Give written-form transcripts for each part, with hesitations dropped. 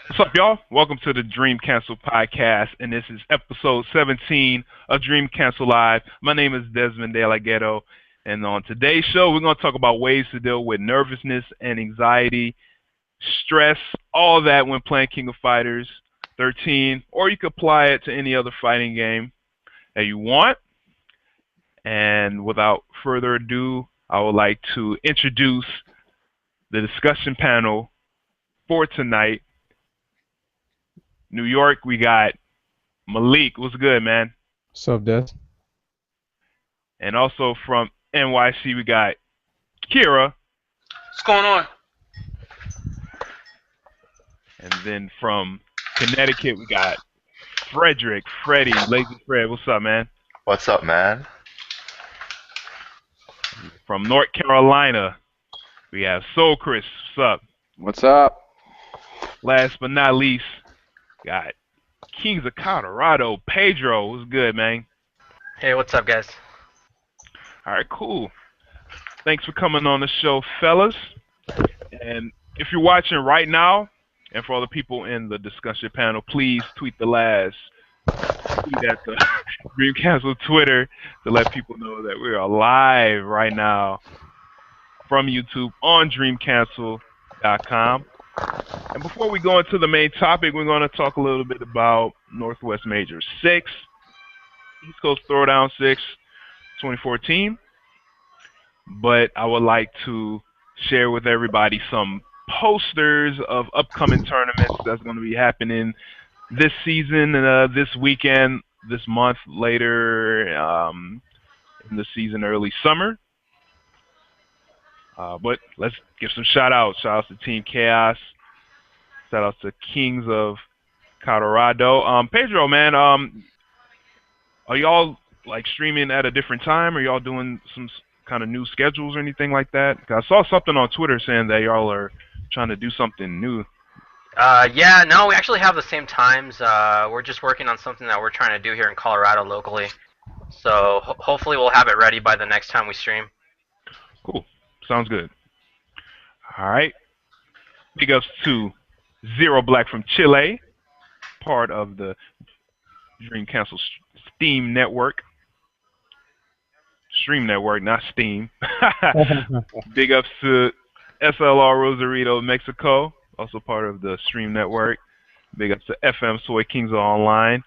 What's up, y'all? Welcome to the Dream Cancel podcast, and this is episode 17 of Dream Cancel Live. My name is Desmond De La Ghetto, and on today's show, we're going to talk about ways to deal with nervousness and anxiety, stress, all that when playing King of Fighters 13, or you could apply it to any other fighting game that you want. And without further ado, I would like to introduce the discussion panel for tonight. New York, we got Malik. What's good, man? What's up, Des? And also from NYC, we got Kira. What's going on? And then from Connecticut, we got Frederick, Freddie, Lazy Fred. What's up, man? What's up, man? From North Carolina, we have Soul Chris. What's up? What's up? Last but not least, got Kings of Colorado, Pedro. What's good, man? Hey, what's up, guys? All right, cool. Thanks for coming on the show, fellas. And if you're watching right now, and for all the people in the discussion panel, please tweet the last tweet at the Dream Castle Twitter to let people know that we are live right now from YouTube on dreamcancel.com. And before we go into the main topic, we're going to talk a little bit about Northwest Major 6, East Coast Throwdown 6, 2014. But I would like to share with everybody some posters of upcoming tournaments that's going to be happening this season, this weekend, this month, later in the season, early summer. But let's give some shout-outs. Shout-outs to Team Chaos. Shout-outs to Kings of Colorado. Pedro, man, are y'all like streaming at a different time? Are y'all doing some kind of new schedules or anything like that? 'Cause I saw something on Twitter saying that y'all are trying to do something new. Yeah, no, we actually have the same times. We're just working on something that we're trying to do here in Colorado locally. So hopefully we'll have it ready by the next time we stream. Cool. Sounds good. All right. Big ups to Zero Black from Chile, part of the Dream Council Steam Network. Stream Network, not Steam. Big ups to SLR Rosarito, Mexico, also part of the Stream Network. Big ups to FM Soy Kings Online.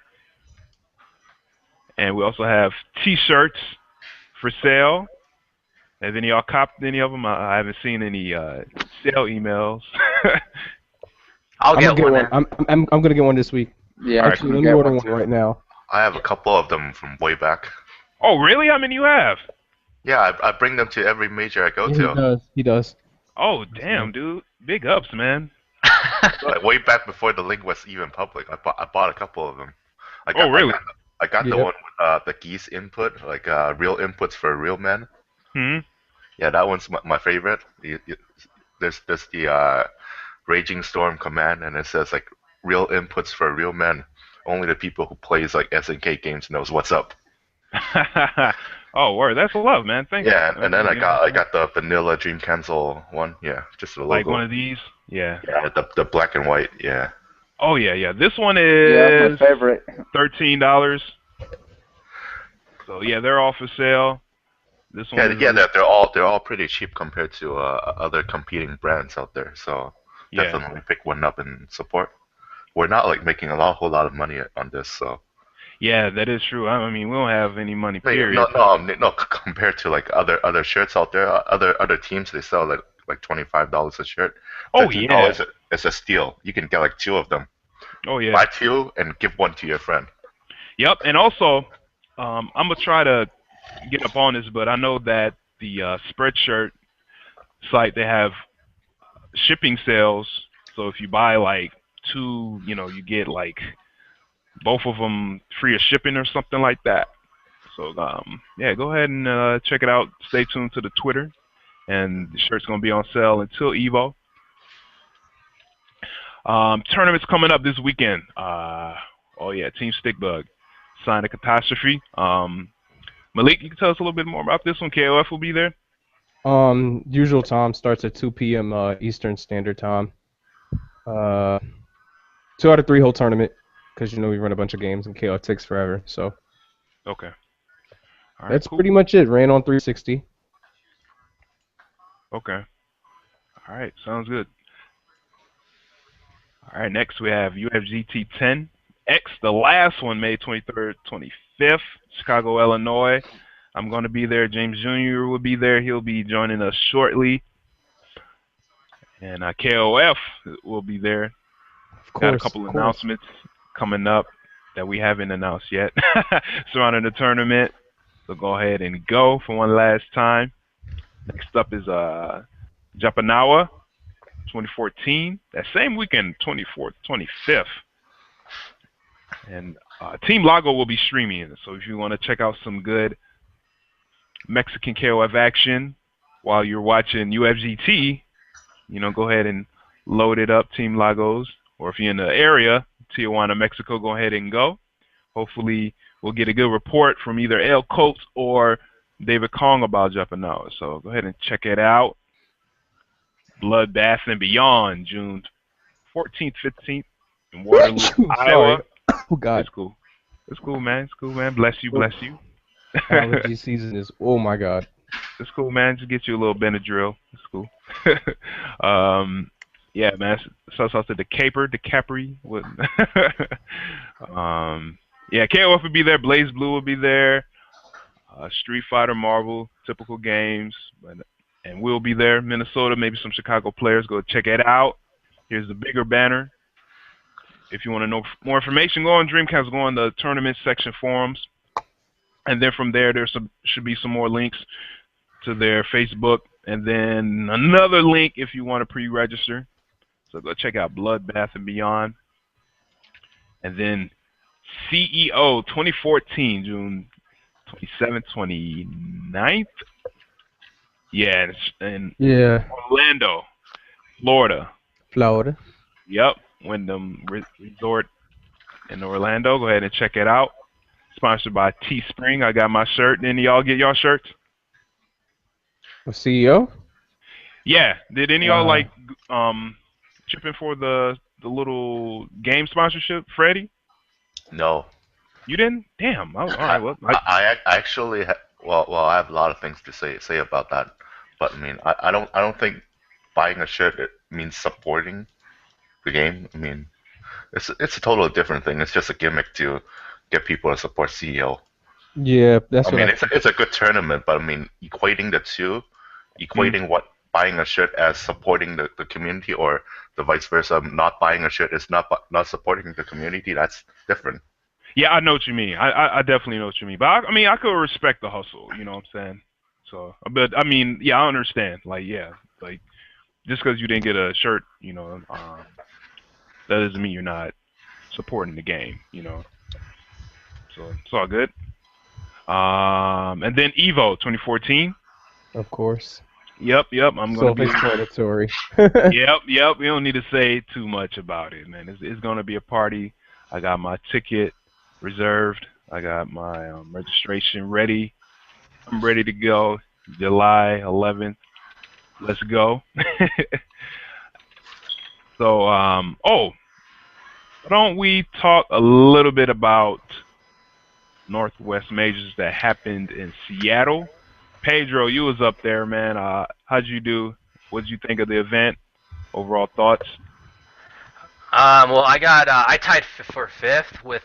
And we also have T-shirts for sale. Have any of y'all copped any of them? I haven't seen any sale emails. I'll get one. I'm gonna get one this week. Yeah, Actually, let me order one right now. I have a couple of them from way back. Oh, really? How many you have? Yeah, I bring them to every major I go Yeah, to. He does. Oh, damn, dude. Big ups, man. Like way back before the link was even public, I bought a couple of them. Oh, really? I got the Yeah. one with the geese input, like real inputs for real men. Hmm. Yeah, that one's my favorite. There's the Raging Storm command, and it says like real inputs for real men. Only the people who plays like SNK games knows what's up. Oh, word. That's love, man. Thank you. Yeah, and then I got the vanilla Dream Cancel one. Yeah, just the logo. Like one of these? Yeah. Yeah, the black and white. Yeah. Oh, yeah, yeah. This one Yeah, is my favorite. $13. So, yeah, they're all for sale. This one is They're all pretty cheap compared to other competing brands out there. So yeah. definitely pick one up and support. We're not like making whole lot of money on this, so. Yeah, that is true. I mean, we don't have any money, Wait, period. no. Compared to like other shirts out there, other teams they sell like $25 a shirt. Oh, $13 yeah. It's a steal. You can get like two of them. Oh, yeah. Buy two and give one to your friend. Yep, and also, I'm gonna try to get up on this, but I know that the Spreadshirt site, they have shipping sales. So if you buy like two, you get like both of them free of shipping or something like that. So yeah, go ahead and check it out. Stay tuned to the Twitter, and the shirt's gonna be on sale until Evo. Tournaments coming up this weekend. Oh yeah, Team Stickbug signed a catastrophe. Malik, you can tell us a little bit more about this one. KOF will be there. Usual time starts at 2 p.m. Eastern Standard Time. 2 out of 3 whole tournament, because we run a bunch of games and KO takes forever. So Okay. All right. that's Cool. pretty much it. Ran on 360. Okay. All right. Sounds good. All right. Next we have UFGT 10 X, the last one, May 23rd, 25th, Chicago, Illinois. I'm going to be there. James Jr. will be there. He'll be joining us shortly. And KOF will be there. Of course. Got a couple announcements coming up that we haven't announced yet surrounding the tournament. So go ahead and go for one last time. Next up is Japanawa 2014. That same weekend, 24th, 25th. And Team Lago will be streaming it. So if you want to check out some good Mexican KOF action while you're watching UFGT, go ahead and load it up, Team Lagos. Or if you're in the area, Tijuana, Mexico, go ahead and go. Hopefully, we'll get a good report from either El Coates or David Kong about Japanawa. So go ahead and check it out. Bloodbath and Beyond, June 14th, 15th in Waterloo, Iowa. Oh, God. It's cool. It's cool, man. It's cool, man. Bless you, bless you. Allergy season is, oh, my God. It's cool, man. Just get you a little Benadryl. It's cool. Yeah, man. Shouts out to the Capri. Yeah, KOF will be there. Blaze Blue will be there. Street Fighter, Marvel, typical games. And we'll be there. Minnesota, maybe some Chicago players. Go check it out. Here's the bigger banner. If you want to know more information, go on Dreamcast. Go on the tournament section forums. And then from there, should be some more links to their Facebook. And then another link if you want to pre-register. So go check out Bloodbath and Beyond. And then CEO 2014, June 27th, 29th. Yeah, in Orlando, Florida. Yep, Wyndham Resort in Orlando. Go ahead and check it out. Sponsored by Teespring. I got my shirt. Didn't y'all get y'all shirts? A CEO? Yeah. Did any of y'all chip in for the little game sponsorship, Freddie? No. You didn't? Damn. All right. Well, I actually I have a lot of things to say about that, but I mean I don't think buying a shirt means supporting the game. I mean it's a totally different thing. It's just a gimmick to get people to support CEO. Yeah, that's I mean it's a good tournament, but I mean equating the two, what buying a shirt as supporting the community or the vice versa, not buying a shirt is not supporting the community. That's different. Yeah, I know what you mean. I definitely know what you mean. But I could respect the hustle. You know what I'm saying? So, but I mean, yeah, I understand. Like, just because you didn't get a shirt, that doesn't mean you're not supporting the game. So it's all good. And then Evo 2014. Of course. Yep. I'm gonna be self-explanatory. Yep. We don't need to say too much about it, man. It's gonna be a party. I got my ticket reserved. I got my registration ready. I'm ready to go. July 11th. Let's go. So, why don't we talk a little bit about Northwest Majors that happened in Seattle? Pedro, you was up there, man. How'd you do? What'd you think of the event? Overall thoughts? Well, I tied for fifth with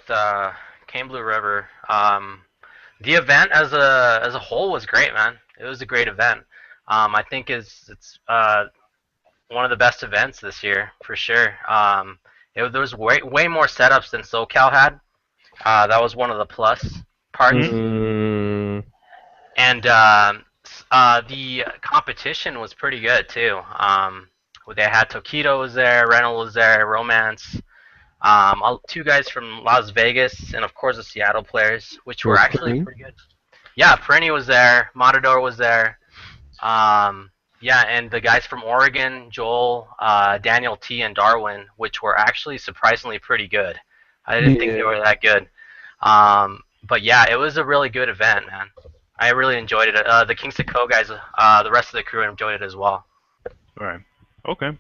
Cane Blue River. The event as a whole was great, man. It was a great event. I think it's one of the best events this year for sure. There was way more setups than SoCal had. That was one of the plus parts. And the competition was pretty good too. They had Tokido was there, Reynolds was there, Romance, two guys from Las Vegas, and of course the Seattle players, which were actually pretty good. Yeah, Perenni was there, Matador was there. Yeah, and the guys from Oregon, Joel, Daniel T, and Darwin, which were actually surprisingly pretty good. I didn't think they were that good. But yeah, it was a really good event, man. I really enjoyed it. The Kingston Co guys, the rest of the crew enjoyed it as well. All right. Okay.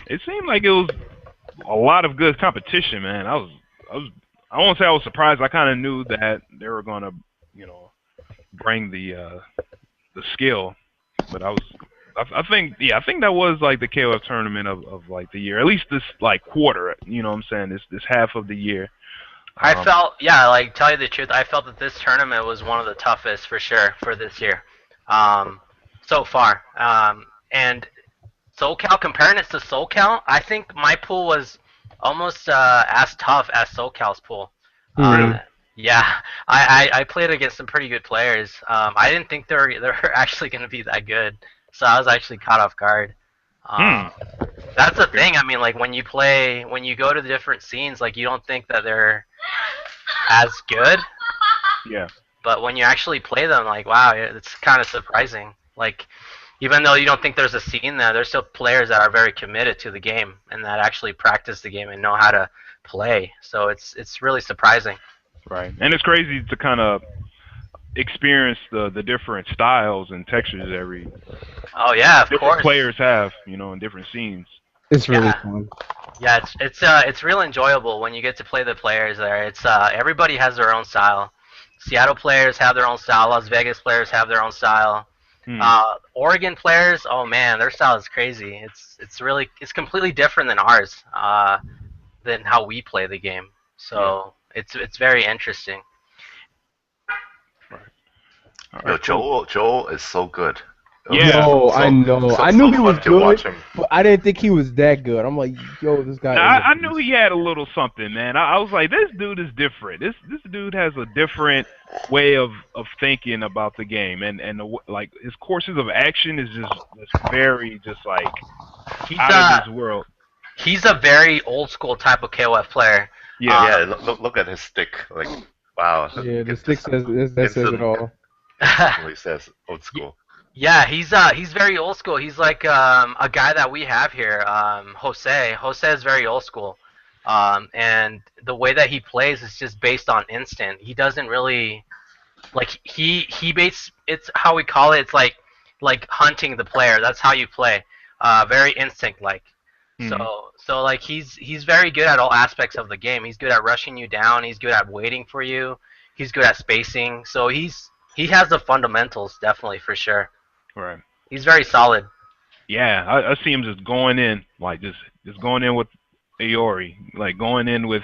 It seemed like it was a lot of good competition, man. I won't say I was surprised. I kind of knew that they were gonna, you know, bring the skill, but I think, I think that was like the KOF tournament of like the year, at least this like quarter. You know what I'm saying? This half of the year. I felt, yeah, like tell you the truth, I felt that this tournament was one of the toughest for sure for this year, so far. And SoCal, comparing it to SoCal, I think my pool was almost as tough as SoCal's pool. Really? Yeah, I played against some pretty good players. I didn't think they were actually going to be that good, so I was actually caught off guard. That's the thing. I mean, like when you go to the different scenes, like you don't think that they're as good, Yeah. but when you actually play them, like wow, it's kind of surprising. Like even though you don't think there's a scene there, there's still players that are very committed to the game and that actually practice the game and know how to play. So it's really surprising. Right. And it's crazy to kind of experience the different styles and textures every Oh yeah, of different course. players have, you know, in different scenes. It's really Yeah. fun. Yeah, it's real enjoyable when you get to play the players there. It's everybody has their own style. Seattle players have their own style. Las Vegas players have their own style. Hmm. Oregon players, oh man, their style is crazy. It's completely different than ours, than how we play the game. So it's very interesting. All Yo, right, cool. Joel is so good. Yeah. Yo, I know. I knew he was fun to watch good, him. but I didn't think he was that good. I'm like, yo, this guy. Now, is a I knew beast. he had a little something, man. I was like, this dude is different. This dude has a different way of thinking about the game, and like his courses of action is just very just like He's out of this world. he's a very old school type of KOF player. Yeah. Yeah, look at his stick. Like, wow. Yeah, the It stick just that says it all. instantly says old school. Yeah, he's very old school. He's like a guy that we have here, Jose. Jose is very old school, and the way that he plays is just based on instinct. He doesn't really like he baits. It's how we call it. It's like hunting the player. That's how you play. Very instinct like. Mhm. So like he's very good at all aspects of the game. He's good at rushing you down. He's good at waiting for you. He's good at spacing. So he has the fundamentals definitely for sure. Right. He's very solid. Yeah, I see him just going in, like just going in with Aori, like going in with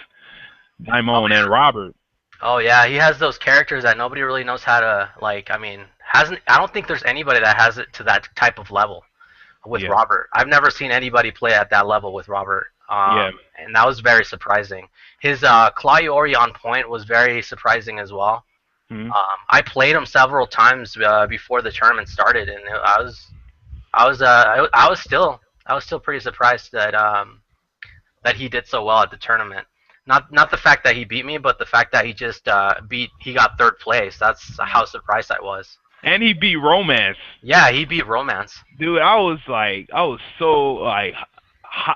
Daimon and Robert. Oh yeah, he has those characters that nobody really knows how to like. I mean, hasn't I don't think there's anybody that has it to that type of level with Yeah. Robert. I've never seen anybody play at that level with Robert. Yeah. And that was very surprising. His Claiori on point was very surprising as well. Mhm. I played him several times before the tournament started, and I was still pretty surprised that he did so well at the tournament. Not the fact that he beat me, but the fact that he just he got third place. That's how surprised I was. And he beat Romance. Yeah, he beat Romance. Dude, I was so like,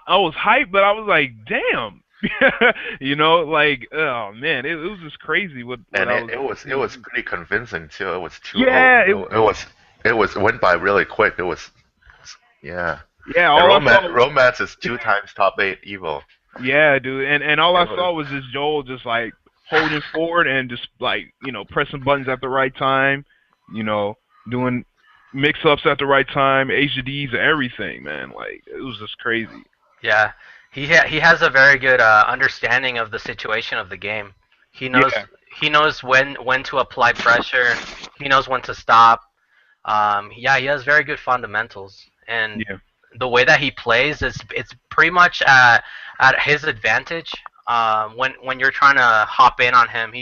I was hyped, but I was like, damn, you know, like, oh man, it was just crazy. What And I it was pretty convincing too. It was too. Yeah, It went by really quick. It was, yeah. yeah, And all I saw, Romance is 2 times top 8 Evo. yeah, dude, and all I It was- saw was just Joel just like holding forward and just like, you know, pressing buttons at the right time, you know, doing mix ups at the right time, HDs and everything, man. Like it was just crazy. Yeah, he has a very good understanding of the situation of the game. He knows Yeah. he knows when to apply pressure. He knows when to stop. Yeah, he has very good fundamentals, and Yeah. the way that he plays is it's pretty much at his advantage. When you're trying to hop in on him,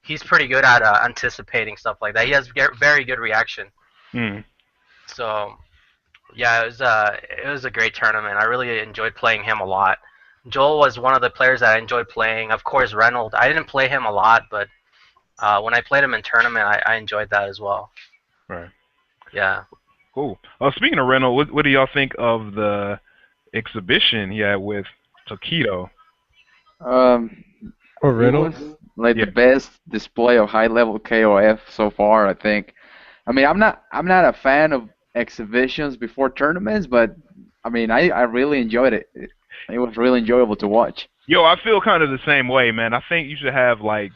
he's pretty good at anticipating stuff like that. He has very good reaction. Mm. So yeah, it was a great tournament. I really enjoyed playing him a lot. Joel was one of the players that I enjoyed playing. Of course, Reynolds. I didn't play him a lot, but when I played him in tournament, I enjoyed that as well. Right. Yeah. Cool. Speaking of Renault, what do y'all think of the exhibition he had with Tokido? Or It Reynolds? was like Yeah. the best display of high level KOF so far, I think. I mean, I'm not a fan of exhibitions before tournaments, but I mean, I really enjoyed it. It was really enjoyable to watch. Yo, I feel kind of the same way, man. I think you should have like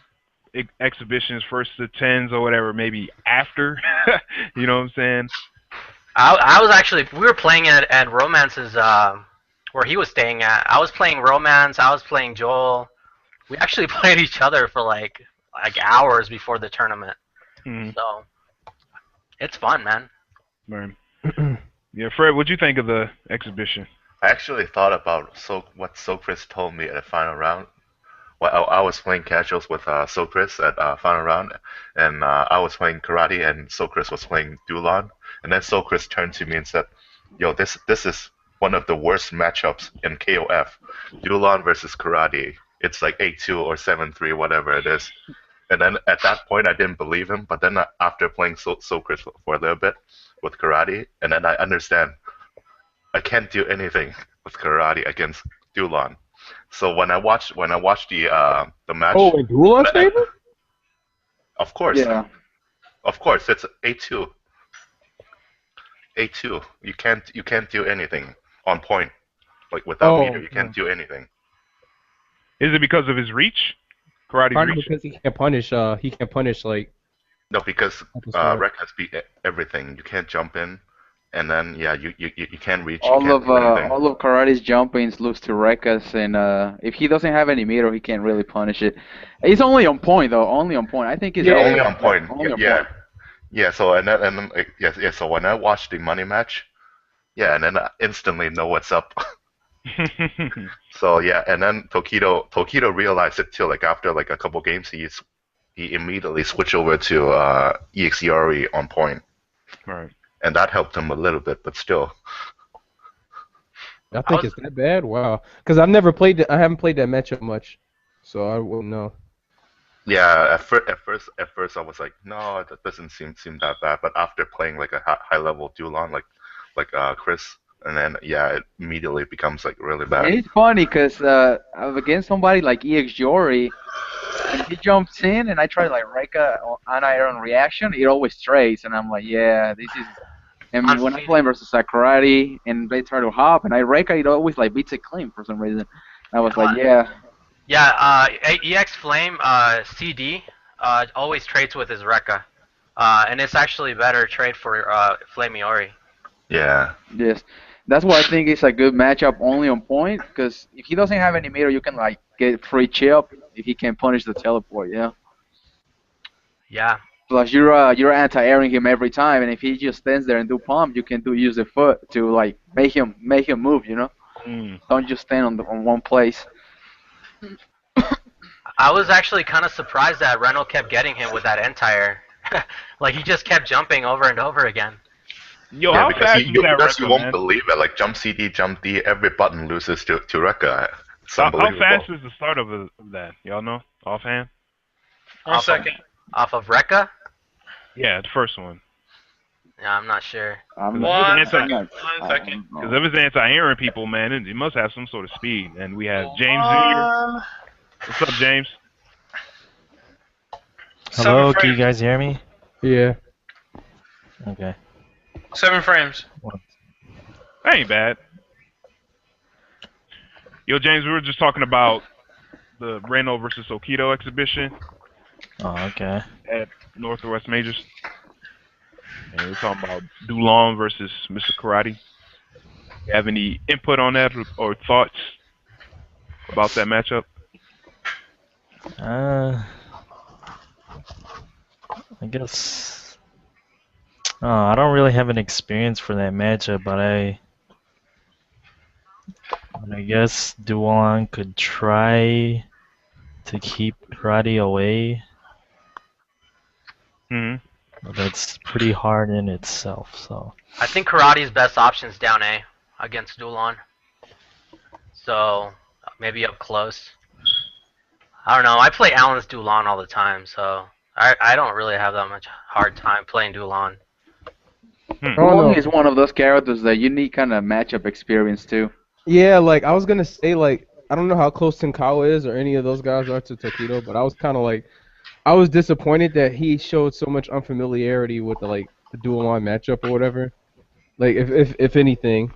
exhibitions first to tens or whatever, maybe after. You know what I'm saying? I was actually we were playing at Romance's where he was staying at. I was playing Romance. I was playing Joel. We actually played each other for like hours before the tournament. Mhm. So it's fun, man. Right. Yeah, Fred, what'd you think of the exhibition? I actually thought about what Socrates told me at the final round. Well, I was playing casuals with Socrates at final round, and I was playing karate, and Socrates was playing Dulon. And then Socrates turned to me and said, "Yo, this is one of the worst matchups in KOF. Dulon versus karate. It's like 8-2 or 7-3, whatever it is." And then at that point, I didn't believe him. But then after playing Socrates for a little bit with karate, and then I understand I can't do anything with karate against Dulon. So when I watched the match, Oh, in Dulon's favor? of course, Yeah. it's 8-2. 8-2. You can't do anything on point. Like without meter, you can't do anything. Is it because of his reach? Karate's Probably reach? because he can't punish. He can't punish like. No, because Right. Rec has beat everything. You can't jump in, and then yeah, you can't reach. You All can't do anything. of Karate's jumpings lose to Rekas, and if he doesn't have any meter, he can't really punish it. It's only on point though, only on point. I think it's Yeah, only on point. Only on Yeah. point. Yeah, so and then yeah. So when I watched the money match, yeah, and then I instantly know what's up. So yeah, and then Tokido realized it too. Like after like a couple games, he immediately switched over to EXERE on point, Right. and that helped him a little bit, but still. I think it's that bad. Wow. Because I've never played. I haven't played that matchup much, so I wouldn't know. Yeah, at first I was like, no, that doesn't seem that bad. But after playing like a high level Dulon like Chris, and then yeah, it immediately becomes like really bad. And it's funny because against somebody like EXERE, when he jumps in and I try to like Reika anti-air reaction, it always trades, and I'm like, yeah, this is. And when I play versus Sakurati and they try to hop and I Reika, it always like beats it clean for some reason. I was like, yeah. Yeah, EX Flame CD always trades with his Rekka. And it's actually better trade for Flamiori. Yeah. Yes. That's why I think it's a good matchup only on point, because if he doesn't have any meter, you can like get free chip if he can punish the teleport, yeah. Yeah. Plus you're anti-airing him every time, and if he just stands there and do pump, you can use the foot to like make him move, you know. Don't just stand on one place. I was actually kind of surprised that Reno kept getting him with that anti-air. Like he just kept jumping over and over again. Yo, Yeah, how because fast is that because you Rekka, won't man? believe it. Like jump CD, jump D, every button loses to Rekka. It's How unbelievable. fast is the start of that? Y'all know? Offhand? One second. Off of Rekka? Yeah, the first one. Yeah, I'm not sure. One second. Because if it's anti-airing people, man, it must have some sort of speed. And we have James Jr. What's up, James? Hello, can you guys hear me? Yeah. Okay. 7 frames. That ain't bad. Yo, James, we were just talking about the Reno versus Okido exhibition Oh, okay. at Northwest Majors. And we're talking about Dulon versus Mr. Karate. You have any input on that or thoughts about that matchup? I guess. I don't really have an experience for that matchup, but I guess Duan could try to keep Karate away. But that's pretty hard in itself, so. I think Karate's best option is down A against Dulon. So maybe up close. I don't know. I play Alan's Dulon all the time, so I don't really have that much hard time playing Dulon. Dulon is one of those characters that you need kind of matchup experience too. Yeah, like I was gonna say, like I don't know how close Tenkawa is or any of those guys are to Tokido, but I was kind of like, I was disappointed that he showed so much unfamiliarity with the dual line matchup or whatever. Like if anything,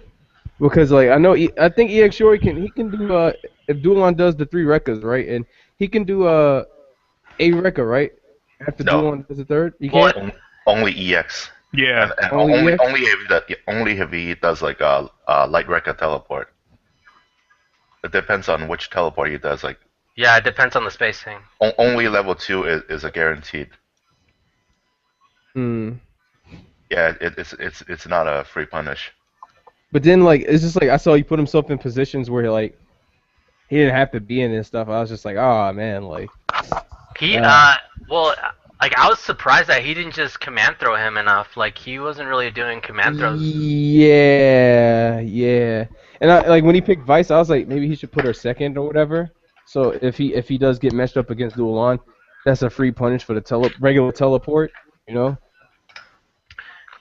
Because like I think EX Shori can do if Dulon does the 3 Rekkas, right, and he can do a Rekka, right, after No, Dulon does the 3rd. He Well, can't. only EX. Yeah. And Only EX? only if he does like a light Rekka teleport. It depends on which teleport he does. Like yeah, it depends on the spacing. only level 2 is a guaranteed. Hmm. Yeah, it's not a free punish. But then like it's just like I saw he put himself in positions where like he didn't have to be in and stuff. I was just like, oh man, like. He well, like I was surprised that he didn't just command throw him enough. Like he wasn't really doing command throws. Yeah. And like when he picked Vice, I was like, maybe he should put her second or whatever. So if he does get matched up against Duelon, that's a free punish for the regular teleport, you know?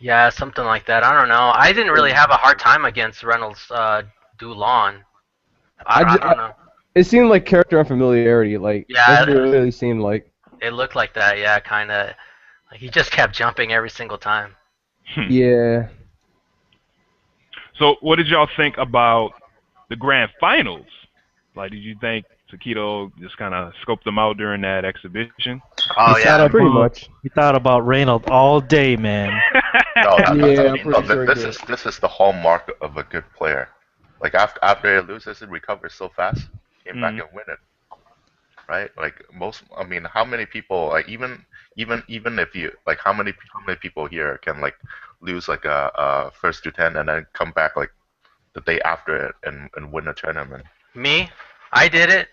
Yeah, something like that. I don't know. I didn't really have a hard time against Reynolds Dulon. I don't know. It seemed like character unfamiliarity, like Yeah, that's what it really seemed like. It looked like that. Yeah, kind of. Like, he just kept jumping every single time. Yeah. So, what did y'all think about the grand finals? Like, did you think Taquito just kind of scoped them out during that exhibition? Oh He yeah. sat up pretty much. We thought about Reynolds all day, man. No, Yeah, I'm pretty sure he did. this is the hallmark of a good player. Like after he loses, it recovers so fast, came back and win it. Right? Like I mean, how many people? Like even if you like, how many people here can like lose like a first to 10 and then come back like the day after it and win a tournament? Me? I did it.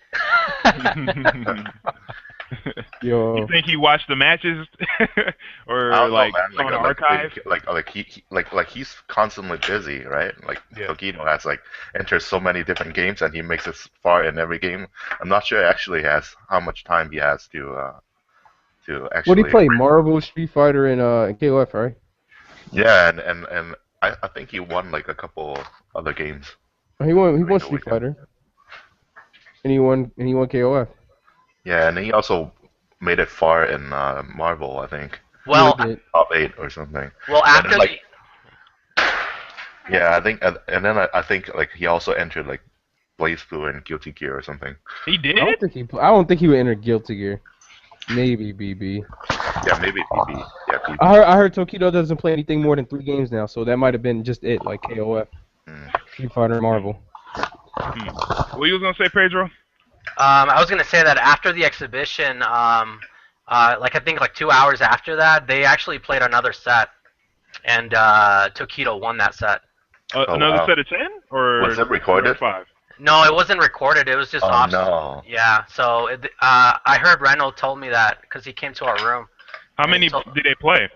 Yo. You think he watched the matches, or I don't like know, man. saw the archive? Like he's constantly busy, right? Like Yeah. Tokino has like enters so many different games and he makes it far in every game. I'm not sure actually has how much time he has to actually. What did he play? Marvel, Street Fighter, and KOF, right? Yeah, and I think he won like a couple other games. He won the Street weekend. Fighter. And he won KOF. Yeah, and he also made it far in Marvel, I think. Well, He did. Top 8 or something. well after then, like, yeah, I think, and then I think like he also entered like Blaze Blue and Guilty Gear or something. He did. I don't think he would enter Guilty Gear. Maybe BB. Yeah, maybe PB. Yeah, PB. I heard Tokido doesn't play anything more than 3 games now, so that might have been just it, like KOF, Street Fighter, Marvel. What you was gonna say, Pedro? I was gonna say that after the exhibition, like I think like 2 hours after that, they actually played another set, and Tokido won that set. Another wow. set of 10, or Was it recorded? 5? No, it wasn't recorded. It was just Oh off. no. Yeah. So I heard Reynolds told me that because he came to our room. How many So- did they play?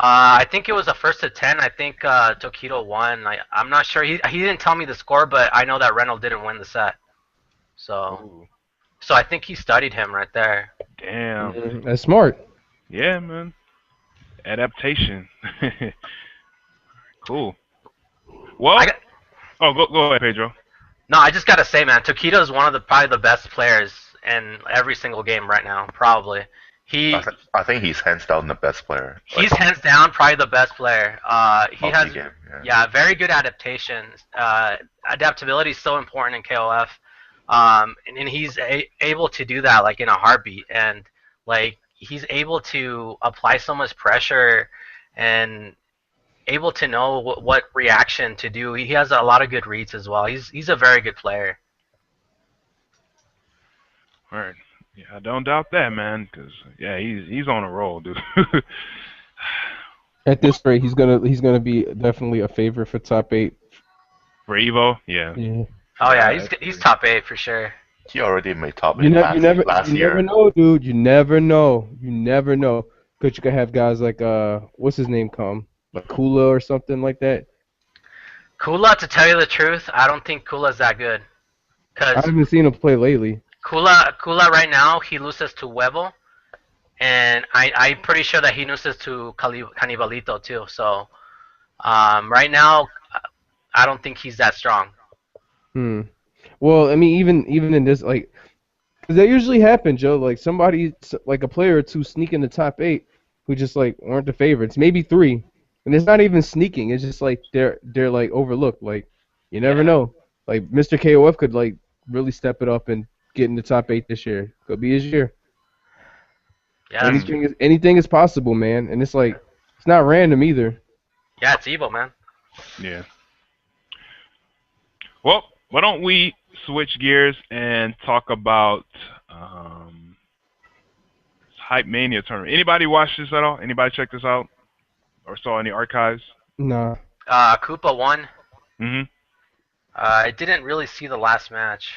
I think it was a first to 10. I think Tokido won. I'm not sure. He didn't tell me the score, but I know that Reynolds didn't win the set. So Ooh, so I think he studied him right there. damn. That's smart. Yeah, man. Adaptation. Cool. Well, I got- go ahead, Pedro. No, I just gotta say, man, Tokido is one of probably the best players in every single game right now. Probably. I think he's hands down the best player. He's hands down probably the best player. He has multi-game, very good adaptation. Adaptability is so important in KOF, and he's able to do that like in a heartbeat, and like he's able to apply so much pressure and able to know what reaction to do. He has a lot of good reads as well. He's a very good player. All right. Yeah, I don't doubt that, man. Cause yeah, he's on a roll, dude. At this rate, he's gonna be definitely a favorite for top 8. For Evo, yeah. Yeah. Oh yeah, Yeah, he's top 8 for sure. He already made top 8 You last year. never know, dude. You never know. Cause you could have guys like what's his name come, like Kula or something like that. Kula, to tell you the truth, I don't think Kula's that good. I Cause haven't seen him play lately. Kula right now he loses to Huevo, and I'm pretty sure that he loses to Canibalito too. So right now, I don't think he's that strong. Well, I mean, even in this, like, 'cause that usually happens, Joe. Like somebody, like a player or two, sneak in the top 8 who just like aren't the favorites. Maybe 3, and it's not even sneaking. It's just like they're like overlooked. Like You never Yeah. know. Like Mr. KOF could like really step it up and get in the top 8 this year. Could be his year. Yeah, that's true. Anything is possible, man. And it's like it's not random either. Yeah, it's evil, man. Yeah. Well, why don't we switch gears and talk about Hype Mania tournament? Anybody watch this at all? Anybody check this out or saw any archives? Nah. Koopa won. Mm-hmm. I didn't really see the last match,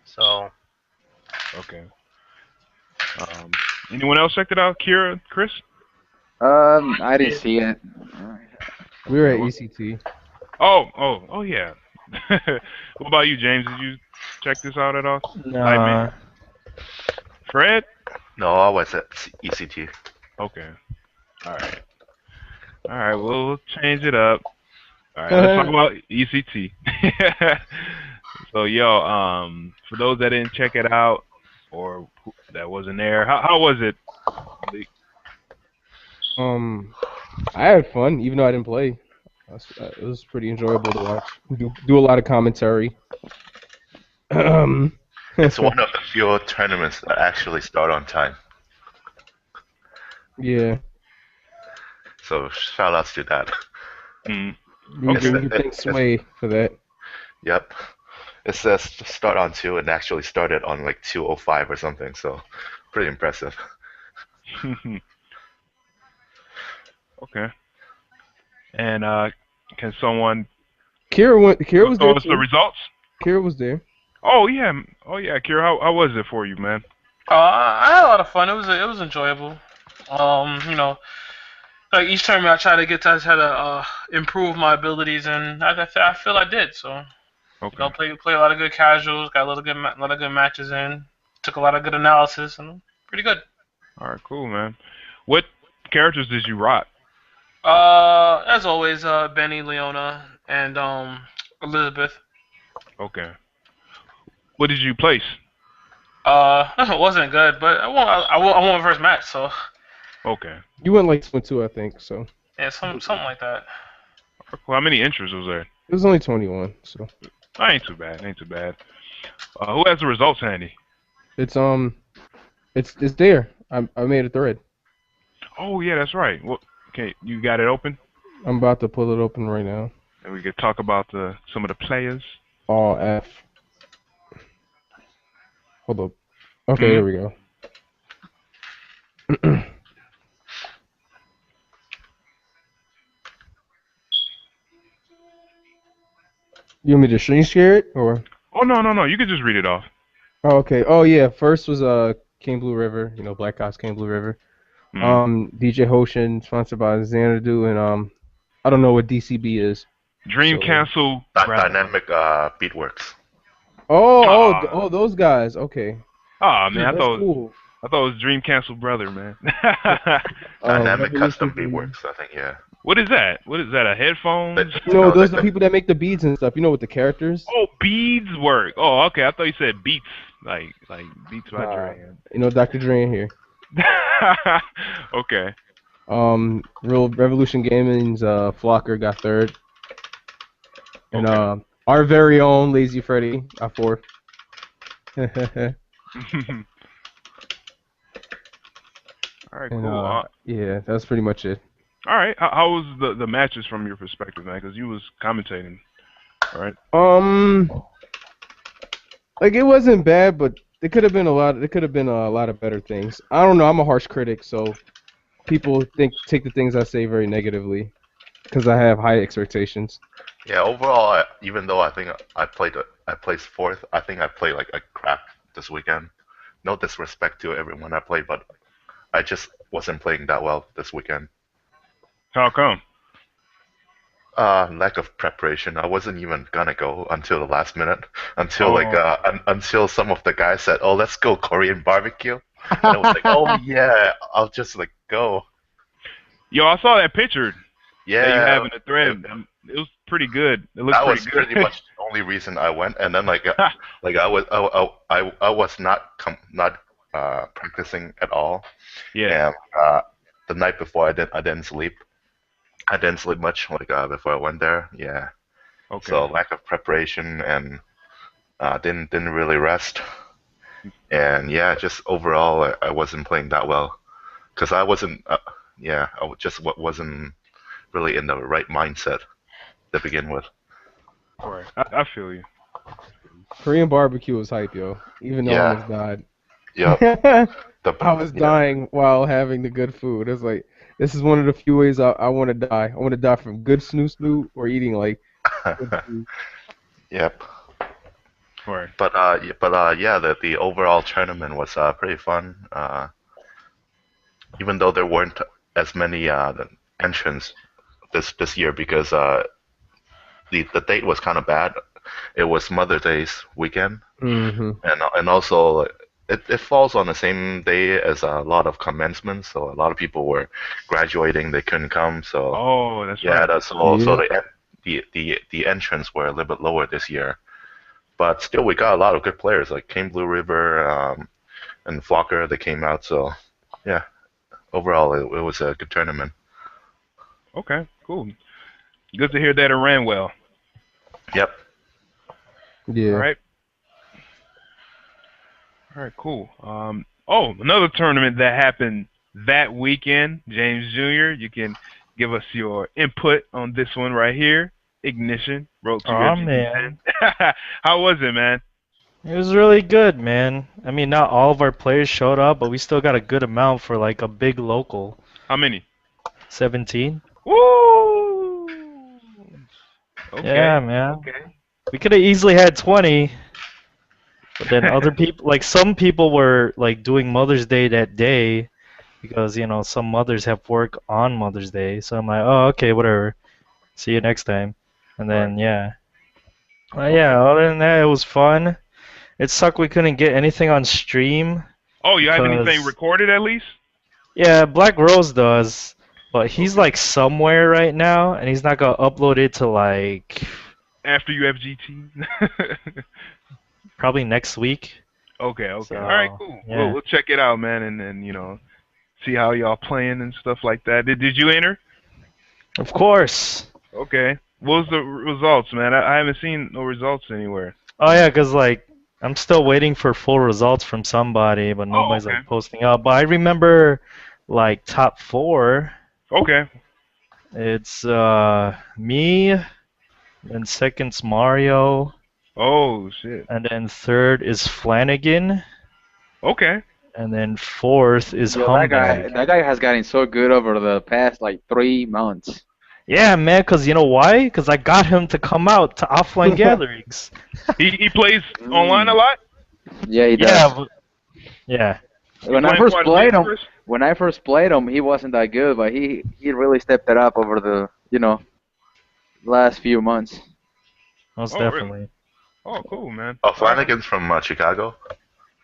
so Okay. Anyone else checked it out? Kira, Chris? I didn't see it. We were at ECT. Oh, yeah. What about you, James? Did you check this out at all? Hype Nah. Mania? Fred? No, I was at ECT. Okay. All right. All right. Well, we'll change it up. All right. Let's talk about ECT. So, for those that didn't check it out or that wasn't there, how was it? I had fun, even though I didn't play. It was pretty enjoyable to watch. Do a lot of commentary. It's one of the few tournaments that actually start on time. Yeah. So shout outs to that. Mm. We Okay. give thanks Sway for that. Yep. It says start on 2 and actually started on like 2:05 or something. So pretty impressive. Okay. And can someone Kira was tell there us the too. results? Kira was there. Oh yeah, Kira. How was it for you, man? I had a lot of fun. It was enjoyable. Like each tournament I try to get to, I try to improve my abilities, and I feel I did. So Okay. play a lot of good casuals, got a lot of good matches in, took a lot of good analysis, and pretty good. All right, cool, man. What characters did you rock? As always, Benny, Leona, and Elizabeth. Okay. What did you place? It wasn't good, but I won my first match, so Okay. You went like 2 I think. So yeah, something like that. Cool. How many entries was there? it was only 21. So Ain't too bad. Ain't too bad. Who has the results handy? it's there. I made a thread. Oh yeah, that's right. Well, okay, you got it open, I'm about to pull it open right now. and we could talk about some of the players. All F. Hold up. Okay, there we go. You want me to screen share it or? Oh no. You could just read it off. Oh, okay. Oh yeah. First was King Blue River. Black Ops King Blue River. DJ Hoshin, sponsored by Xanadu, and I don't know what DCB is. Dream So- Castle. Dynamic Beatworks. Oh, those guys. Okay. Oh man, I That's thought cool. it was Dream Castle brother, man. Dynamic Custom Revolution- Beatworks, I think, yeah. What is that? What is that? A headphones? No, those are the people that make the beads and stuff. With the characters. Oh, beads work. Oh, okay. I thought you said beats, like Beats by Dre. Dr. Dre in here. Okay. Real Revolution Gaming's Flocker got third, and Okay. our very own Lazy Freddy got fourth. All right, And, cool. yeah, that's pretty much it. All right. How was the matches from your perspective, man? Because you was commentating, all right? Like it wasn't bad, but it could have been a lot. It could have been a lot of better things. I don't know. I'm a harsh critic, so people take the things I say very negatively because I have high expectations. Yeah, overall, even though I think I placed fourth, I think I played like a crap this weekend. No disrespect to everyone I played, but I just wasn't playing that well this weekend. How come? Lack of preparation. I wasn't even gonna go until the last minute, until some of the guys said, "Oh, let's go Korean barbecue," and I was like, "Oh yeah, I'll just like go." Yo, I saw that picture that you Yeah, have in the thread. It was pretty good. It looked that was pretty good. pretty much the only reason I went. And then like I was not practicing at all. Yeah. And the night before I didn't sleep. I didn't sleep much before I went there. Yeah. Okay. So lack of preparation and didn't really rest. And yeah, just overall, I wasn't playing that well because I wasn't. Just wasn't really in the right mindset to begin with. Right. I feel you. Korean barbecue was hype, yo. Even though I Yeah. almost died. Yep. I was dying while having the good food. It's like this is one of the few ways I want to die. I want to die from good snoo or eating like good food. Yep. Right. But yeah, the overall tournament was pretty fun. Even though there weren't as many entrants this year because the date was kind of bad. It was Mother's Day's weekend, Mm-hmm. and also it falls on the same day as a lot of commencements, so a lot of people were graduating. They couldn't come, so Oh, that's yeah, right. that's all. So Yeah. the entrants were a little bit lower this year, but still we got a lot of good players like King Blue River and Flocker. They came out, so yeah. Overall, it was a good tournament. Okay. Cool. Good to hear that it ran well. Yep. Yeah. All right. All right. Cool. Another tournament that happened that weekend, James Jr. You can give us your input on this one right here. Ignition, Road to Aw, FGT10. man. How was it, man? It was really good, man. I mean, not all of our players showed up, but we still got a good amount for like a big local. How many? 17. Woo! Okay. Yeah, man. Okay. We could have easily had 20, but then other people, like some people were like doing Mother's Day that day because, you know, some mothers have work on Mother's Day. So I'm like, oh, okay, whatever. See you next time. And then, yeah. Yeah, other than that, it was fun. It sucked we couldn't get anything on stream. Oh, you have anything because- recorded at least? Yeah, Black Rose does, but he's like somewhere right now, and he's not gonna upload it to like After UFGT? probably next week. Okay. So, All right, cool. yeah. We'll check it out, man, and see how y'all playing and stuff like that. Did you enter? Of course. Okay. What was the results, man? I haven't seen no results anywhere. Oh yeah, 'cause like I'm still waiting for full results from somebody, but nobody's okay. like posting up. But I remember like top 4. Okay. It's me, and second's Mario, Oh shit. and then third is Flanagan, Okay. and then fourth is Yo, Humbag. that guy has gotten so good over the past like 3 months. Yeah, man, 'cause you know why? 'Cause I got him to come out to offline gatherings. He plays online a lot. Yeah, he does. Yeah, yeah. When I Playing first quite a played bit, him, Chris? he wasn't that good, but he really stepped it up over the last few months. Most Oh, really? definitely. Oh, cool, man. Oh, Flanagan's from Chicago.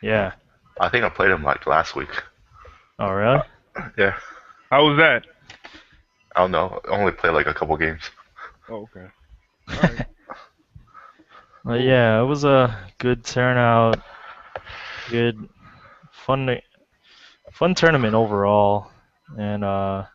Yeah. I think I played him like last week. Oh, really? Yeah. How was that? I don't know. I only played like a couple games. Oh, okay. All right. But yeah, it was a good turnout. Good, fun tournament overall. And oh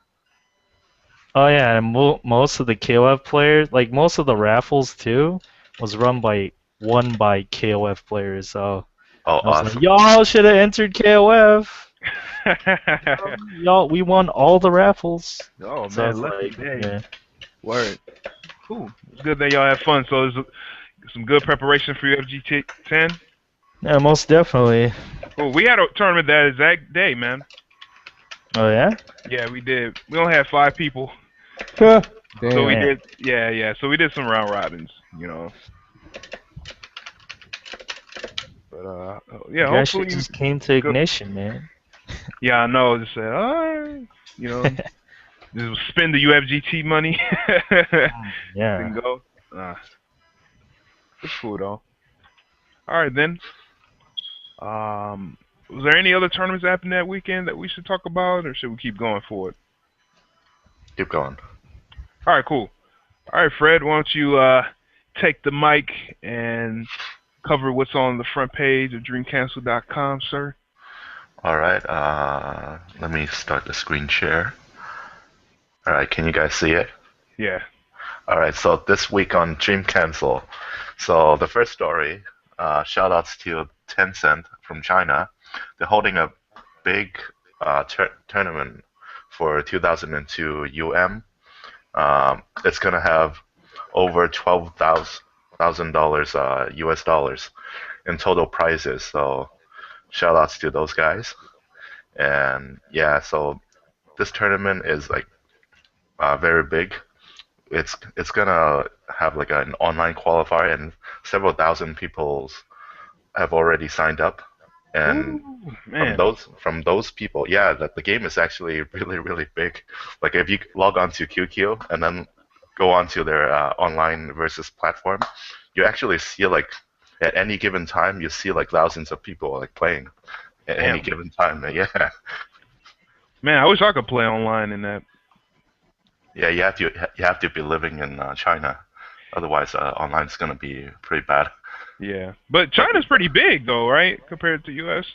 yeah, and most of the KOF players, like most of the raffles too, was won by KOF players. So Oh, I was awesome. like, y'all should have entered KOF. Y'all, we won all the raffles. Oh So I man, was lucky like, day. yeah. Word. Cool. It's good that y'all had fun. So it's some good preparation for UFG 10. Yeah, most definitely. Cool. We had a tournament that exact day, man. Oh yeah? Yeah, we did. We only had 5 people, Damn. so we Man. did. Yeah. So we did some round robins, But yeah. You guys Hopefully, just came to Ignition, man. yeah. I know. Just said, alright. Just spend the UFGT money. Yeah. And go. It's cool though. All right then. Was there any other tournaments that happened that weekend that we should talk about, or should we keep going forward? Keep going. All right, cool. All right, Fred, why don't you take the mic and cover what's on the front page of DreamCancel.com, sir? All right. Let me start the screen share. All right. Can you guys see it? Yeah. All right, so this week on Dream Cancel. So the first story, shout outs to Tencent from China. They're holding a big tournament for 2002 UM. It's gonna have over $12,000 US dollars in total prizes. So shout outs to those guys. And yeah, so this tournament is like very big. It's gonna have like an online qualifier, and several thousand people have already signed up. And Ooh, from man. those people, yeah, that the game is actually really big. Like if you log on to QQ and then go onto their online versus platform, you actually see like at any given time you see like thousands of people like playing at any Damn. given time. Yeah, Man, I wish I could play online in that. yeah, you have to be living in China, otherwise online's gonna be pretty bad. Yeah. But But China's pretty big though, right? Compared to US,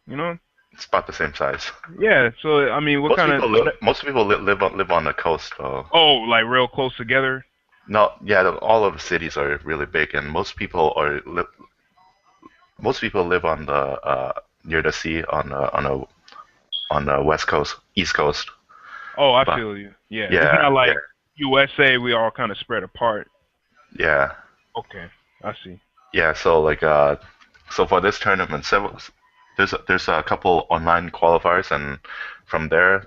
you know? it's about the same size. Yeah, so I mean, what Most kind people of live on the coast, though. Oh, like real close together? No, yeah, all of the cities are really big, and most people live on the near the sea on the west coast, east coast. Oh, I But feel you. Yeah. It's yeah, not yeah, like USA, we all kind of spread apart. yeah, Okay. I see. yeah. So like so for this tournament, there's a couple online qualifiers, and from there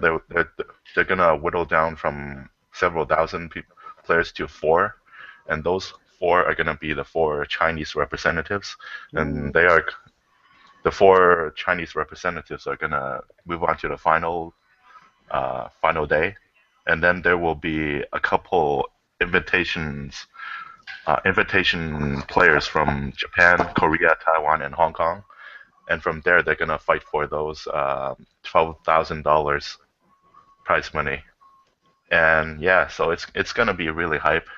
they're gonna whittle down from several thousand players to four, and those four are gonna be the four Chinese representatives, and the four Chinese representatives are gonna move on to the final day, and then there will be a couple invitation players from Japan, Korea, Taiwan, and Hong Kong, and from there they're gonna fight for those $12,000 prize money. And yeah, so it's gonna be really hype,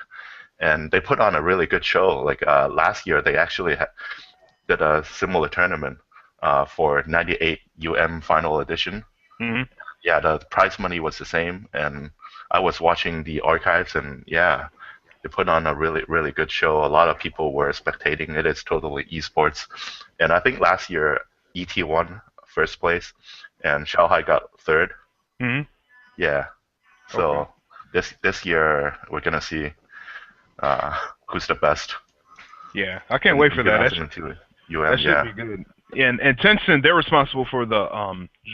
and they put on a really good show. Like last year, they actually did a similar tournament for 98 Final Edition. Hmm. Yeah, the prize money was the same, and I was watching the archives, and yeah, they put on a really good show. A lot of people were spectating it. It's totally esports, and I think last year ET won first place, and Shanghai got third. Hmm. Yeah, Okay. so this year we're gonna see uh, who's the best Yeah. I can't in wait for that. 2002 That should Yeah, be good. And Tencent, they're responsible for the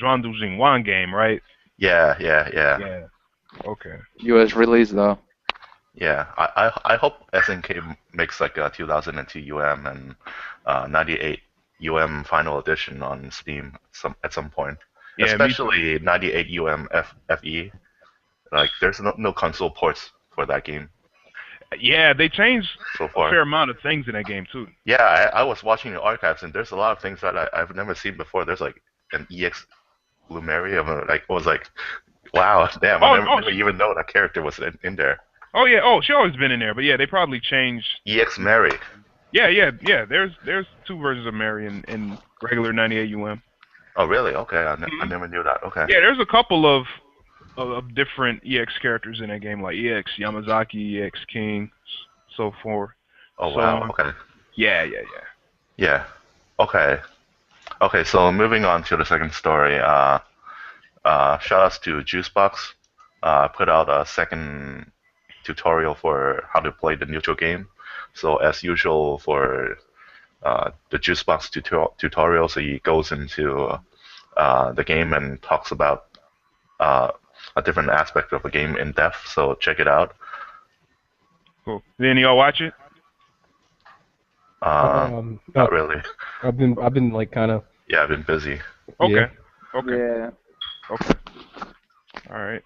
Zhuangdu Jingwan game, right? yeah. Yeah. Okay. US release though. Yeah, I hope SNK makes like a 2002 and 98 Final Edition on Steam at some point. Yeah, me too. Especially 98 FE. Like, there's no console ports for that game Yeah, they changed so a far. fair amount of things in that game too. Yeah, I was watching the archives, and there's a lot of things that I've never seen before. There's like an EX Lumeria, like was like, wow, damn, I Oh, never even know that character was in there. oh yeah. Oh, she always been in there, but yeah, they probably changed. EX Mary. Yeah. There's two versions of Mary in regular 98 UM. Oh, really? Okay, I Mhm. never knew that. Okay. Yeah, there's a couple of different EX characters in that game, like EX Yamazaki, EX King, so forth, Oh, so wow. on. Okay. Yeah. Yeah. Okay. Okay. So moving on to the second story. Shout outs to Juicebox. Put out a second tutorial for how to play the neutral game. So as usual for the Juicebox tutorial, so he goes into the game and talks about a different aspect of the game in depth. So check it out. Cool. Then y'all watch it? No, Not really. I've been like kind of. Yeah, I've been busy. Okay. Yeah. Okay. Yeah. Okay. All right.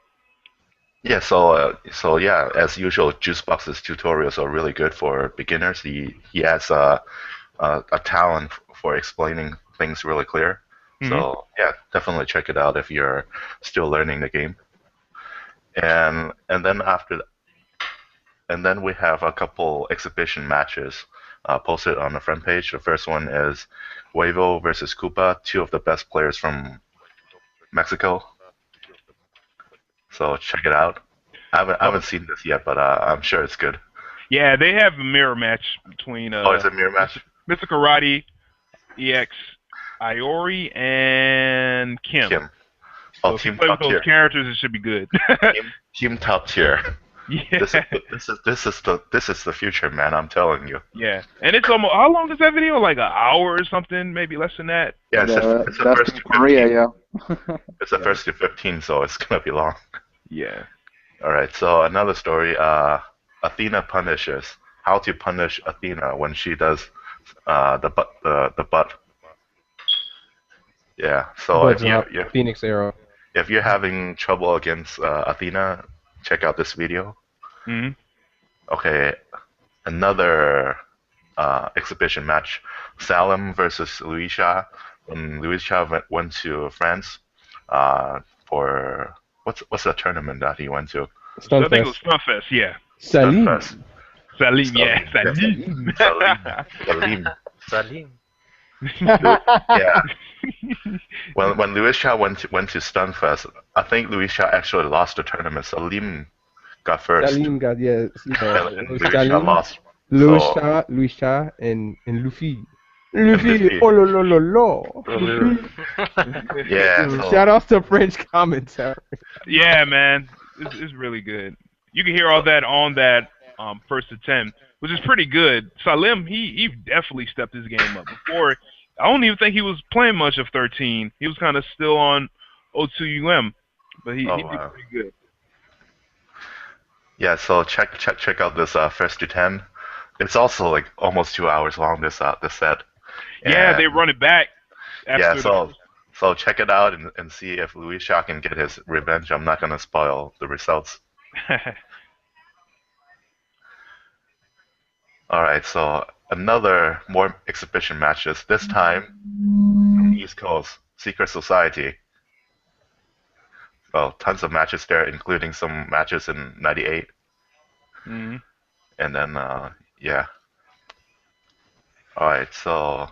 Yeah, so yeah, as usual, Juicebox's tutorials are really good for beginners. He has a talent for explaining things really clear. Mhm. So yeah, definitely check it out if you're still learning the game. And then and then we have a couple exhibition matches posted on the front page. The first one is Huevo versus Koopa, two of the best players from Mexico. So check it out. I haven't seen this yet, but I'm sure it's good. Yeah, they have a mirror match between Oh, it's a mirror match. Mr. Karate, EX, Iori, and Kim. Kim. So Oh, if you team play with top those tier. characters, it should be good. Team top tier. Yeah. This is the future, man. I'm telling you. Yeah, and it's almost, how long is that video? Like an hour or something, maybe less than that. Yeah, it's the That's first in to Korea, 15. yeah. It's the first to 15, so it's gonna be long. Yeah. All right. So another story. Athena punishes. How to punish Athena when she does the butt. Yeah. So But Phoenix Arrow. if you're having trouble against Athena, check out this video. Hmm. Okay. Another exhibition match. Salem versus Luisha. When Luisha went to France for what's the tournament that he went to? I think it was Stunfest. Yeah. Salim. Stunfest. Salim. Yeah. Salim. Salim. Salim. Salim. Yeah. When Luisha went to Stunfest, I think Luisha actually lost the tournament. Salim got first. Salim got And Luisha Salim, lost. Luisha, and Luffy. Luffy, oh lo lo lo lo. Yeah. So, Shout out to French commentary. Yeah, man. It's really good. You can hear all that on that first attempt, which is pretty good. Salim, he definitely stepped his game up. Before, I don't even think he was playing much of 13. He was kind of still on O2UM, but he did pretty good. yeah. So check out this first to 10. It's also like almost 2 hours long. This set. Yeah, And- they run it back. Yeah, After so check it out and see if Luisha can get his revenge. I'm not gonna spoil the results. All right, so another more exhibition matches. This time from East Coast, Secret Society. Well, tons of matches there, including some matches in '98, Mhm. and then yeah. All right, so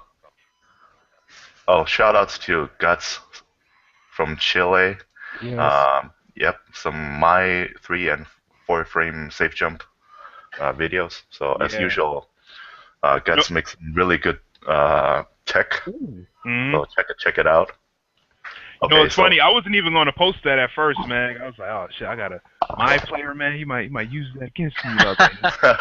shout outs to Guts from Chile. Yes. Yep, some my 3 and 4 frame safe jump videos. So as Yeah. usual, Guts makes really good tech. Mhm. So check it out. Okay, No, it's funny. I wasn't even going to post that at first, man. I was like, oh shit, I got my player, man. He might use that against me. So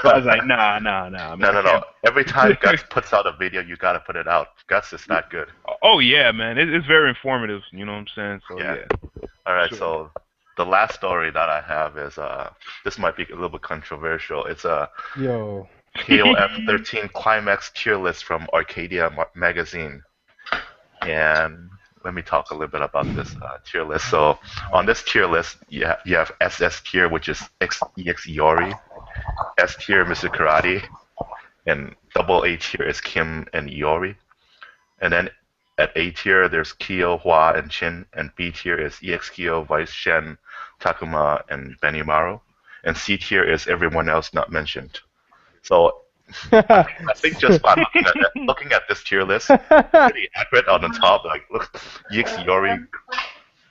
I was like, nah. No. Every time Guts puts out a video, you gotta put it out. Guts is that good. Oh yeah, man. It's very informative. You know what I'm saying? So Yeah. yeah. All right, Sure. so the last story that I have is this might be a little bit controversial. It's a Yo. KOF 13 Climax tier list from Arcadia magazine. And let me talk a little bit about this tier list. So on this tier list, you have SS tier, which is EX Iori, S tier Mr. Karate, and double A tier is Kim and Iori. And then at A tier, there's Kyo, Hua, and Chin, and B tier is EX Kyo, Vice Shen, Takuma, and Benimaru. And C tier is everyone else not mentioned. So I think just by looking at this tier list, pretty accurate on the top. Like, look, EX Yori,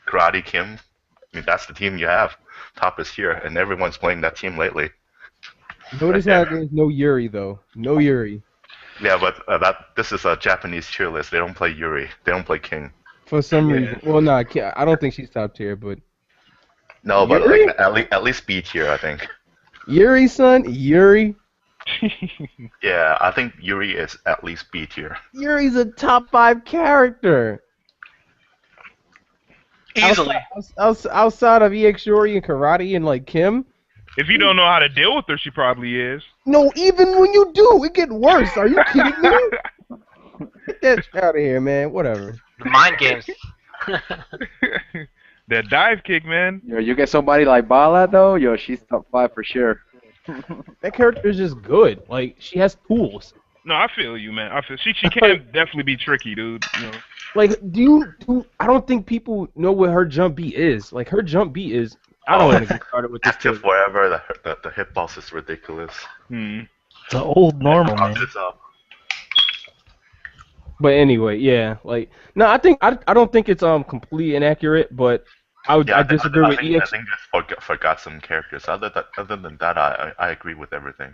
Karate Kim. I mean, that's the team you have. Top is here, and everyone's playing that team lately. Notice how there's no Yuri though. No Yuri. Yeah, but this is a Japanese tier list. They don't play Yuri. They don't play King. For some reason. Well, no, I don't think she's top tier, but No, but Yuri? like at least B tier, I think. Yuri, son, Yuri. Yeah, I think Yuri is at least B tier. Yuri's a top 5 character. Easily. Outside of EX Yuri and Karate and like Kim. If you don't know how to deal with her, she probably is. No, even when you do, it get worse. Are you kidding me? Get that shit out of here, man. Whatever. The mind games. That dive kick, man. Yo, you get somebody like Bala though, yo, she's top 5 for sure. That character is just good. Like, she has tools. No, I feel you, man. I feel she can definitely be tricky, dude. You know. Like, I don't think people know what her jump beat is. Like, her jump beat is. I don't want to get started with this. Active forever. The hitbox is ridiculous. Hmm. The old normal, man. But anyway, yeah, like no, I don't think it's completely inaccurate, but I disagree with I EX. think they forgot some characters. Other than that, I agree with everything.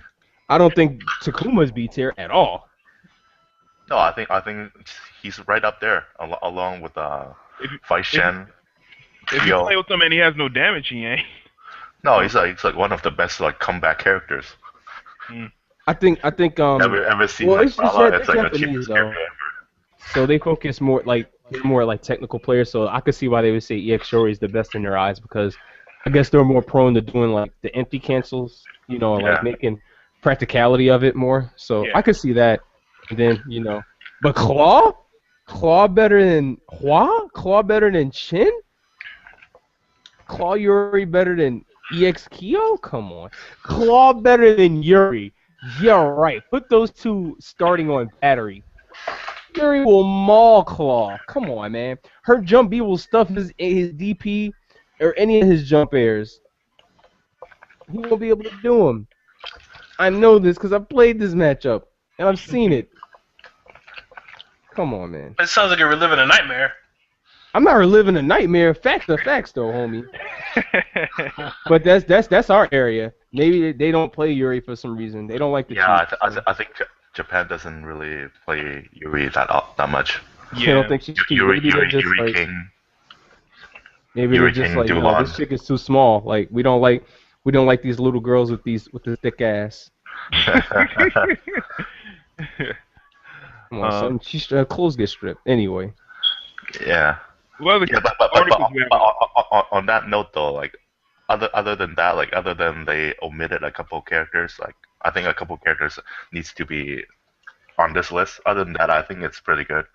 I don't think Takuma's B tier at all. No, I think he's right up there along with If Fai if Shen, if you Kyo. play with him and he has no damage, he ain't. No, he's like one of the best like comeback characters. I think Ever seen well, like it's just Bala? that It's they're like the Japanese cheapest though, character ever. so they focus more like they're more like technical players. So I could see why they would say EX Shori is the best in their eyes because I guess they're more prone to doing like the empty cancels, like Yeah. making practicality of it more. So Yeah. I could see that. And then but Claw better than Hua, Claw better than Chin, Claw Yuri better than EX Kyo. Come on, Claw better than Yuri. Yeah, right. Put those two starting on battery. Yuri will maul Claw. Come on, man. Her jump B will stuff his DP or any of his jump airs. He won't be able to do them. I know this because I played this matchup and I've seen it. Come on, man. It sounds like you're reliving a nightmare. I'm not reliving a nightmare. Facts are facts, though, homie. But that's our area. Maybe they don't play Yuri for some reason. They don't like the Yeah, cheat, so. I think Japan doesn't really play Yuri that much. They don't think she's cheap. Yuri, Maybe they're just Yuri like, King. maybe they're just like, no, this chick is too small. Like we don't like these little girls with this thick ass. Come on, son. She's clothes get stripped anyway. Yeah. Well, the Yeah, but articles we have- on that note though, like other than that, like other than they omitted a couple of characters, like I think a couple of characters needs to be on this list. Other than that, I think it's pretty good.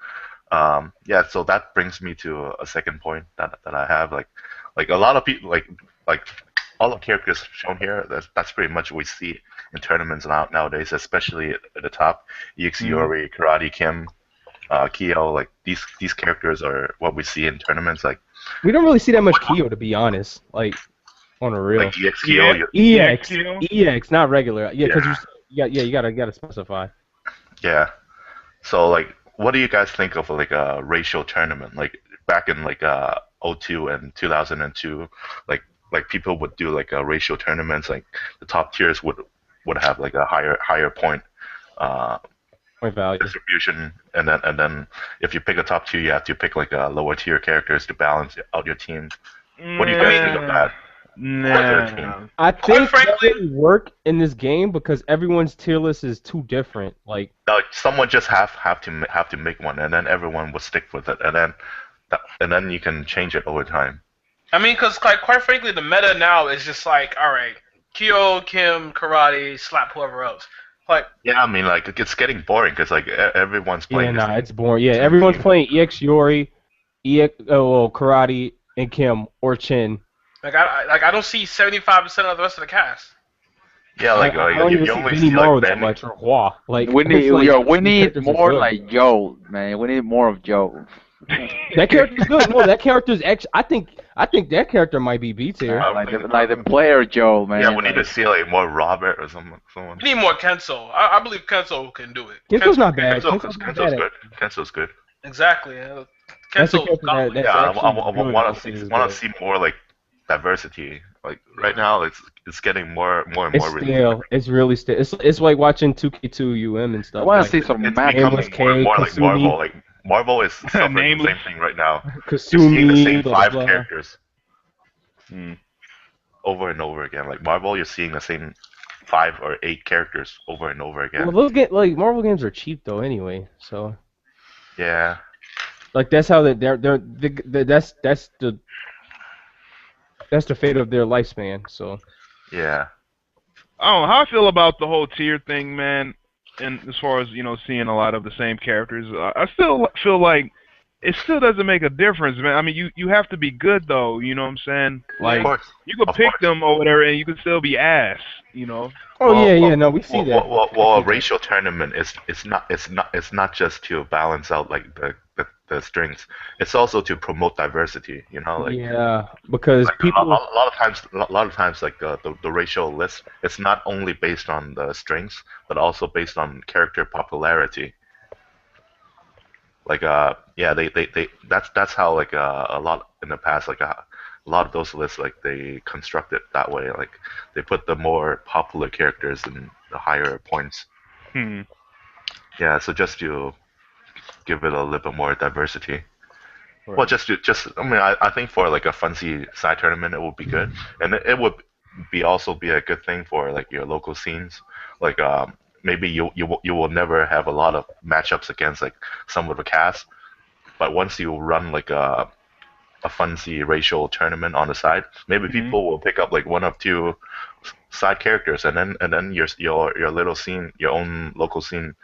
Yeah, so that brings me to a second point that I have. Like a lot of people like all the characters shown here. That's pretty much what we see in tournaments nowadays, especially at the top. EX Yori, Karate Kim, Kyo, like these characters are what we see in tournaments. Like We don't really see that much Kyo, to be honest. Like on a real. like EX Kyo. Yeah. EX, not regular. Yeah, because you gotta specify. Yeah. So like, what do you guys think of like a racial tournament? Like back in like 02 and 2002, like people would do like a racial tournaments. Like the top tiers would have like a higher point Point value. distribution, and then if you pick a top tier, you have to pick like a lower tier characters to balance out your team. What do you guys think of that? Nah. I think frankly- that would work in this game because everyone's tier list is too different. Like Like someone just have to make one, and then everyone will stick with it, and then you can change it over time. I mean, because quite frankly, the meta now is just like, all right, Kyo, Kim, Karate, slap whoever else. Like, Yeah, I mean like it's getting boring because like everyone's playing. the same- it's boring. Yeah, everyone's playing EX Yori, Karate, and Kim or Chin. I don't see 75% of the rest of the cast. Yeah, like I don't even you see only Benny see Maru like that Benny. much or Hua. Like We need, it's like, we these need characters are more good. like Joe, man. We need more of Joe. That character's good. No, that character's actually. I think that character might be B tier. Like the player Joe, man. Yeah, we need to see like more Robert or someone. We need more Kenso. I believe Kenso can do it. Kenso's not bad. Kenso's Kenso's not bad. good. Kenso's good. Exactly. That's a Kenso's character solid. that's Yeah, I actually good. want This is to good. see more like diversity. Like right now, it's getting more and more. It's stale. It's really stale. It's like watching 2K2 UM and I stuff. want like, to see some It's matches. Nameless becoming more and more like Kasumi. Marvel. Like Marvel is suffering the Nameless. same thing right now. You're seeing the Kasumi, same blah, five blah. characters Hmm. over and over again. Like Marvel, you're seeing the same 5 or 8 characters over and over again. Well, those like Marvel games are cheap though anyway. So Yeah. like that's how that's the fate of their lifespan. So Yeah. I don't know how I feel about the whole tier thing, man. And as far as seeing a lot of the same characters, I still feel like it still doesn't make a difference, man. I mean, you have to be good though. You know what I'm saying? Of Like course. you could Of pick course. them or whatever, and you could still be ass. You know? oh Well, yeah, well, no, we see that. Well, a racial tournament is it's not just to balance out like the strings. It's also to promote diversity. Like Yeah, because like people. a lot of times like the racial list, it's not only based on the strengths but also based on character popularity. Like yeah, they that's how like a lot in the past like a lot of those lists, like they construct it that way. Like they put the more popular characters in the higher points. Hmm. Yeah, so just to give it a little bit more diversity. Right. Well, I mean, I think for like a fancy side tournament, it would be good, and it would also be a good thing for like your local scenes. Like maybe you will never have a lot of matchups against like some of the cast, but once you run like a fancy racial tournament on the side, maybe people will pick up like one or two side characters, and then your little scene, your own local scene,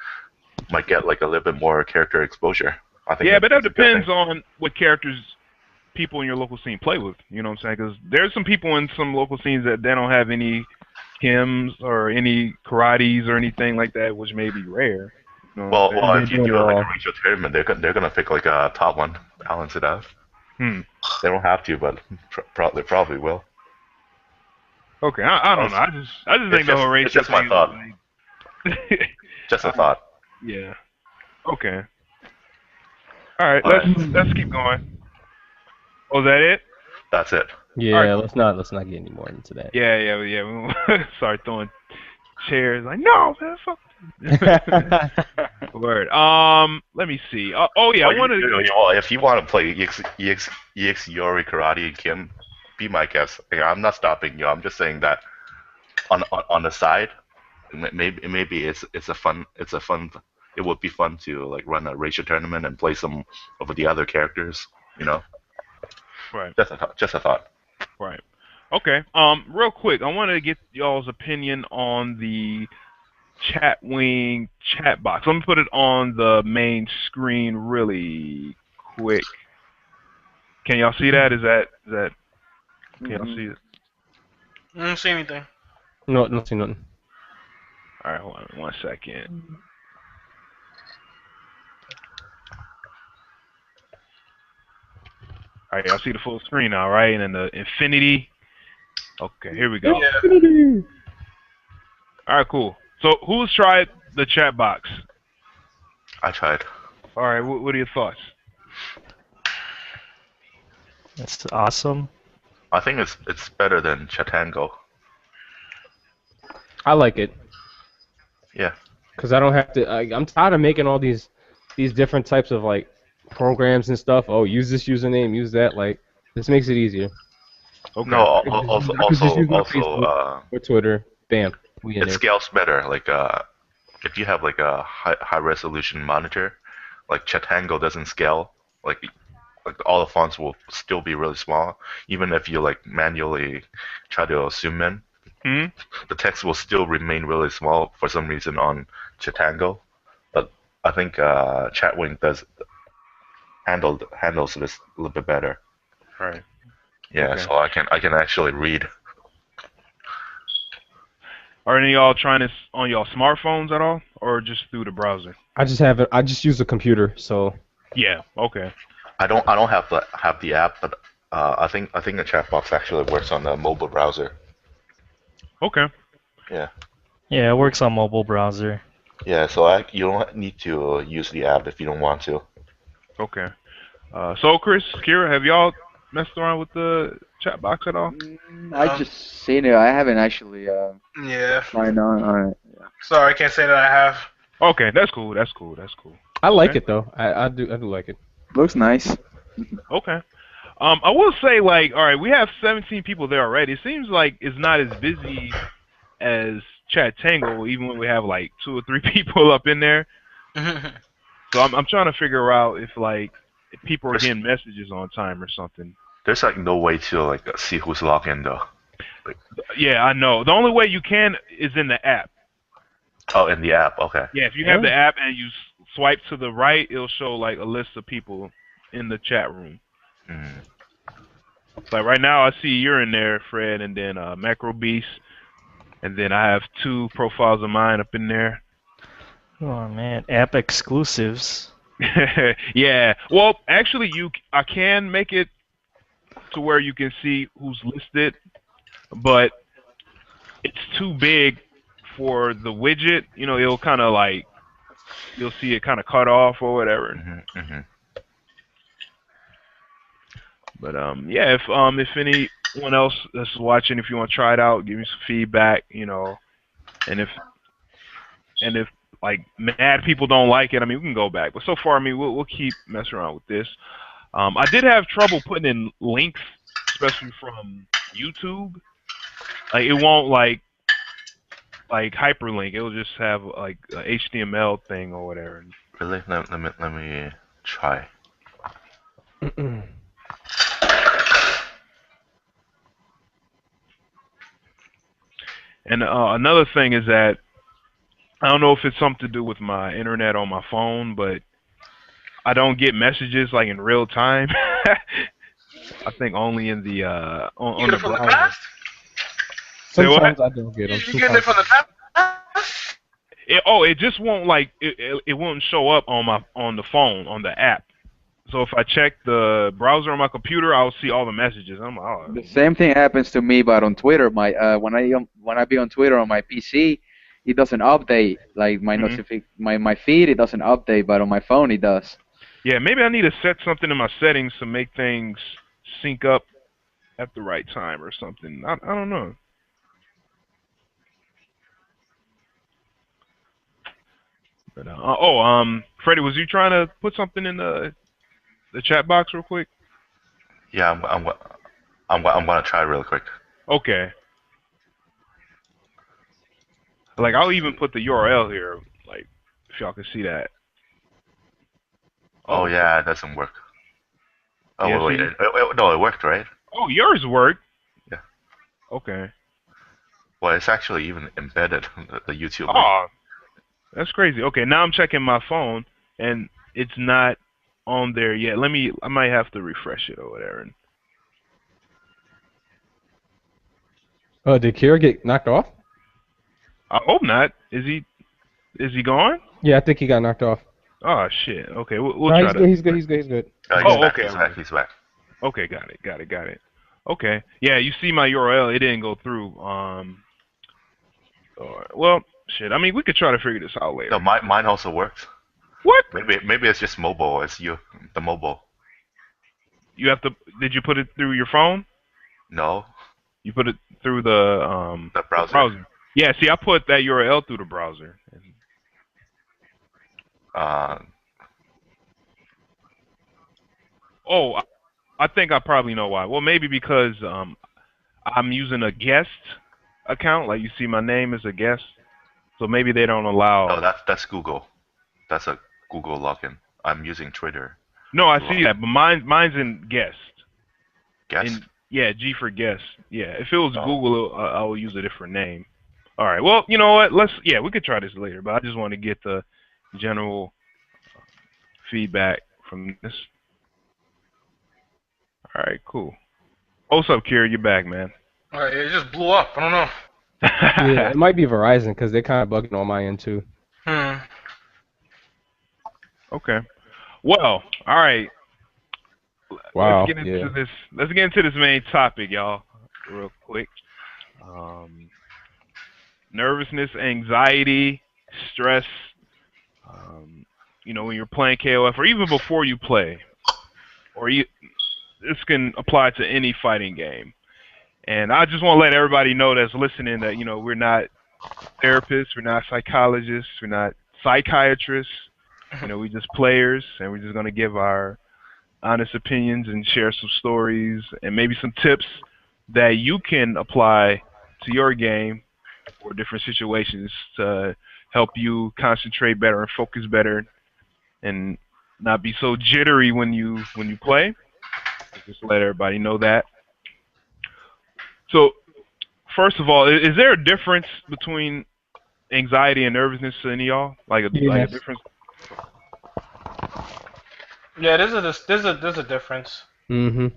might get like a little bit more character exposure. I think Yeah, but that that's a good depends thing. on what characters people in your local scene play with. You know what I'm saying? Because there's some people in some local scenes that they don't have any Kims or any karates or anything like that, which may be rare. You know what I'm saying? Well, They're if you doing do it like all. a racial tournament, they're gonna pick like a top one, balance it out. Hmm. They don't have to, but they probably will. Okay, I don't know. I just think the whole racial It's just my thing thought. is like, Just a thought. yeah. Okay. All right. All Let's keep going. Oh, is that it? That's it. Yeah, Alright. let's not get any more into that. Yeah. We won't start throwing chairs. Like, no, man, fuck. Word. Let me see. I wanted. If you want to play EX Yori Karate and Kim, be my guest. I'm not stopping you. I'm just saying that on the side, maybe it's a fun. It would be fun to like run a racial tournament and play some of the other characters. You know. Right. Just a thought. Right. Okay. Real quick, I wanted to get y'all's opinion on the chat wing chat box. Let me put it on the main screen really quick. Can y'all see that? Is that? Can y'all see it? I don't see anything. No, not see nothing. All right, hold on 1 second. All right, y'all see the full screen now, right? And then the infinity. Okay, here we go. Yeah. All right, cool. So, who's tried the chat box? I tried. All right, what are your thoughts? That's awesome. I think it's better than Chatango. I like it. Yeah. Cause I don't have to. I'm tired of making all these different types of like programs and stuff. Oh, use this username, use that. Like this makes it easier. Okay. No, I could just use my Facebook or Twitter. Bam, we in it there. scales better. Like if you have like a high resolution monitor, like Chatango doesn't scale. Like all the fonts will still be really small, even if you like manually try to zoom in. The text will still remain really small for some reason on Chatango, but I think Chatwing handles this a little bit better. Right. Yeah, Okay. so I can actually read. Are any of y'all trying this on y'all smartphones at all, or just through the browser? I just have it. I just use a computer, so. Yeah. Okay. I don't have the app, but I think the chat box actually works on the mobile browser. Okay. Yeah. Yeah, it works on mobile browser. Yeah, so you don't need to use the app if you don't want to. Okay. So, Chris, Kira, have y'all messed around with the chat box at all? I just seen it. I haven't actually Yeah. tried on it. Yeah. Sorry, I can't say that I have. Okay, that's cool. I like Okay. it though. I do like it. Looks nice. Okay. I will say, like, all right, we have 17 people there already. It seems like it's not as busy as Chat Tango, even when we have like 2 or 3 people up in there. So I'm trying to figure out if people are getting messages on time or something. There's like no way to like see who's logged in though. Yeah, I know. The only way you can is in the app. Oh, in the app. Okay. Yeah, if you have the app and you swipe to the right, it'll show like a list of people in the chat room. Like right now, I see you're in there, Fred, and then Macro Beast, and then I have 2 profiles of mine up in there. Oh man, app exclusives. Yeah. Well, actually, I can make it to where you can see who's listed, but it's too big for the widget. You know, it'll kind of like you'll see it kind of cut off or whatever. But yeah, if anyone else that's watching, if you want to try it out, give me some feedback, and if like mad people don't like it, I mean we can go back. But so far, I mean we'll keep messing around with this. I did have trouble putting in links, especially from YouTube. Like it won't like hyperlink. It'll just have like a HTML thing or whatever. Really? Let me try. And another thing is that I don't know if it's something to do with my internet on my phone, but I don't get messages like in real time. I think only in the on You get the it from the browser. past? Say what? Sometimes I don't get them. You getting it from the past? It just won't like it won't show up on the phone on the app. So if I check the browser on my computer, I'll see all the messages. I'm like, oh. The same thing happens to me, but on Twitter. My when I be on Twitter on my PC, it doesn't update. Like my my feed, it doesn't update, but on my phone it does. Yeah, maybe I need to set something in my settings to make things sync up at the right time or something. I don't know. But, Freddie, was you trying to put something in the chat box real quick? Yeah, I'm gonna try real quick. Okay. Like I'll even put the URL here, like if y'all can see that. Oh yeah, it doesn't work. Oh Yeah, wait, see? no, it worked, right? Oh, yours worked. Yeah. Okay. Well, it's actually even embedded the YouTube link. Oh, that's crazy. Okay, now I'm checking my phone and it's not on there yet. I might have to refresh it or whatever. Did Kira get knocked off? I hope not. Is he gone? Yeah, I think he got knocked off. Oh shit. Okay, we'll No, try he's good. He's good. He's back. Okay, got it. Okay. Yeah, you see my URL, it didn't go through. Well, shit. I mean, we could try to figure this out later. No, mine also works. What? Maybe it's just mobile. It's the mobile. You have to. Did you put it through your phone? No. You put it through the browser. Yeah. See, I put that URL through the browser. Oh, I think I probably know why. Well, maybe because I'm using a guest account. Like you see, my name is a guest, so maybe they don't allow. Oh, that's Google. That's a Google login. I'm using Twitter. No, I see that, but mine's in guest. Guest? Yeah, G for guest. Yeah, if it was Google, I would use a different name. All right. Well, you know what? We could try this later, but I just want to get the general feedback from this. All right, cool. What's up, Kira? You're back, man. All right, it just blew up. I don't know. Yeah, it might be Verizon because they're kind of bugging on my end too. Okay. Well, all right. Wow. Let's get into this. Let's get into this main topic, y'all, real quick. Nervousness, anxiety, stress. When you're playing KOF, or even before you play, this can apply to any fighting game. And I just want to let everybody know that's listening that we're not therapists, we're not psychologists, we're not psychiatrists. We're just players, and we're just gonna give our honest opinions and share some stories and maybe some tips that you can apply to your game or different situations to help you concentrate better and focus better and not be so jittery when you play. Just let everybody know that. So, first of all, is there a difference between anxiety and nervousness to any of y'all? Like a difference? Yeah, there's a difference. Mm-hmm.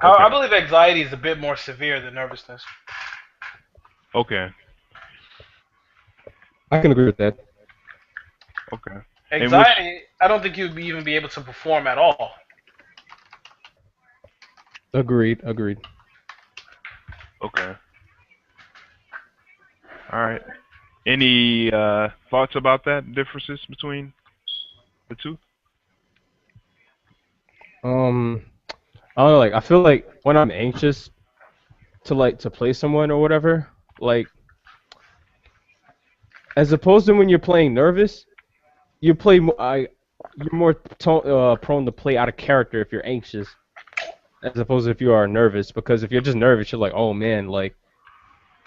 I believe anxiety is a bit more severe than nervousness. Okay. I can agree with that. Okay. Anxiety, I don't think you'd even be able to perform at all. Agreed. Okay. All right. Any thoughts about that? Differences between the two? Um, I don't know. Like I feel like when I'm anxious to play someone or whatever, like as opposed to when you're playing nervous, you play. You're more prone to play out of character if you're anxious, as opposed to if you are nervous. Because if you're just nervous, you're like, oh man, like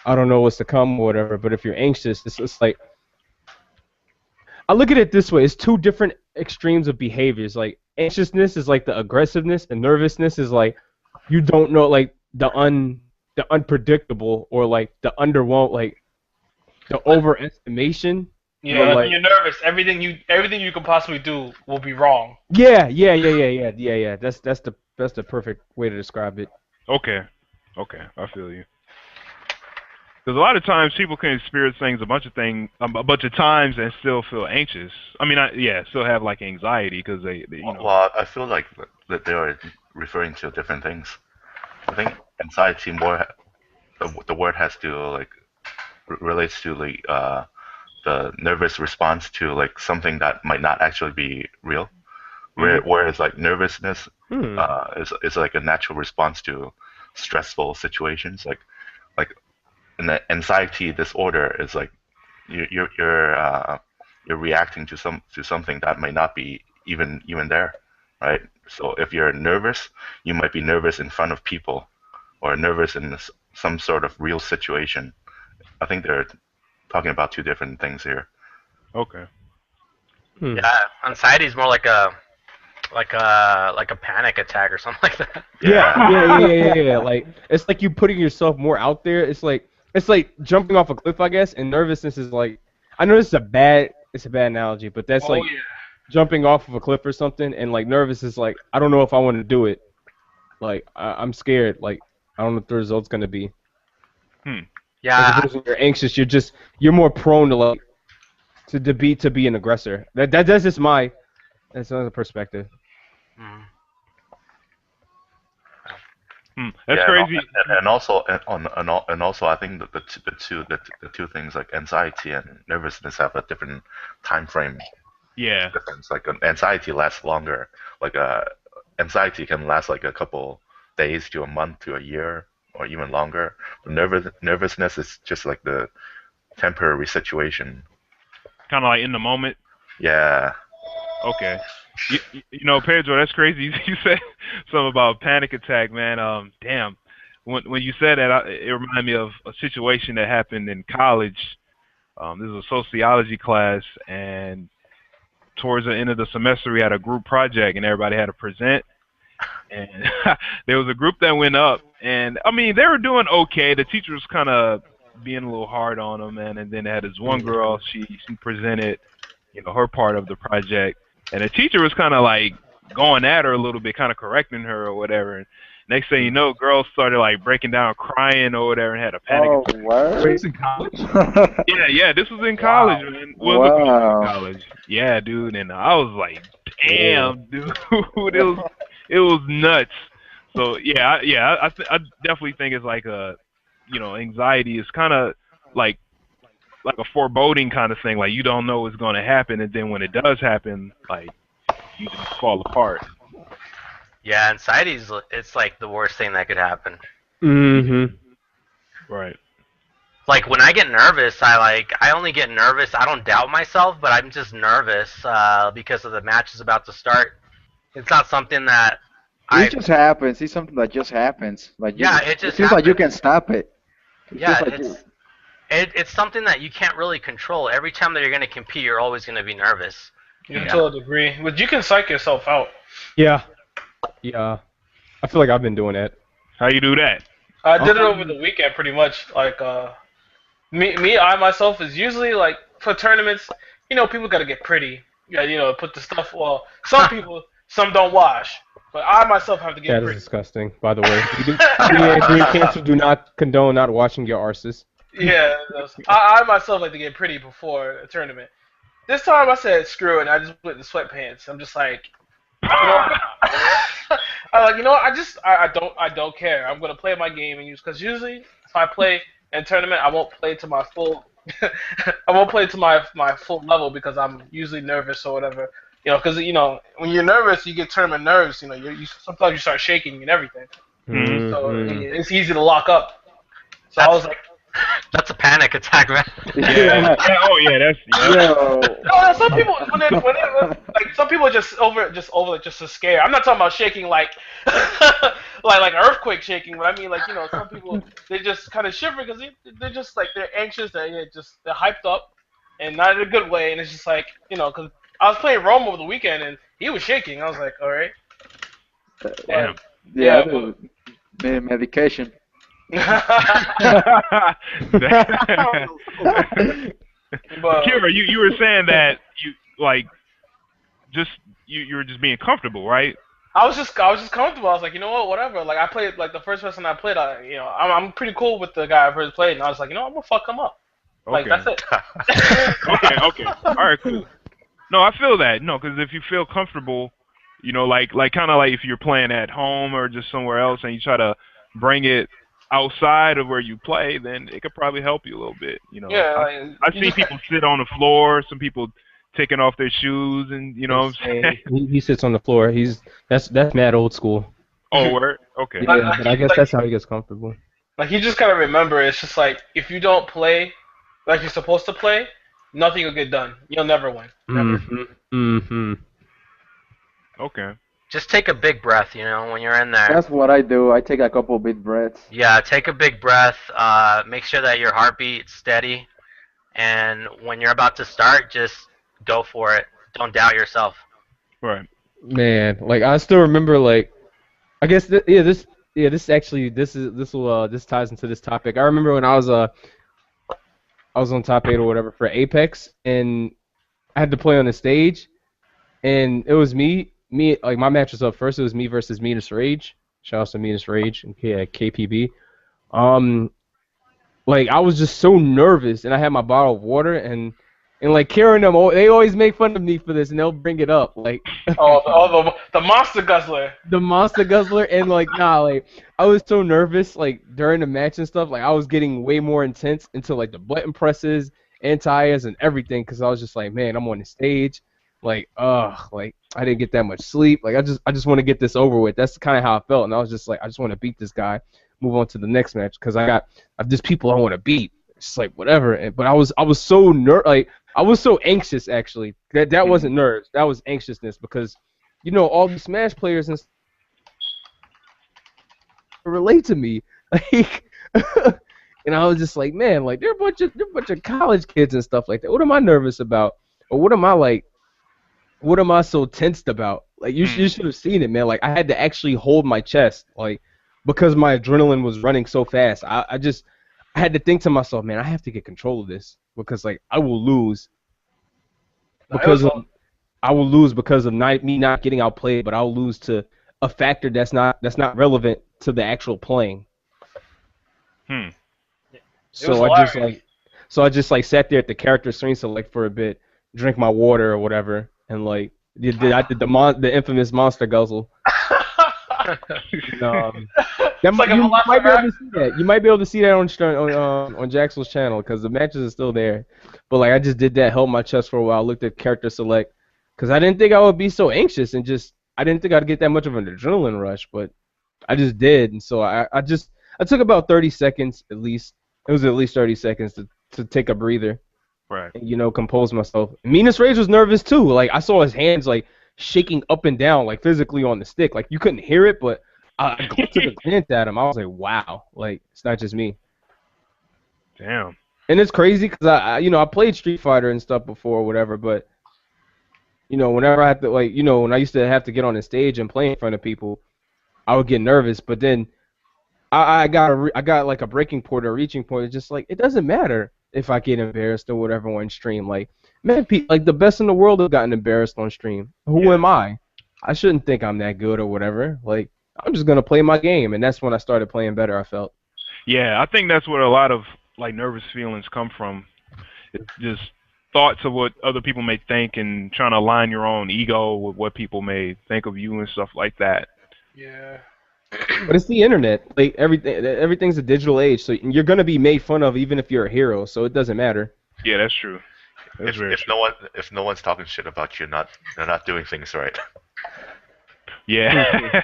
I don't know what's to come or whatever. But if you're anxious, it's like I look at it this way: it's two different extremes of behaviors. Like anxiousness is like the aggressiveness, and nervousness is like you don't know, like the unpredictable or like the underwhelm, like the overestimation. But Yeah, when like you're nervous, everything you can possibly do will be wrong. yeah. That's the perfect way to describe it. Okay. Okay, I feel you. Because a lot of times people can experience a bunch of times, and still feel anxious. I mean, still have like anxiety because they. Well, I feel like that they are referring to different things. I think anxiety more the word has to like relates to like the nervous response to like something that might not actually be real. Whereas like nervousness Hmm. is like a natural response to stressful situations. Like an anxiety disorder is like you're reacting to something that may not be even there, right? So if you're nervous, you might be nervous in front of people or nervous in some sort of real situation. I think they're talking about two different things here. Okay. Hmm. Yeah, anxiety is more like a panic attack or something like that. Yeah. Like it's like you putting yourself more out there. It's like jumping off a cliff, I guess. And nervousness is like I know it's a bad analogy, but that's Oh like yeah. jumping off of a cliff or something. And like nervous is like I don't know if I want to do it. Like I'm scared. Like I don't know what the result's gonna be. Hmm. As Yeah, opposed to when you're anxious, you're more prone to like to be an aggressor. That's just that's another perspective. mm, That's Yeah, crazy. and also and also I think that the two things like anxiety and nervousness have a different time frame Yeah. difference. Like anxiety lasts longer. Like anxiety can last like a couple days to a month to a year or even longer. But nervousness is just like the temporary situation. Kind of like in the moment. Yeah. Okay. Pedro, that's crazy. You said something about panic attack, man. Damn. When you said that, it reminded me of a situation that happened in college. This was a sociology class, and towards the end of the semester, we had a group project, and everybody had to present. And there was a group that went up, and I mean, they were doing okay. The teacher was kind of being a little hard on them, man. And then they had this one girl. She presented, her part of the project, and the teacher was kind of like going at her a little bit, kind of correcting her or whatever. And next thing you know, girls started like breaking down, crying or whatever, and had a panic Oh, attack. word? Wait, in college? Yeah. This was in college, man. Well, it was Wow. in college. Yeah, dude. And I was like, damn, dude. It was nuts. So I definitely think it's like anxiety is kind of like like a foreboding kind of thing. Like you don't know what's going to happen, and then when it does happen, like you just fall apart. yeah, it's like the worst thing that could happen. Mm-hmm. Right. Like when I get nervous, I only get nervous. I don't doubt myself, but I'm just nervous because of the match is about to start. It's not something that It I just happens. It's something that just happens. Like yeah, it just feels like you happens. can stop it. It's Yeah, just like you. it's something that you can't really control. Every time that you're going to compete, you're always going to be nervous. Yeah, Yeah. to a degree. But you can psych yourself out. Yeah. Yeah. I feel like I've been doing that. How you do that? I did it over the weekend pretty much. Like I myself is usually like for tournaments, people gotta get pretty. Yeah, put the stuff well some people some don't wash. But I myself have to get That is pretty. disgusting, by the way. Green Cancer do not condone not washing your arses. Yeah, I myself like to get pretty before a tournament. This time I said screw it and I just went in sweatpants. I'm just like I'm like, I don't care. I'm gonna play my game and use because usually if I play in tournament, I won't play to my full, I won't play to my full level because I'm usually nervous or whatever. You know, because when you're nervous, you get tournament nerves. You sometimes you start shaking and everything. So it's easy to lock up. So I was like, That's a panic attack, man. Yeah. Oh yeah, that's Yo. no, some people like some people just to scare. I'm not talking about shaking like like earthquake shaking, but I mean like some people they just kind of shiver because they're just like they're anxious, they're hyped up, and not in a good way, and it's just like because I was playing Rome over the weekend and he was shaking. I was like, all right, damn. Yeah, but, medication. but Kira, you were saying that you like just you were just being comfortable, right? I was just comfortable. I was like, you know what, whatever. Like I played like the first person I played. I'm pretty cool with the guy I've first played, and I was like, I'm gonna fuck him up. Like Okay. that's it. Okay. All right, cool. No, I feel that. No, because if you feel comfortable, like kind of like if you're playing at home or just somewhere else, and you try to bring it outside of where you play, then it could probably help you a little bit. Yeah, I've seen people sit on the floor, some people taking off their shoes, and what I'm saying. He sits on the floor. That's mad old school. Oh, word? Okay. Yeah, but I guess that's how he gets comfortable. Like you just gotta remember, it's just like if you don't play like you're supposed to play, nothing will get done. You'll never win. Never. Okay. Just take a big breath, when you're in there. That's what I do. I take a couple big breaths. Yeah, take a big breath. Make sure that your heartbeat's steady, and when you're about to start, just go for it. Don't doubt yourself. Right. Man, like I still remember, like I guess this ties into this topic. I remember when I was on top 8 or whatever for Apex, and I had to play on the stage, and it was me like my match was up first. It was me versus Meanest Rage. Shout out to Meanest Rage and KPB. Like I was just so nervous, and I had my bottle of water, and like Karen and them, they always make fun of me for this, and they'll bring it up like the monster guzzler. the monster guzzler, and like like I was so nervous like during the match and stuff, like I was getting way more intense into like the button presses, anti-airs, and everything, because I was just like, man, I'm on the stage, like like I didn't get that much sleep, like I just want to get this over with. That's kind of how I felt, and I was just like, I just want to beat this guy, move on to the next match, because I've just people I want to beat. It's like whatever, but I was so I was so anxious actually. That wasn't nerves, that was anxiousness, because all the Smash players and relate to me, like, and I was just like, man, like they're a bunch of college kids and stuff like that. What am I nervous about, or what am I so tensed about? Like you should have seen it, man. Like I had to actually hold my chest, like because my adrenaline was running so fast. I had to think to myself, man, I have to get control of this, because like I will lose because of me not getting outplayed, but I'll lose to a factor that's not relevant to the actual playing. So I just sat there at the character screen select for a bit, drink my water or whatever, and like I did the infamous monster guzzle. You might be able to see that. You might be able to see that on Jaxel's channel, because the matches are still there. But like I just did that, held my chest for a while, looked at character select, because I didn't think I would be so anxious, and I didn't think I'd get that much of an adrenaline rush, but I just did. And so I took about 30 seconds at least. It was at least 30 seconds to take a breather. Right. And, compose myself. Meanest Rage was nervous too. Like I saw his hands like shaking up and down, like physically on the stick. Like you couldn't hear it, but I took a glance at him. I was like, wow, like it's not just me. Damn. And it's crazy because I played Street Fighter and stuff before or whatever, but whenever I had to when I used to have to get on the stage and play in front of people, I would get nervous. But then I got like a breaking point or reaching point. It's just like it doesn't matter if I get embarrassed or whatever on stream. Like man, like the best in the world have gotten embarrassed on stream. Who am I? I shouldn't think I'm that good or whatever. Like I'm just gonna play my game, and that's when I started playing better. I felt. Yeah, I think that's where a lot of like nervous feelings come from. It's just thoughts of what other people may think, and trying to align your own ego with what people may think of you and stuff like that. Yeah. But it's the internet. Like everything's a digital age, so you're gonna be made fun of even if you're a hero. So it doesn't matter. Yeah, that's true. That's very true. if no one's talking shit about you, they're not doing things right. Yeah.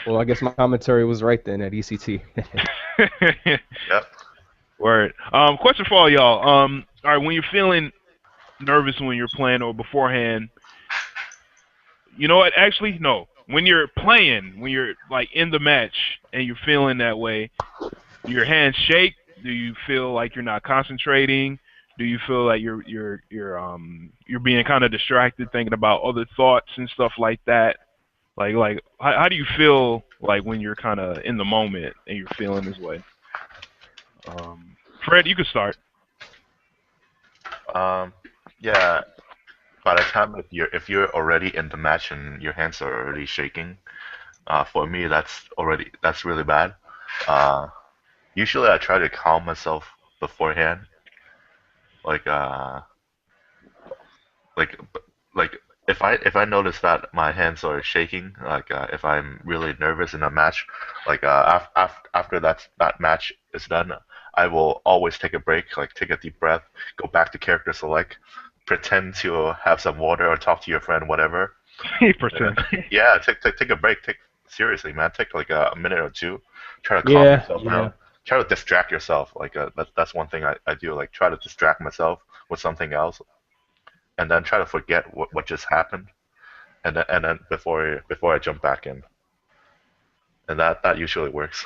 Well, I guess my commentary was right then at ECT. Yep. Word. Question for all y'all. All right, when you're feeling nervous when you're playing or beforehand, you know what? Actually, no. When you're playing, when you're like in the match and you're feeling that way, do your hands shake? Do you feel like you're not concentrating? Do you feel like you're being kind of distracted, thinking about other thoughts and stuff like that? Like how do you feel like when you're kind of in the moment and you're feeling this way? Fred, you can start. Yeah. By the time if you're already in the match and your hands are already shaking, for me that's really bad. Uh, Usually I try to calm myself beforehand, like like like if I notice that my hands are shaking, like if I'm really nervous in a match, like after that match is done, I will always take a break, like take a deep breath, go back to character select, pretend to have some water or talk to your friend, whatever. Pretend. Yeah, take a break. Take seriously, man. Take like a minute or two. Try to calm Yeah, yourself yeah. down. Try to distract yourself. Like that's one thing I do. Like try to distract myself with something else, and then try to forget what just happened, and then before I jump back in, and that usually works.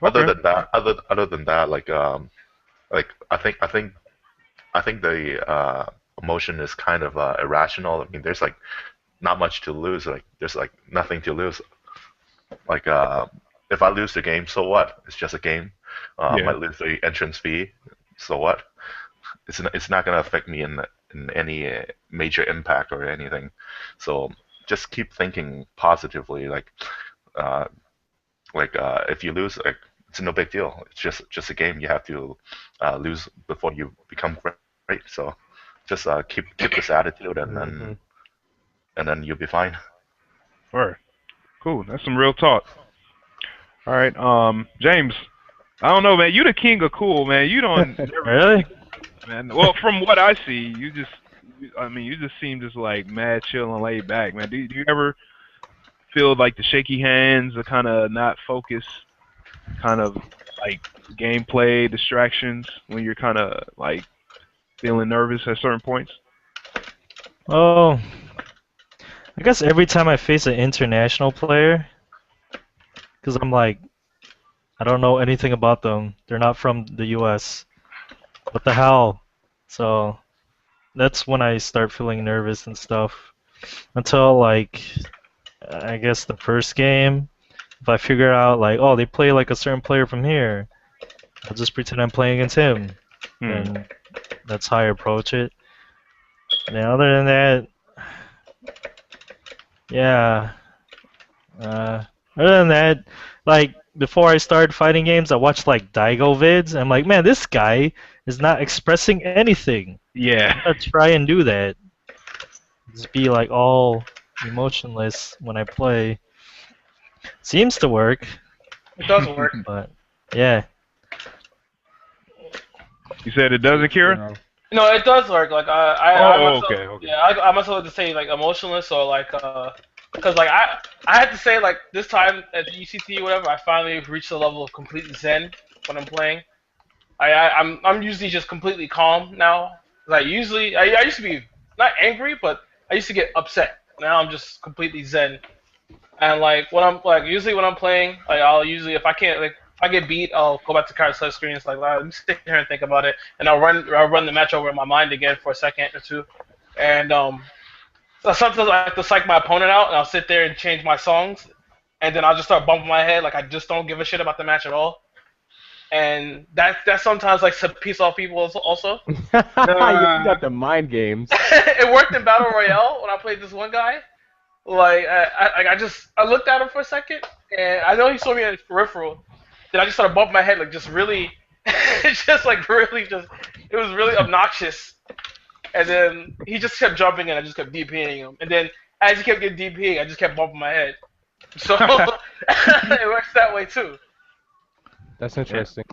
Other Okay. than that, like I think the emotion is kind of irrational. I mean, there's like not much to lose. Like there's like nothing to lose. Like if I lose the game, so what? It's just a game. I Yeah. might lose the entrance fee, so what? It's not gonna affect me in any major impact or anything. So just keep thinking positively. Uh, if you lose, like it's no big deal. It's just a game. You have to lose before you become great. So just keep this attitude, and Mhm. then you'll be fine. Word. Cool. That's some real talk. All right. James. I don't know, man. You the king of cool, man. You don't never, Really? man. Well, from what I see, I mean, you just seem just like mad, chill, and laid back, man. Do you ever feel like the shaky hands are kind of not focused, kind of like gameplay distractions when you're kind of like feeling nervous at certain points? Oh, I guess every time I face an international player, because I'm like, I don't know anything about them. They're not from the US. What the hell? So that's when I start feeling nervous and stuff. Until like, I guess the first game, if I figure out like, oh, they play like a certain player from here, I'll just pretend I'm playing against him. Hmm. And that's how I approach it. And then other than that, yeah. Other than that, like before I started fighting games, I watched like Daigo vids. I'm like, man, this guy is not expressing anything. Yeah. I'm gonna try and do that. Just be like all emotionless when I play. Seems to work, It does work. but yeah. You said it doesn't, Kira? No, it does work. Like I Oh, myself, okay. yeah, I myself have to say like emotionless or like because like I had to say like this time at the ECT or whatever, I finally reached the level of complete zen when I'm playing. I'm usually just completely calm now. Like usually I used to be not angry, but I used to get upset. Now I'm just completely zen. And like when I'm like usually when I'm playing, like I'll usually if I can't like if I get beat, I'll go back to card select screen. It's like let me sit here and think about it, and I'll run the match over in my mind again for a second or two, and so sometimes I have to psych my opponent out, and I'll sit there and change my songs, and then I'll just start bumping my head like I just don't give a shit about the match at all, and that sometimes like to piss off people also. You got the mind games. It worked in Battle Royale when I played this one guy. Like I looked at him for a second, and I know he saw me in his peripheral. Then I just started bumping my head, like just really, just like really, just it was really obnoxious. And then he just kept jumping, and I just kept DPing him. And then as he kept getting DPing, I just kept bumping my head. So it works that way too. That's interesting.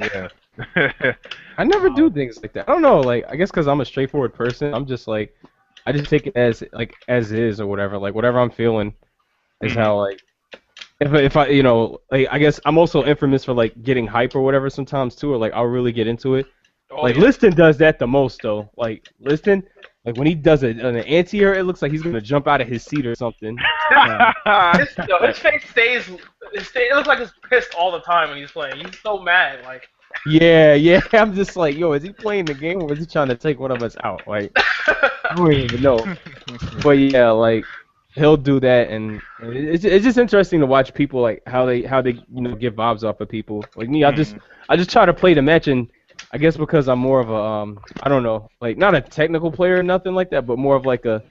Yeah. I never do things like that. I don't know. Like, I guess because I'm a straightforward person, I'm just like, I just take it as like as is or whatever. Like whatever I'm feeling is Mhm. how like if I like I guess I'm also infamous for like getting hype or whatever sometimes too, or like I'll really get into it. Oh Like yeah. Liston does that the most though. Like Liston, like when he does an anti-air, it looks like he's gonna jump out of his seat or something. His face stays. It looks like he's pissed all the time when he's playing. He's so mad. Like. Yeah. I'm just like, yo, is he playing the game or is he trying to take one of us out? Like, I don't even know. But yeah, like he'll do that, and it's just interesting to watch people like how they give vibes off of people. Like me, I just try to play the match, and I guess because I'm more of a I don't know, like not a technical player or nothing like that, but more of like a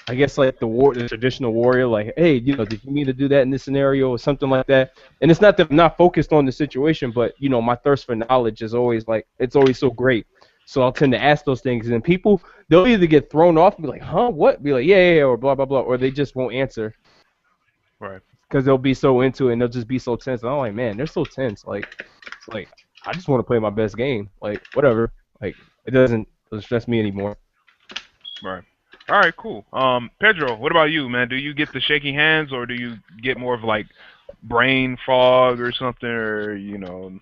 I guess like the traditional warrior, like, hey, did you mean to do that in this scenario or something like that? And it's not that I'm not focused on the situation, but my thirst for knowledge is always like it's always so great. So I'll tend to ask those things, and people they'll either get thrown off and be like, huh, what? Be like, yeah, or blah blah blah, or they just won't answer Right. because they'll be so into it and they'll just be so tense. And I'm like, man, they're so tense. Like, it's like I just want to play my best game. Like, whatever. Like, it doesn't stress me anymore. Right. All right. Cool. Pedro, what about you, man? Do you get the shaking hands, or do you get more of like brain fog or something, or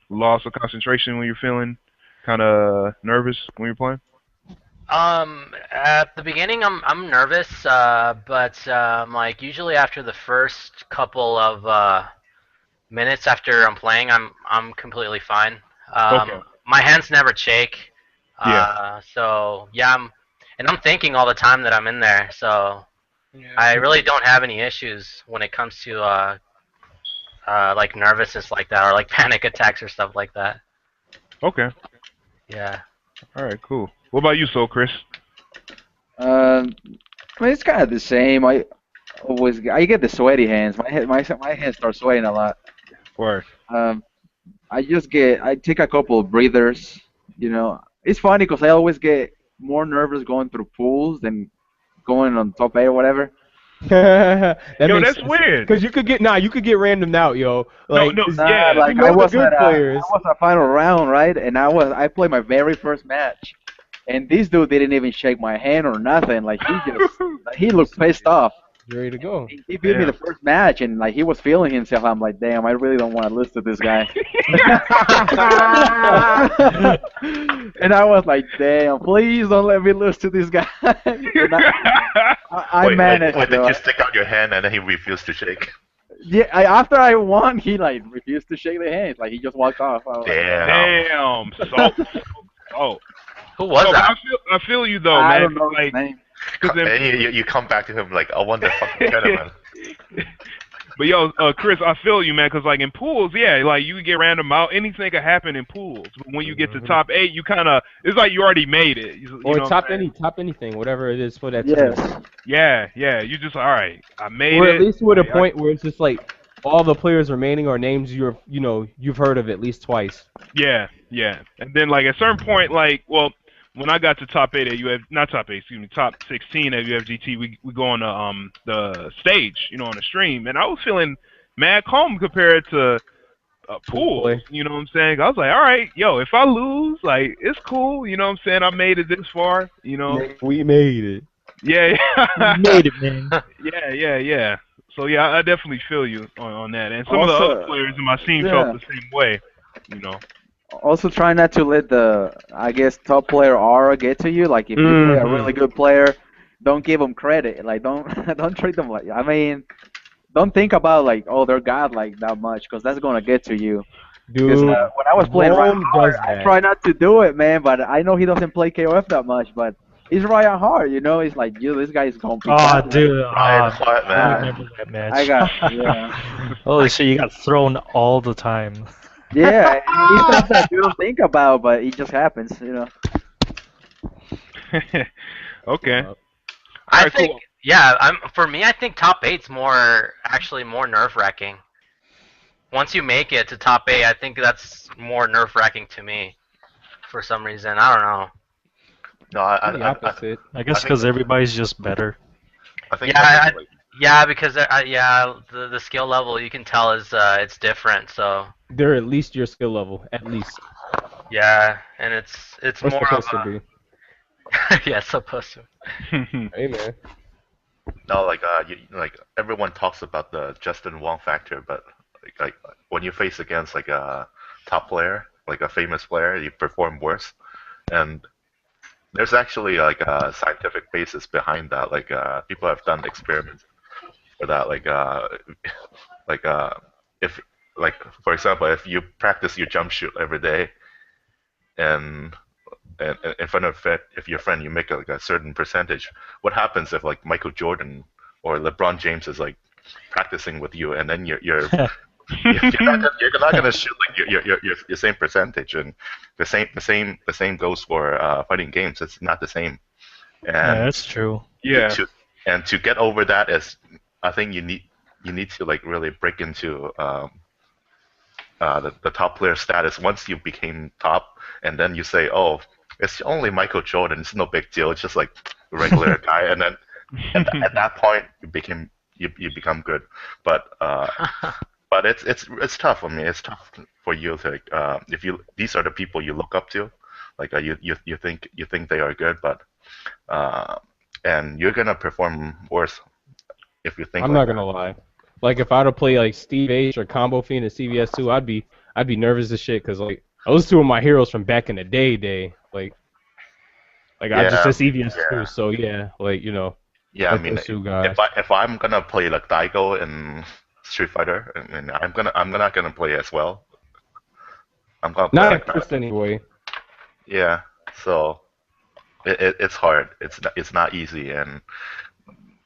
loss of concentration when you're feeling kind of nervous when you're playing? At the beginning, I'm nervous, but like usually after the first couple of minutes after I'm playing, I'm completely fine. Okay. My hands never shake. Yeah. So yeah, I'm thinking all the time that I'm in there. So Yeah. I really don't have any issues when it comes to like nervousness like that or like panic attacks or stuff like that. Okay. Yeah. All right. Cool. What about you, so Chris? I mean, it's kind of the same. I get the sweaty hands. My hands start sweating a lot. Or Um, I take a couple of breathers. It's funny because I always get more nervous going through pools than going on top eight or whatever. That yo, makes that's sense. weird. Cause you could get randomed out, yo. No, Like, no, 'cause yeah. Like the good players. I was at a final round, right? And I played my very first match, and this dude didn't even shake my hand or nothing. Like he looked pissed off. You ready to go? He beat me Damn. the first match, and like he was feeling himself. I'm like, damn, I really don't want to lose to this guy. And I was like, damn, please don't let me lose to this guy. And I Wait, managed. did though. you stick out your hand and then he refused to shake? Yeah, after I won, he like refused to shake the hands. Like he just walked off. I was like, Damn. Damn. So. Who was No, but that? I feel you though, I man. don't know his Like, name. cause then, And you come back to him like, I won the fucking tournament. but yo, Chris, I feel you, man. Cause like in pools, yeah, like you get random out. Anything could happen in pools. But when you get to top 8, you kind of it's like you already made it. You Or know what I'm saying? top anything, whatever it is for that Yes. tournament. Yeah. You just all right. I made Or it. at least to a Like, point where it's just like all the players remaining are names you've heard of at least twice. Yeah. And then like at a certain point, like, well, when I got to top 8 at not top 8, excuse me, top 16 at UFGT, we go on the stage, on the stream, and I was feeling mad calm compared to pool. Play. You know what I'm saying? I was like, all right, yo, if I lose, like, it's cool. You know what I'm saying? I made it this far. We made it. Yeah. You made it, man. Yeah. So yeah, I definitely feel you on that. And some of the Also, other players in my team yeah. felt the same way. Also, try not to let the, I guess, top player aura get to you. Like, if you play a really good player, don't give them credit. Like, don't don't treat them like. I mean, don't think about like, oh, they're god like that much, because that's gonna get to you. Because Dude, when I was playing Rome Ryan Hart, does I that. try not to do it, man. But I know he doesn't play KOF that much. But he's Ryan Hart, It's like, this guy is gonna be. Oh, god. dude. Ryan Hart, I man. remember that match. I got, yeah. Holy shit, you got thrown all the time. Yeah, it's stuff that you don't think about, but it just happens. Okay. I Alright, think cool. for me I think top eight's actually more nerve wracking. Once you make it to top 8, I think that's more nerve wracking to me for some reason. I don't know. No, The opposite. I guess think- because everybody's just better. I think Yeah, like, Yeah, because the skill level you can tell is it's different. So They're at least your skill level, at least. Yeah, and it's We're more of supposed to be. a yeah, supposed to. Hey man. No, like everyone talks about the Justin Wong factor, but like when you face against like a top player, like a famous player, you perform worse. And there's actually like a scientific basis behind that. Like people have done experiments for that. Like if like for example, if you practice your jump shoot every day and in front of it, if your friend you make like a certain percentage, what happens if like Michael Jordan or LeBron James is like practicing with you and then you're not gonna shoot like your same percentage, and the same goes for fighting games. It's not the same. Yeah, And that's true. Yeah. to get over that is, I think you need to like really break into the top player status once you became top, and then you say, oh, it's only Michael Jordan. It's no big deal. It's just like a regular guy, and then at that point you become good. But but it's tough. I mean, it's tough for you to if you these are the people you look up to, like you think they are good, but and you're gonna perform worse if you think I'm like not that. gonna lie. Like if I'd have played like Steve H or Combo Fiend in CVS2, I'd be nervous as shit because like those two are my heroes from back in the day. Like I just Yeah, said CVS2, yeah, so yeah, like you know, yeah. I like mean, those two guys. if I'm gonna play like Daigo in Street Fighter, I mean, I'm not gonna play as well. I'm gonna play Not like at first anyway. yeah. So it's hard. It's not easy, and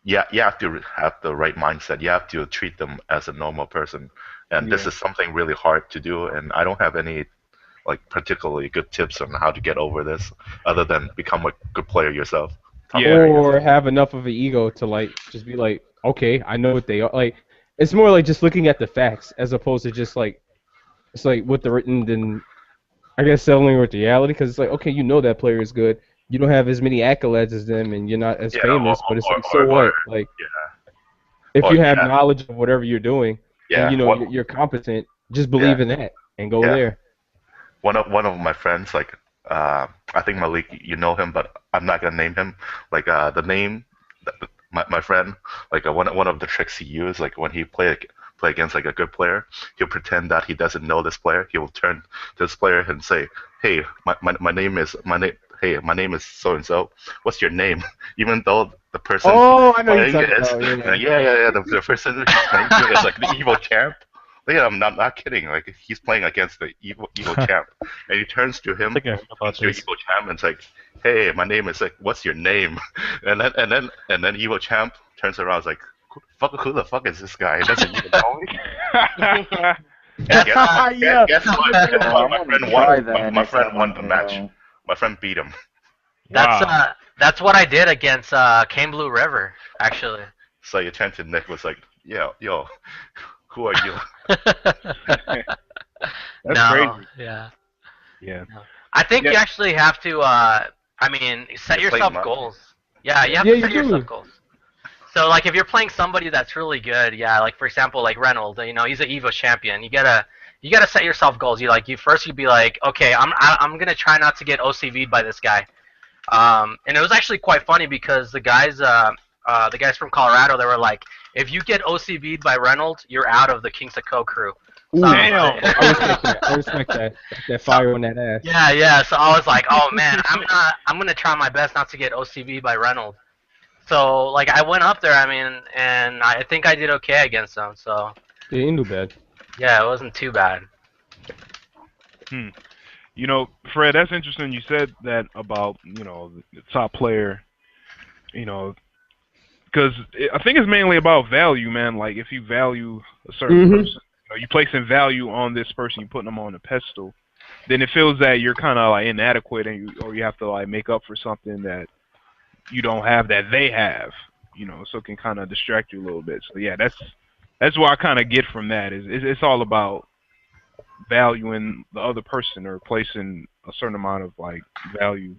yeah, you have to have the right mindset. You have to treat them as a normal person, and this Yeah. is something really hard to do. And I don't have any like particularly good tips on how to get over this, other than become a good player yourself. Top Yeah. player yourself. Or have enough of an ego to like just be like, okay, I know what they are. Like it's more like just looking at the facts as opposed to just like it's like with the written then I guess settling with reality because it's like okay, you know that player is good. You don't have as many accolades as them, and you're not as Yeah, or famous. But it's or like so or, or what? Like yeah, if or you have yeah, knowledge of whatever you're doing and yeah. you know What? you're competent, just Yeah, believe in that and go yeah. there. One of my friends, like I think Malik, you know him, but I'm not gonna name him. Like the name, my friend, like one of the tricks he used, like when he play against like a good player, he'll pretend that he doesn't know this player. He will turn to this player and say, "Hey, my name is my name. Hey, my name is so and so. What's your name?" Even though the person he's Oh, I know you're playing talking is, about. Yeah. yeah. The person he's playing to is like the evil champ. Yeah, I'm not kidding. Like he's playing against the evil I champ, and he turns to him, think I heard about turns to this. evil champ, and it's like, "Hey, my name is like, what's your name?" And then evil champ turns around, and is like, who the fuck is this guy? He doesn't even know me." And That's Yeah. guess what? Guess Oh, what? I'm My gonna friend try won. that My next friend time won I the match. go. My friend beat him. that's Wow. uh that's what I did against Cane Blue River actually. So you turn to Nick was like, yo, who are you? That's No, crazy. yeah. Yeah. No. I think Yeah. you actually have to I mean, set You play yourself much. goals. Yeah, you have Yeah, to you set yourself do. goals. So like if you're playing somebody that's really good, yeah, like for example like Reynolds, you know, he's an Evo champion. You gotta set yourself goals. You'd be like, okay, I'm gonna try not to get OCV'd by this guy. And it was actually quite funny because the guys from Colorado, they were like, if you get OCV'd by Reynolds, you're out of the Kings of Co crew. So Ooh, I was Damn. I respect that. I respect that. That's that fire on that ass. yeah. So I was like, oh man, I'm gonna try my best not to get OCV'd by Reynolds. So like I went up there, I mean, and I think I did okay against him. So Yeah, ain't no bad. yeah, it wasn't too bad. Hmm. You know, Fred, that's interesting. You said that about the top player. You know, because I think it's mainly about value, man. Like if you value a certain Mhm. person, you placing value on this person, you putting them on a pedestal, then it feels that you're kind of like inadequate, or you have to like make up for something that you don't have that they have. So it can kind of distract you a little bit. So yeah, that's what I kind of get from that. Is it's all about valuing the other person or placing a certain amount of like value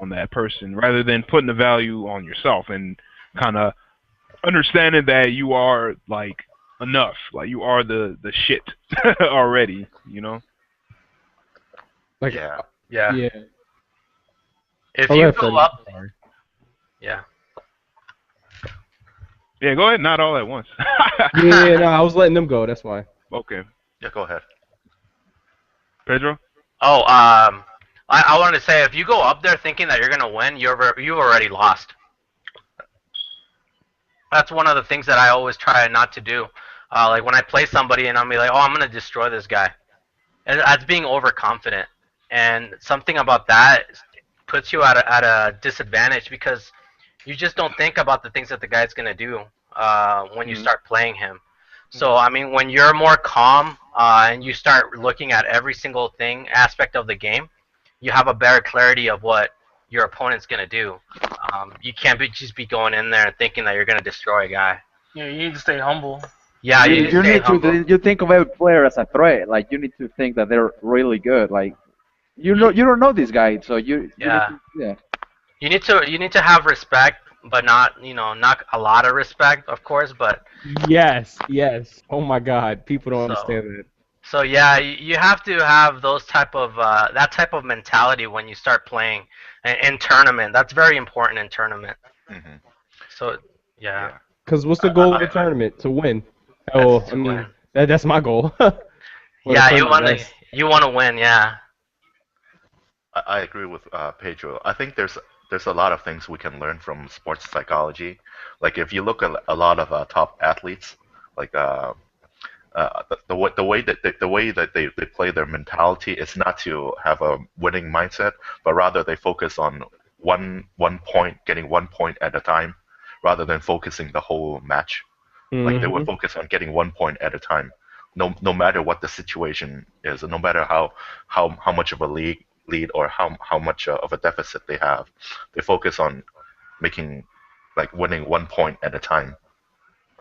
on that person rather than putting the value on yourself and kind of understanding that you are like enough, like you are the shit already. Like, Yeah. Yeah. yeah. If Go you ahead, go Freddie. up, Sorry. yeah. Yeah, go ahead. Not all at once. Yeah, no, I was letting them go. That's why. Okay. Yeah, go ahead. Pedro? Oh, I wanted to say if you go up there thinking that you're gonna win, you've already lost. That's one of the things that I always try not to do. Like when I play somebody and I'm be like, oh, I'm gonna destroy this guy. And that's being overconfident. And something about that puts you at a disadvantage because you just don't think about the things that the guy's gonna do when you start playing him. So I mean, when you're more calm and you start looking at every single thing aspect of the game, you have a better clarity of what your opponent's gonna do. You can't just be going in there thinking that you're gonna destroy a guy. Yeah, you need to stay humble. Yeah, you need to You stay need humble. to you think of every player as a threat. Like you need to think that they're really good. Like you don't know this guy, so you need Yeah. to, yeah. You need to have respect, but not not a lot of respect, of course. But Yes, yes. Oh my God, people don't so understand that. so yeah, you have to have those type of that type of mentality when you start playing in tournament. That's very important in tournament. Hmm. So yeah, Yeah. Cause what's the goal of a tournament? To win. Oh, that's I to mean, win. that's my goal. Wanna Yeah, play my best. you want to win. Yeah. I agree with Pedro. I think there's a lot of things we can learn from sports psychology. Like if you look at a lot of top athletes, like the way that they play their mentality is not to have a winning mindset, but rather they focus on one point, getting 1 point at a time, rather than focusing the whole match. Like they would Hmm. focus on getting 1 point at a time, no matter what the situation is, and no matter how much of a lead or how much of a deficit they have, they focus on making like winning 1 point at a time,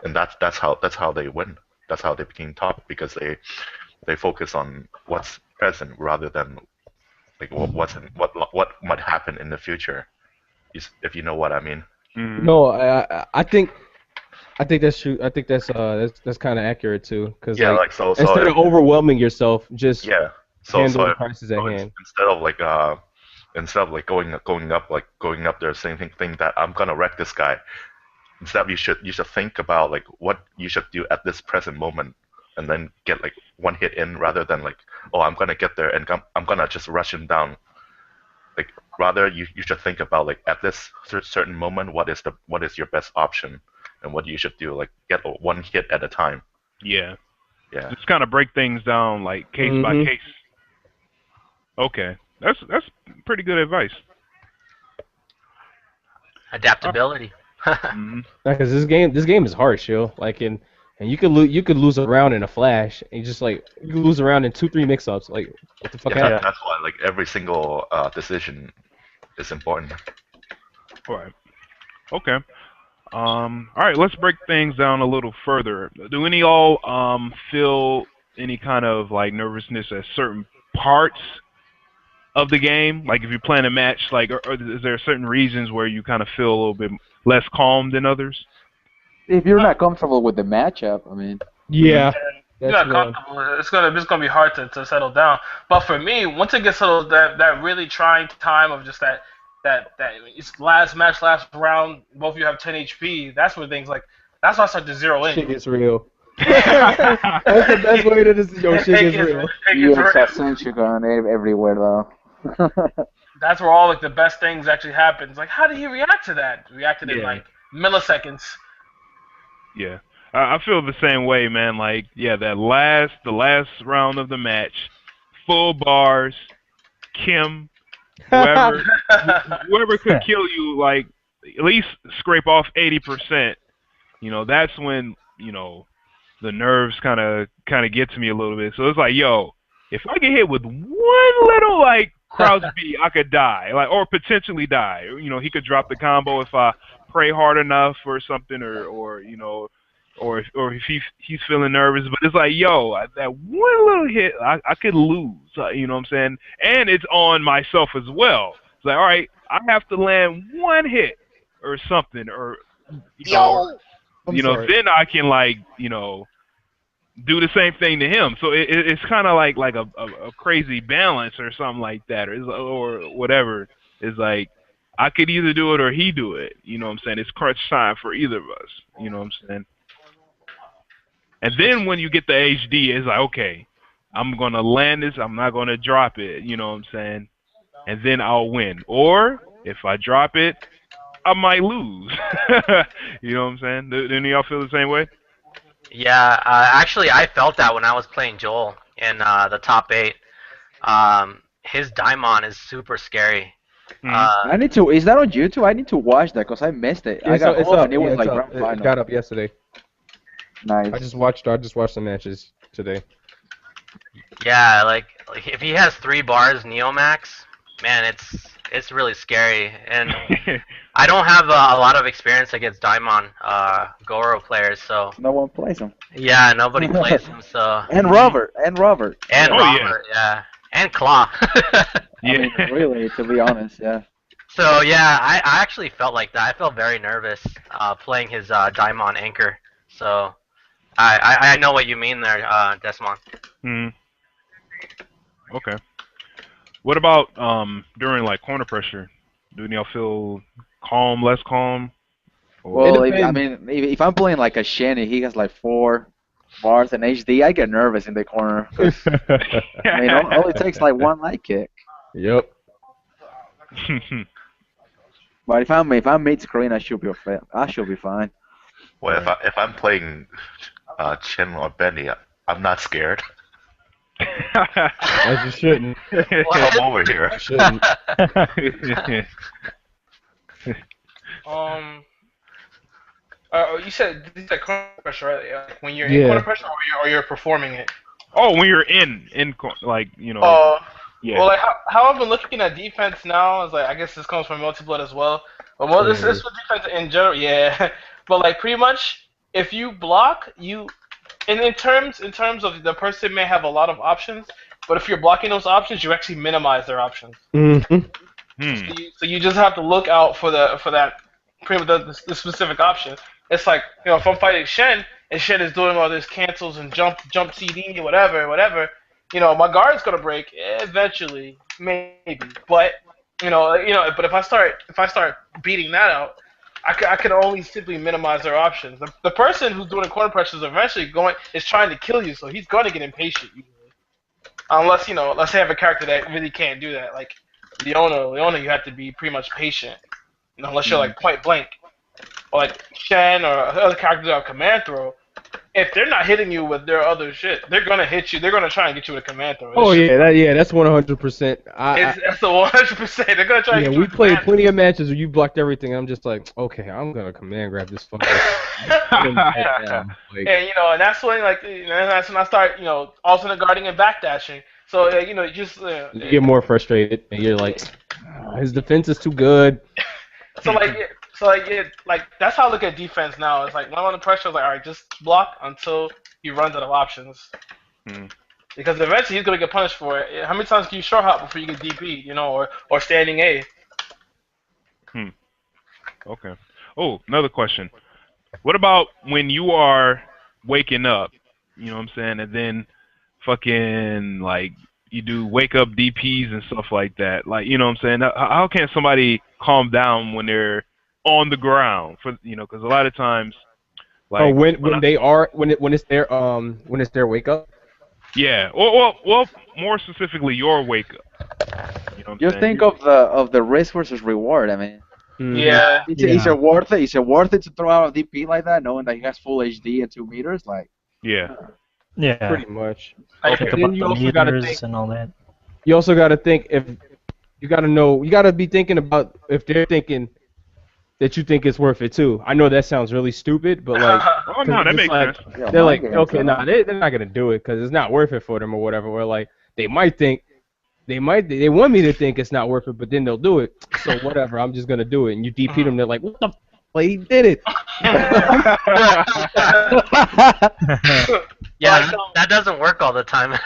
and that's how they win. That's how they became top because they focus on what's present rather than like what might happen in the future. If you know what I mean. Mm-hmm. No, I think that's true. I think that's kind of accurate too. Cause Yeah, like like so instead if, of overwhelming yourself, just yeah. handle So the crisis at hand. instead of like going up there saying think that I'm gonna wreck this guy. Instead, you should think about like what you should do at this present moment, and then get like one hit in rather than like, oh, I'm gonna get there and I'm gonna just rush him down. Like rather, you should think about like at this certain moment, what is your best option, and what you should do. Like get one hit at a time. Yeah. Yeah. Just kind of break things down like case by Hmm. case. Okay. That's pretty good advice. Adaptability. Mm-hmm. Because this game is harsh, yo. Like and you could lose a round in a flash, and just like you could lose a round in 2-3 mix-ups. Like what the fuck Yeah, happened? that's why like every single decision is important. All right. Okay. All right. Let's break things down a little further. Do any all feel any kind of like nervousness at certain parts of the game? Like if you're playing a match, like, or is there certain reasons where you kind of feel a little bit less calm than others? If you're not comfortable with the matchup, I mean, Mm-hmm. Yeah, You're that's not one. comfortable. It's gonna be hard to settle down. But for me, once it gets settled, that really trying time of just that it's last match, last round, both of you have 10 HP. That's when things like that's when I start to zero in. Shit gets real. That's the best way to just yo shit gets real. It you gets real. have Senchu going everywhere though. That's where all like the best things actually happen. It's like, how did he react to that? Reacted in Yeah. like milliseconds. Yeah, I feel the same way, man. Like, yeah, the last round of the match, full bars, Kim, whoever, whoever could kill you, like at least scrape off 80%. That's when the nerves kind of get to me a little bit. So it's like, yo, if I get hit with one little like Krause B, I could die, like, or potentially die. He could drop the combo if I pray hard enough or something, or if he's feeling nervous. But it's like, yo, that one little hit, I could lose. You know what I'm saying? And it's on myself as well. It's like, all right, I have to land one hit or something, or Yo, I'm sorry. then I can like do the same thing to him. So it's kind of like a crazy balance or something like that, or whatever. It's like I could either do it or he do it. You know what I'm saying? It's crunch time for either of us. You know what I'm saying? And then when you get the HD, it's like, okay, I'm gonna land this. I'm not gonna drop it. You know what I'm saying? And then I'll win. Or if I drop it, I might lose. You know what I'm saying? Do any of y'all feel the same way? Yeah, actually, I felt that when I was playing Joel in the top 8. His Daimon is super scary. I need to. Is that on YouTube? I need to watch that because I missed it. I got home and it was like grand It final. got up yesterday. Nice. I just watched the matches today. Yeah, like if he has 3 bars Neomax, man, it's really scary. And I don't have a lot of experience against Daimon Goro players, so No one plays him. yeah, nobody plays him. So And Robert. And Robert. and Oh, Robert, yeah, and Claw. I mean, really, to be honest, yeah. So yeah, I actually felt like that. I felt very nervous playing his Daimon Anchor. So I know what you mean there, Desmond. Okay. What about during like corner pressure? Do y'all feel calm, less calm? Or... Well, if I'm playing like a Shenny, he has like 4 bars and HD, I get nervous in the corner. 'Cause, I mean, all it takes like 1 light kick. Yep. But if I'm mid-screen, I should be fine. Well, if I'm playing Chen or Benny, I'm not scared. As you shouldn't. Come over here. You shouldn't. You said corner pressure, right? Like when you're in corner pressure, or you're performing it. Oh, when you're in like, you know. Yeah. Well, like how I've been looking at defense now is like, I guess this comes from multi-blood as well. But this is for defense in general, yeah. But like pretty much, if you block, in terms of the person may have a lot of options, but if you're blocking those options, you actually minimize their options. So you just have to look out for that pretty much the specific option. It's like, you know, if I'm fighting Shen and Shen is doing all this cancels and jump CD whatever, you know, my guard's gonna break eventually, maybe. But but if I start beating that out, I can only simply minimize their options. The person who's doing corner pressure is eventually is trying to kill you, so he's going to get impatient usually. Unless, you know, let's say I have a character that really can't do that, like Leona, you have to be pretty much patient, you know, unless you're like point blank, or like Shen or other characters that have command throw. If they're not hitting you with their other shit, they're gonna hit you. They're gonna try and get you with a command throw. That's 100%. That's the 100%. They're gonna try. Yeah, we played plenty of matches where you blocked everything. I'm just like, okay, I'm gonna command grab this fucker. And you know, and that's when that's when I start, you know, alternate guarding and backdashing. So you know, you get more frustrated, and you're like, his defense is too good. So that's how I look at defense now. It's like when I'm under pressure, I was like, all right, just block until he runs out of options. Because eventually he's gonna get punished for it. How many times can you short hop before you get DP, you know, or standing A? Okay. Oh, another question. What about when you are waking up, you know what I'm saying, and then fucking like you do wake up DPs and stuff like that. Like, you know what I'm saying? How can somebody calm down when they're on the ground? For, you know, because a lot of times, like when it's their wake up. Yeah. Well, more specifically, your wake up. You know what I'm saying? Think of the risk versus reward. I mean. Yeah. Is it worth it? Is it worth it to throw out a DP like that, knowing that he has full HD and 2 meters? Like. Yeah. Yeah. Pretty much. Think about the meters and all that. You also got to think you got to be thinking about if they're thinking that you think it's worth it too. I know that sounds really stupid, but like, oh no, that makes sense. They're like, okay, they're not gonna do it because it's not worth it for them or whatever. Or like, they want me to think it's not worth it, but then they'll do it. So whatever, I'm just gonna do it. And you DP them, they're like, what the f***? Like, he did it. Yeah, that doesn't work all the time.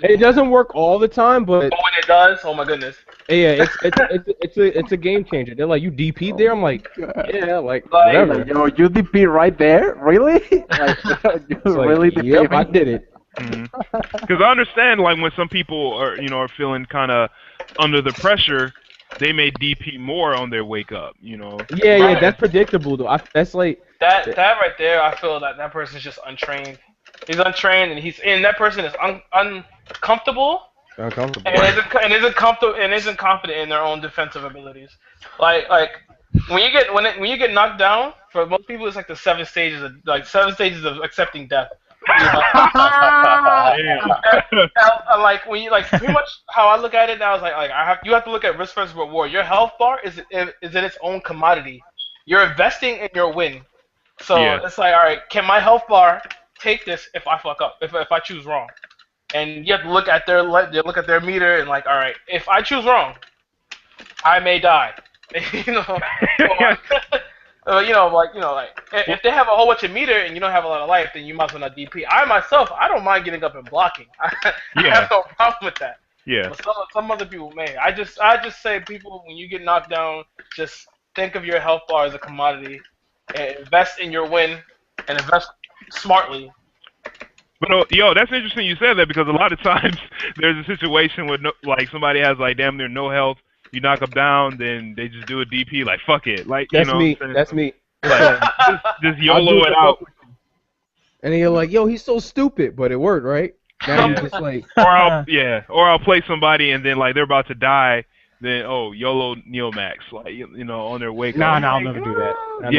It doesn't work all the time, but when it does, oh my goodness. Yeah, it's a game changer. They're like, you DP'd there. I'm like, yeah, like Like, whatever. Yo, you DP right there? Really? Like, you It's like, really DP yep, I me? did it. Because I understand, like, when some people are feeling kind of under the pressure, they may DP more on their wake up. Yeah, that's predictable though. That's like that right there, I feel that that person's just untrained. He's untrained, and that person is uncomfortable uncomfortable. and isn't confident in their own defensive abilities. Like when you get knocked down, for most people it's like the seven stages of accepting death. You know? Like when you pretty much how I look at it now is like you have to look at risk versus reward. Your health bar is in its own commodity. You're investing in your win. So it's like, all right, can my health bar take this if I fuck up, if I choose wrong? And you have to look at their meter and like, all right, if I choose wrong, I may die. If they have a whole bunch of meter and you don't have a lot of life, then you might as well not DP. I myself, I don't mind getting up and blocking. I have no problem with that. Yeah. But some other people may. I just say, people, when you get knocked down, just think of your health bar as a commodity and invest in your win and invest smartly. But that's interesting you said that, because a lot of times there's a situation where somebody has like damn near no health. You knock them down, then they just do a DP like fuck it, like that's me. That's me. Like, just YOLO it out. And then you're like, yo, he's so stupid, but it worked, right? Now you're just like, or I'll play somebody and then like they're about to die. Then YOLO Neomax, like on their wake up. I'll never do that. No,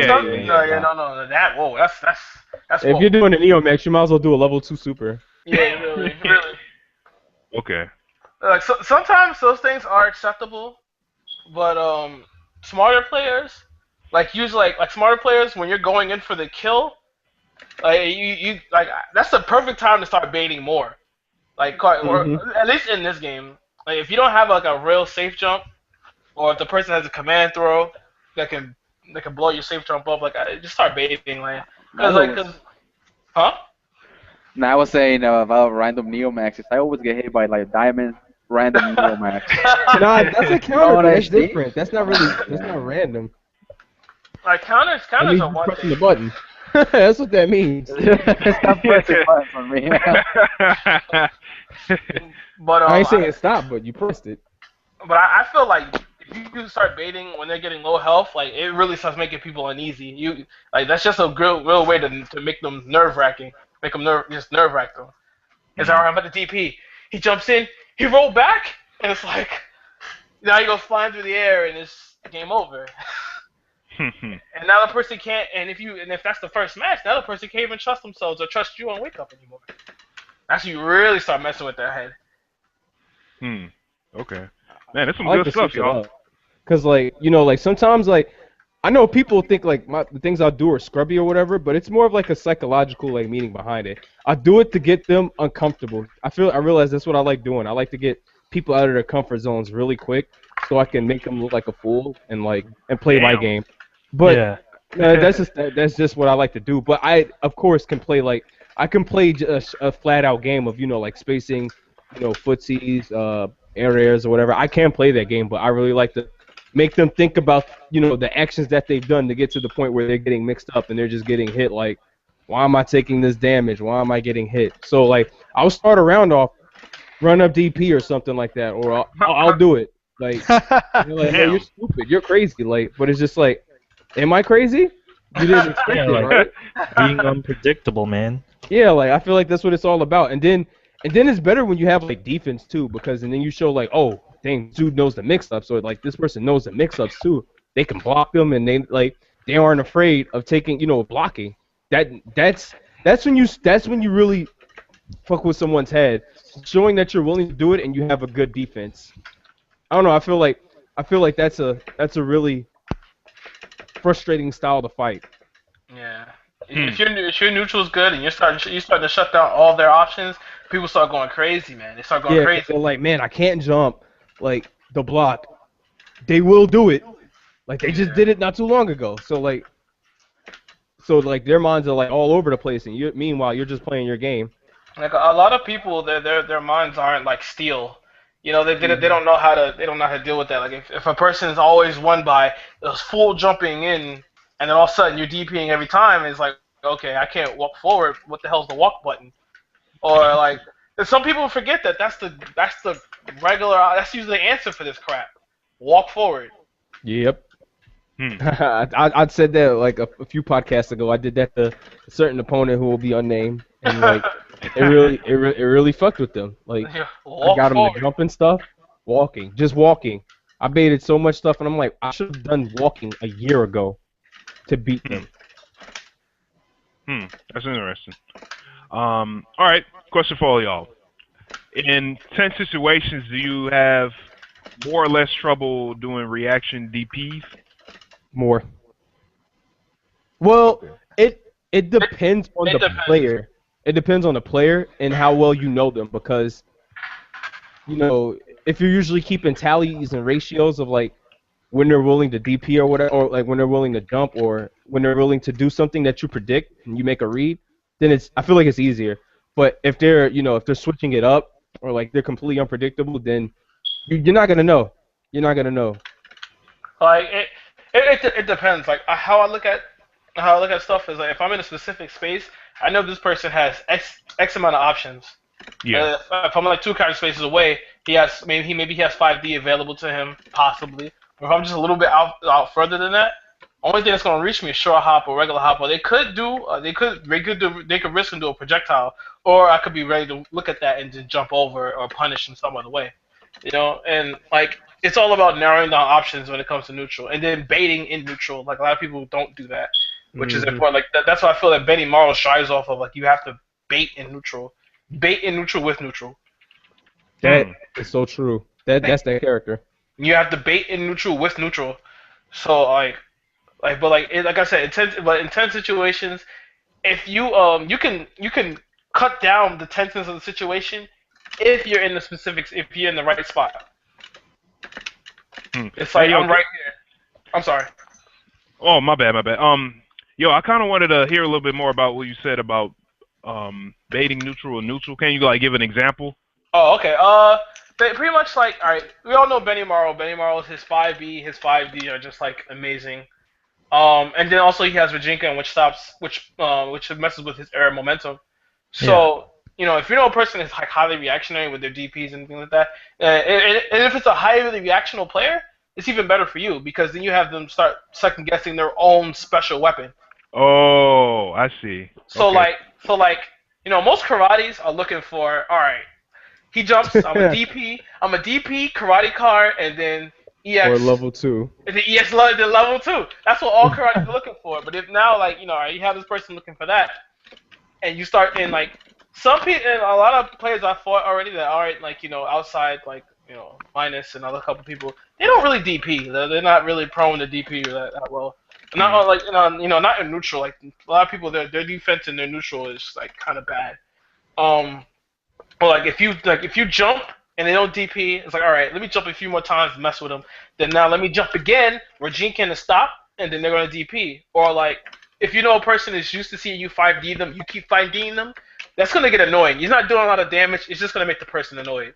that's if you're doing a Neomax, you might as well do a level 2 super. Yeah, really. Okay. Like sometimes those things are acceptable, but smarter players, smarter players, when you're going in for the kill, you that's the perfect time to start baiting more, or at least in this game. Like if you don't have like a real safe jump, or if the person has a command throw that can blow your safe jump up, just start baiting, huh? No, I was saying about random Neomaxes. I always get hit by like diamond random Neomax. Nah, that's a counter. That's different. That's not random. Like counters are one pressing thing. the button. That's what that means. Stop pressing buttons on me. But I ain't saying stop, but you pressed it. But I feel like if you start baiting when they're getting low health, like it really starts making people uneasy. That's just a real way to make them nerve-wracking. Make them nerve-wrack them. It's alright, I'm at the DP. He jumps in, he rolled back, and it's like now he goes flying through the air and it's game over. And now the person can't. And if that's the first match, now the person can't even trust themselves or trust you on wake up anymore. That's when you really start messing with their head. Okay. Man, that's some I like good stuff, y'all. Cause sometimes I know people think the things I do are scrubby or whatever, but it's more of like a psychological meaning behind it. I do it to get them uncomfortable. I realize that's what I like doing. I like to get people out of their comfort zones really quick, so I can make them look like a fool and play my game. But that's just what I like to do. But I of course can play I can play a flat out game of spacing, footsies, areas or whatever. I can play that game, but I really like to make them think about the actions that they've done to get to the point where they're getting mixed up and they're just getting hit. Like, why am I taking this damage? Why am I getting hit? So I'll start a round off, run up DP or something like that, or I'll do it. Hey, you're stupid, you're crazy. But it's just am I crazy? You didn't expect it, right? Being unpredictable, man. Yeah, I feel like that's what it's all about. And then it's better when you have defense too, because then you show oh, dang, dude knows the mix-ups, or this person knows the mix-ups too. They can block them, and they aren't afraid of taking blocking. That's when you really fuck with someone's head, showing that you're willing to do it and you have a good defense. I don't know. I feel like that's a really frustrating style to fight. Yeah. If your neutral's good and you're starting to shut down all their options, people start going crazy, man. They start going crazy. They're man, I can't jump the block. They will do it. They just did it not too long ago. So their minds are all over the place, and meanwhile you're just playing your game. A lot of people, their minds aren't like steel. You know, they don't know how to deal with that. Like if a person is always won by those full jumping in, and then all of a sudden you're DPing every time, it's like, okay, I can't walk forward. What the hell's the walk button? Or like, and some people forget that that's the regular. That's usually the answer for this crap. Walk forward. Yep. I'd said that like a few podcasts ago. I did that to a certain opponent who will be unnamed, and like it really fucked with them. Like I got him to jump and stuff, just walking. I baited so much stuff, and I'm like, I should have done walking a year ago to beat them. That's interesting. All right, question for all y'all. In tense situations, do you have more or less trouble doing reaction DPs? More. Well, it depends on the player. It depends on the player and how well you know them, because you know, if you're usually keeping tallies and ratios of like when they're willing to DP or whatever, or like when they're willing to jump, or when they're willing to do something that you predict and you make a read, then I feel like it's easier. But if they're switching it up, or like they're completely unpredictable, then you're not gonna know. You're not gonna know. Like it depends. Like how I look at stuff is like if I'm in a specific space, I know this person has X amount of options. Yeah. If I'm like 2 character spaces away, he has maybe he has 5D available to him possibly. Or if I'm just a little bit out further than that, only thing that's gonna reach me is short hop or regular hop. Or they could risk and do a projectile, or I could be ready to look at that and just jump over or punish in some other way. You know, and like it's all about narrowing down options when it comes to neutral, and then baiting in neutral. Like a lot of people don't do that, which is important. Like that's why I feel that Benny Morrow shies off of. Like you have to bait in neutral with neutral. That is so true. That's that character. You have to bait in neutral with neutral. So like I said, in tense situations, if you you can cut down the tenseness of the situation if you're in the right spot. It's like I'm right here. I'm sorry. Oh, my bad. Yo, I kind of wanted to hear a little bit more about what you said about baiting neutral or neutral. Can you like give an example? Oh, okay. Pretty much like, all right, we all know Benny Morrow. Benny Morrow, his 5B, his 5D are just like amazing. And then also he has Vajinka, which messes with his air momentum. So you know, if you know a person is like highly reactionary with their DPs and things like that, and if it's a highly reactional player, it's even better for you because then you have them start second guessing their own special weapon. Oh, I see. So like you know, most karates are looking for, all right, he jumps, I'm a DP karate card, and then EX or level 2. And then EX level 2. That's what all karates are looking for. But if now like, you know, you have this person looking for that, and you start in like some people, and a lot of players I fought already that aren't like, you know, outside like, you know, Minus and other couple people, they don't really DP. They're not really prone to DP that well. Not like you know, not in neutral. Like a lot of people, their defense and their neutral is like kind of bad. Or like if you jump and they don't DP, it's like, all right, let me jump a few more times and mess with them. Then now let me jump again, Regine can stop, and then they're gonna DP. Or like if you know a person is used to seeing you 5D them, you keep 5D'ing them, that's gonna get annoying. He's not doing a lot of damage. It's just gonna make the person annoyed.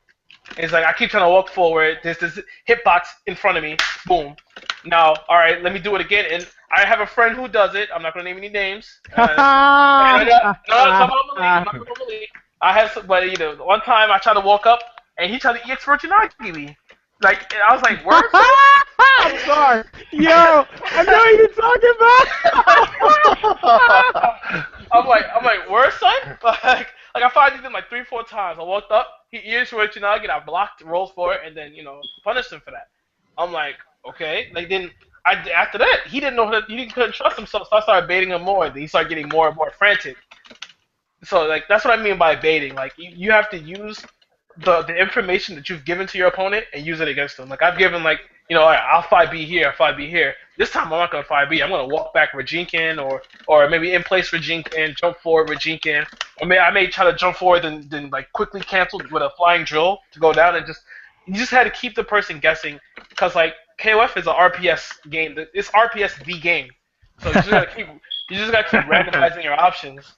And it's like I keep trying to walk forward. There's this hitbox in front of me. Boom. Now, all right, let me do it again. And I have a friend who does it. I'm not gonna name any names. No, it's about Malik. I have somebody. You know, one time I tried to walk up and he tried to EX Virginagi me. Like I was like, "Word?" I'm sorry. Yo, I know what you're talking about. I'm like, "Word, son?" Like I finally did him like 3-4 times. I walked up, he EX Virginagi, I blocked, rolled for it, and then you know punished him for that. I'm like, okay. Like then after that, he didn't know he couldn't trust himself, so I started baiting him more. Then he started getting more and more frantic. So like that's what I mean by baiting. Like you have to use the information that you've given to your opponent and use it against them. Like I've given like, you know, all right, I'll 5B here, 5B here. This time I'm not gonna 5B. I'm gonna walk back Rajinkin or maybe in place Rajinkin, jump forward Rajinkin. Or maybe I may try to jump forward and then like quickly cancel with a flying drill to go down and you just had to keep the person guessing because like KOF is an RPS game. It's RPS the game. So you just gotta keep randomizing your options.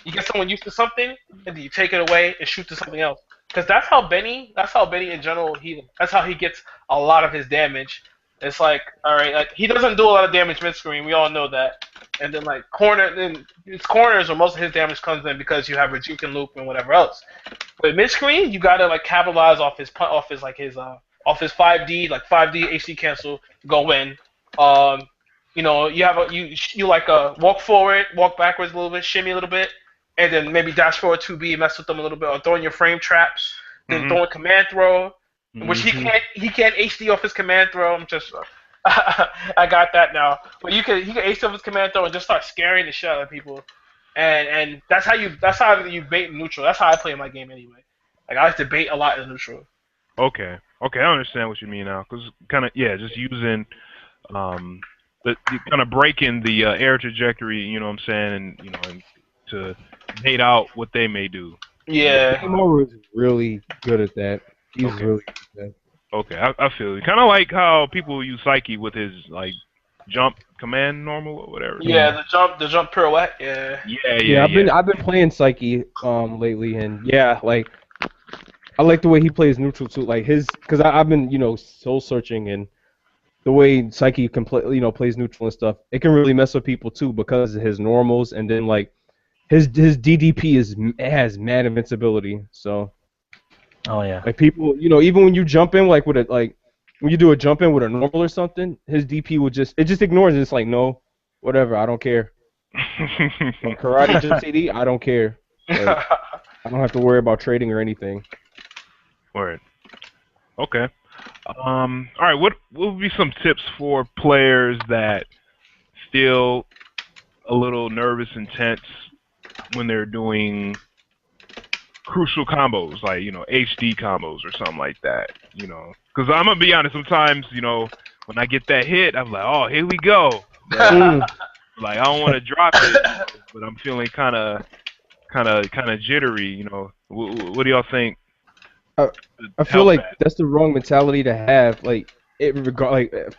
You get someone used to something, and then you take it away and shoot to something else. Because that's how Benny in general, that's how he gets a lot of his damage. It's like, all right, like he doesn't do a lot of damage mid screen. We all know that. And then like then it's corners where most of his damage comes in because you have rejuke and loop and whatever else. But mid screen, you gotta like capitalize off off his 5D, like 5D HD cancel, go in. You have you like walk forward, walk backwards a little bit, shimmy a little bit, and then maybe dash forward 2B, mess with them a little bit, or throwing your frame traps, then throwing command throw, which he can't HD off his command throw. I'm just I got that now, but he can HD off his command throw and just start scaring the shit out of people, and that's how you bait in neutral. That's how I play my game anyway. Like I like to bait a lot in neutral. Okay, I understand what you mean now, because kind of just using the kind of breaking the air trajectory, you know what I'm saying, and to bait out what they may do. Yeah. Kimoru is really good at that. He's Okay. really good at that. Okay, I feel you. Kind of like how people use Psyche with his like jump command normal or whatever. Yeah, the jump pirouette. Yeah. Yeah. I've been playing Psyche lately, and yeah, like I like the way he plays neutral too. Like because I've been soul searching, and the way Psyche can play plays neutral and stuff, it can really mess with people too because of his normals, and then like his DDP has mad invincibility. So Oh yeah. like people, even when you jump in like when you do a jump in with a normal or something, his DP will just ignores it. It's like no, whatever, I don't care. Like, karate jump CD, I don't care. Like, I don't have to worry about trading or anything. Word. Okay. All right. What would be some tips for players that feel a little nervous and tense when they're doing crucial combos, like HD combos or something like that? Because I'm gonna be honest. Sometimes, when I get that hit, I'm like, oh, here we go. But, like I don't want to drop it, but I'm feeling kind of jittery. What do y'all think? I feel like that's the wrong mentality to have. Like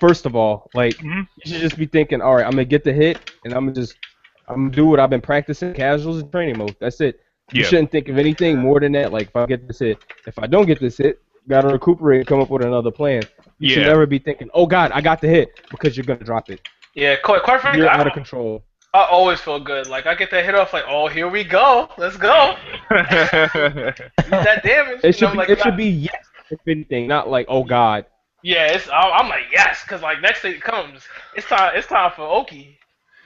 first of all, like you should just be thinking, all right, I'm gonna get the hit, and I'm gonna do what I've been practicing, casuals and training mode. That's it. You shouldn't think of anything more than that. Like if I get this hit, if I don't get this hit, gotta recuperate and come up with another plan. You should never be thinking, oh God, I got the hit, because you're gonna drop it. Yeah, quite frankly, You're out of control. I always feel good. Like I get that hit off, like, oh, here we go, let's go. That damage. It should be yes, if anything, not like oh God. Yeah, I'm like yes, because like next thing comes, it's time for Oki.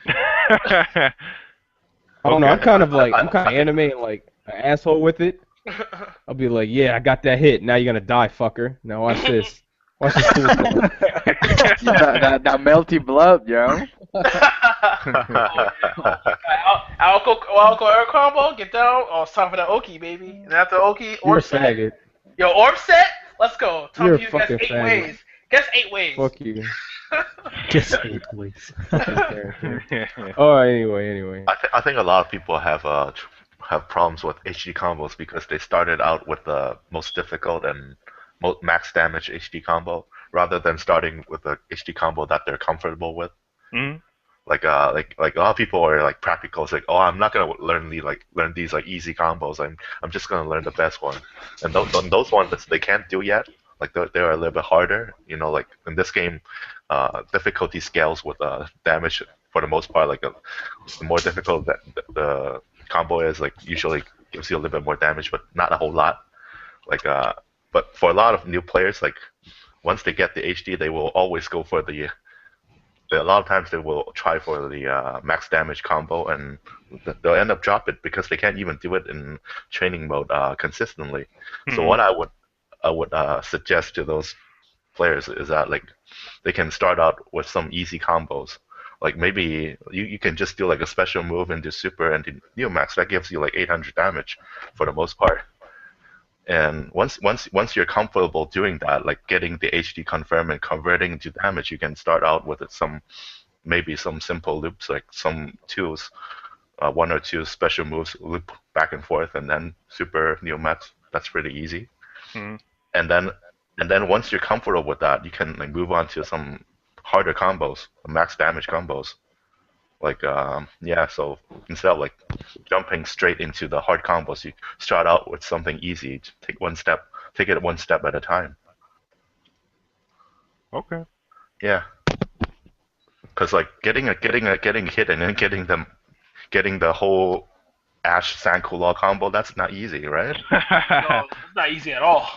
I don't know. I'm kind of anime and like an asshole with it. I'll be like, yeah, I got that hit. Now you're gonna die, fucker. Now watch this. Watch this cool stuff. that melty blood, yo. Alco air combo, get down. Oh, it's time for that Oki, baby. And after Oki, You're a faggot. Yo, orb set? Let's go. You're a Guess fucking 8 faggot. ways. Guess 8 ways. Fuck you. Guess 8 ways. Oh, anyway. I think a lot of people have problems with HD combos because they started out with the most difficult and max damage HD combo rather than starting with the HD combo that they're comfortable with. Mm-hmm. Like a lot of people are like practical. It's like, oh, I'm not gonna learn these like easy combos. I'm just gonna learn the best one. And those ones that they can't do yet, like they're a little bit harder. Like in this game, difficulty scales with damage for the most part. Like the more difficult that the combo is, like usually gives you a little bit more damage, but not a whole lot. Like but for a lot of new players, like once they get the HD, they will always go for a lot of times they will try for the max damage combo, and they'll end up dropping it because they can't even do it in training mode consistently. So what I would suggest to those players is that like they can start out with some easy combos. Like maybe you can just do like a special move into super and the Neo Max that gives you like 800 damage for the most part. And once you're comfortable doing that, like getting the HD confirm and converting to damage, you can start out with maybe some simple loops, like some twos, 1 or 2 special moves, loop back and forth, and then super Neo Max. That's pretty easy. Mm-hmm. And then once you're comfortable with that, you can like move on to some harder combos, max damage combos. Like yeah, so instead of like jumping straight into the hard combos, you start out with something easy. Take it one step at a time. Okay. Yeah, because like getting hit and then getting the whole Ash Sandcooler combo, that's not easy, right? No, it's not easy at all.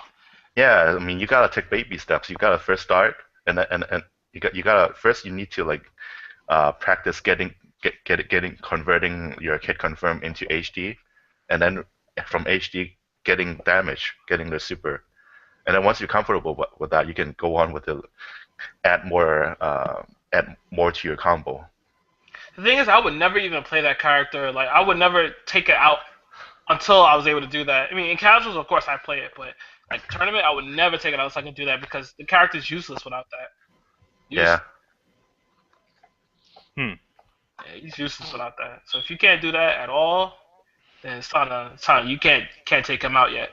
Yeah, I mean you gotta take baby steps. You gotta first start, and you gotta first you need to like practice getting converting your hit confirm into HD, and then from HD getting damage, getting the super, and then once you're comfortable with that, you can go on with the add more to your combo. The thing is, I would never even play that character. Like, I would never take it out until I was able to do that. I mean, in casuals, of course, I play it, but like tournament, I would never take it out unless I can do that because the character's useless without that. Yeah. Yeah, he's useless without that. So if you can't do that at all, then it's time. You can't take him out yet.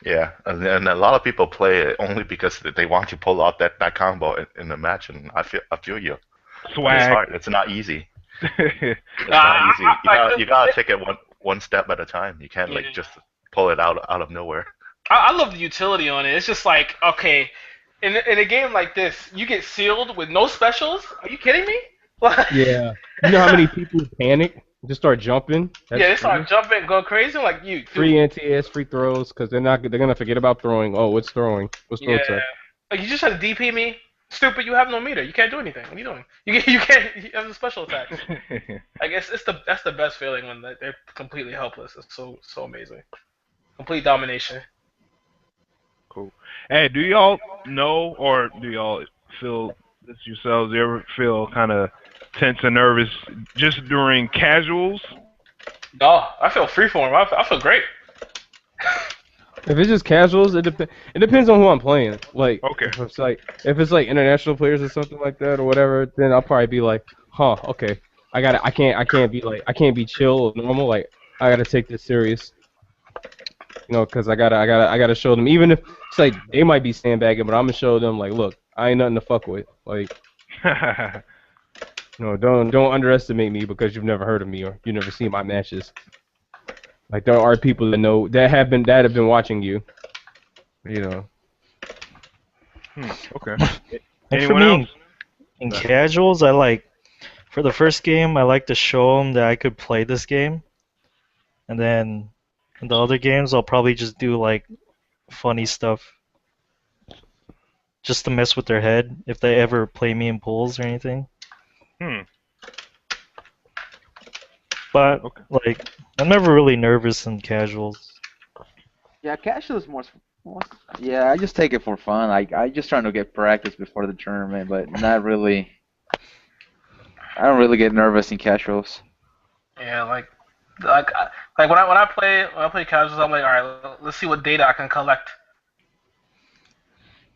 Yeah, and a lot of people play it only because they want to pull out that combo in the match, and I feel you. Swag. It's hard. It's not easy. It's not easy. You gotta take it one step at a time. You can't like just pull it out of nowhere. I love the utility on it. It's just like, okay, in a game like this, you get sealed with no specials. Are you kidding me? Yeah. You know how many people panic? Just start jumping. They start jumping, going crazy. Like you. Free anti-air, free throws, because they're gonna forget about throwing. Oh, what's throwing? What's throw tech? Like you just had to DP me. Stupid, you have no meter. You can't do anything. What are you doing? You can't. You have the special attacks. I guess that's the best feeling when they're completely helpless. It's so amazing. Complete domination. Cool. Hey, do y'all know or do y'all feel this yourselves? You ever feel kind of tense and nervous just during casuals? No, I feel freeform. I feel great. If it's just casuals, it depends on who I'm playing. Like, okay, if it's like international players or something like that or whatever, then I'll probably be like, huh, okay, I can't be chill or normal. Like, I gotta take this serious. You know, because I gotta show them. Even if it's like they might be sandbagging, but I'm gonna show them like, look, I ain't nothing to fuck with. Like, no, don't underestimate me because you've never heard of me or you've never seen my matches. Like there are people that know that have been watching you. You know. Okay. And Anyone for me, else? in casuals, for the first game, I like to show them that I could play this game, and then in the other games, I'll probably just do like funny stuff, just to mess with their head if they ever play me in pools or anything. But like, I'm never really nervous in casuals. Yeah, casual is more. Yeah, I just take it for fun. I just trying to get practice before the tournament, but not really. I don't really get nervous in casuals. Yeah, like when I play casuals, I'm like, all right, let's see what data I can collect.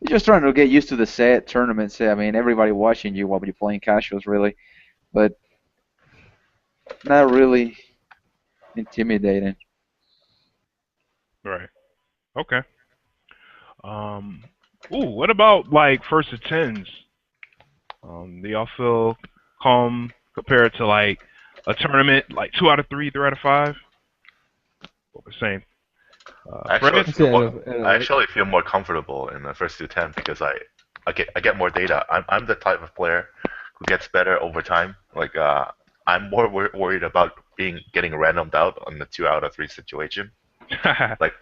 You're just trying to get used to the set tournaments. I mean, everybody watching you while you're playing casuals, really, but not really intimidating. Right. Okay. What about like first to tens? Do y'all feel calm compared to like a tournament, like 2 out of 3, 3 out of 5? What we're saying. I actually feel more comfortable in the first to 10 because I get more data. I'm the type of player who gets better over time. Like I'm more worried about getting randomed out on the 2 out of 3 situation. like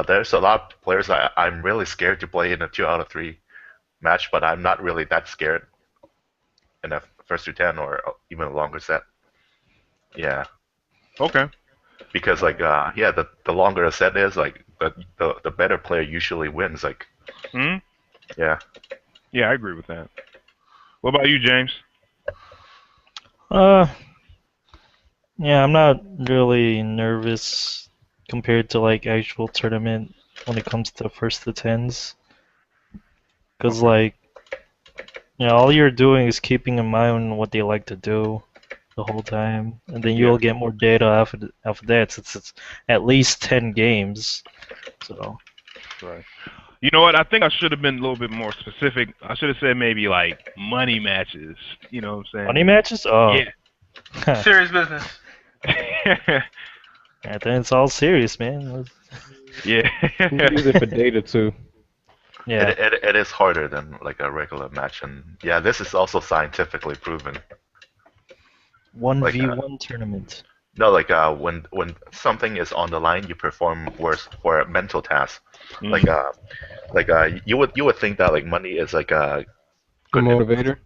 there's a lot of players I'm really scared to play in a 2 out of 3 match, but I'm not really that scared in a first to 10 or even a longer set. Yeah. Okay. Because like the longer a set is, like the better player usually wins. Like. Yeah. Yeah, I agree with that. What about you, James? Yeah, I'm not really nervous compared to like actual tournament when it comes to first to tens. Cause like, all you're doing is keeping in mind what they like to do the whole time, and then you'll get more data after that since it's at least 10 games. So. Right. You know what? I think I should have been a little bit more specific. I should have said maybe like money matches. You know what I'm Money saying? matches? Oh. Yeah. Serious business. Yeah, then it's all serious, man. Yeah. You can use it for data too. Yeah. It is harder than like a regular match, and yeah, this is also scientifically proven. Like 1v1 tournament. no, like when something is on the line, you perform worse for a mental task. Like you would think that like money is like a good Motivator.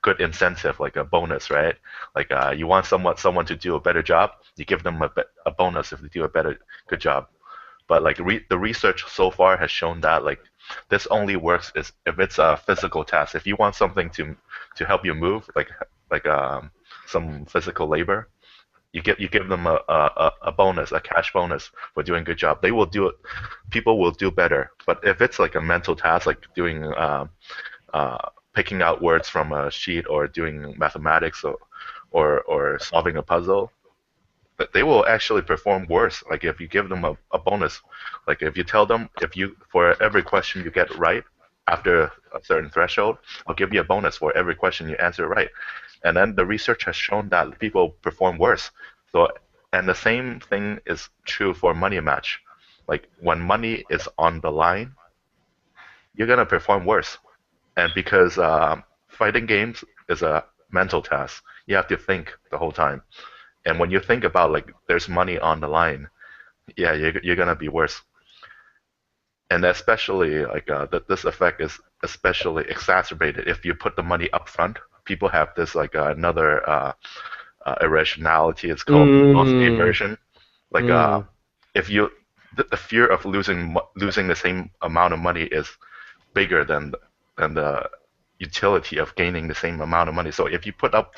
good incentive, like a bonus, right? Like you want someone to do a better job, you give them a bonus if they do a good job. But like the research so far has shown that like this only works is if it's a physical task. If you want something to help you move, like some physical labor, you give them a bonus, a cash bonus for doing a good job. They will do it. People will do better. But if it's like a mental task, like doing picking out words from a sheet or doing mathematics or solving a puzzle, but they will actually perform worse. Like if you give them a bonus, like if you tell them if you for every question you get right after a certain threshold, I'll give you a bonus for every question you answer right. And then the research has shown that people perform worse. So and the same thing is true for money match. Like when money is on the line, you're gonna perform worse. And because fighting games is a mental task, you have to think the whole time. And when you think about like there's money on the line, yeah, you're gonna be worse. And especially like this effect is especially exacerbated if you put the money up front. People have this like another irrationality. It's called loss aversion. Like if you the fear of losing the same amount of money is bigger than the utility of gaining the same amount of money. So if you put up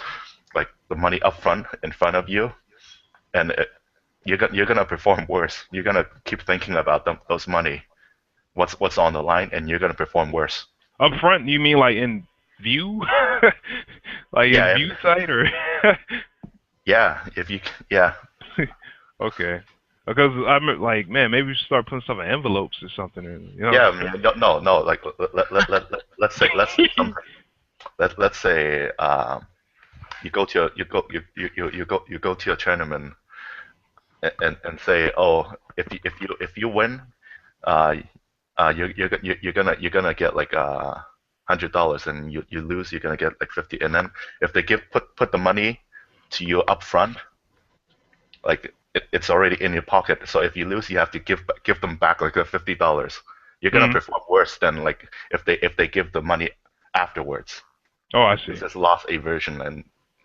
like the money up front in front of you, and you're gonna perform worse. You're gonna keep thinking about those money, what's on the line, and you're gonna perform worse. Up front, you mean like in view, like Yeah, in view sight, or? Yeah, yeah. Okay. Because I'm like, man, maybe we should start putting stuff in envelopes or something. You know? Yeah, I mean, no. Like let's say something. Let's say you go to a, you go to a tournament and say, oh, if you win, uh, you're gonna get like $100, and you lose, you're gonna get like 50. And then if they put the money to you up front, like it's already in your pocket. So if you lose, you have to give them back like the $50. You're gonna perform worse than like if they give the money afterwards. Oh, I see. It's just loss aversion, and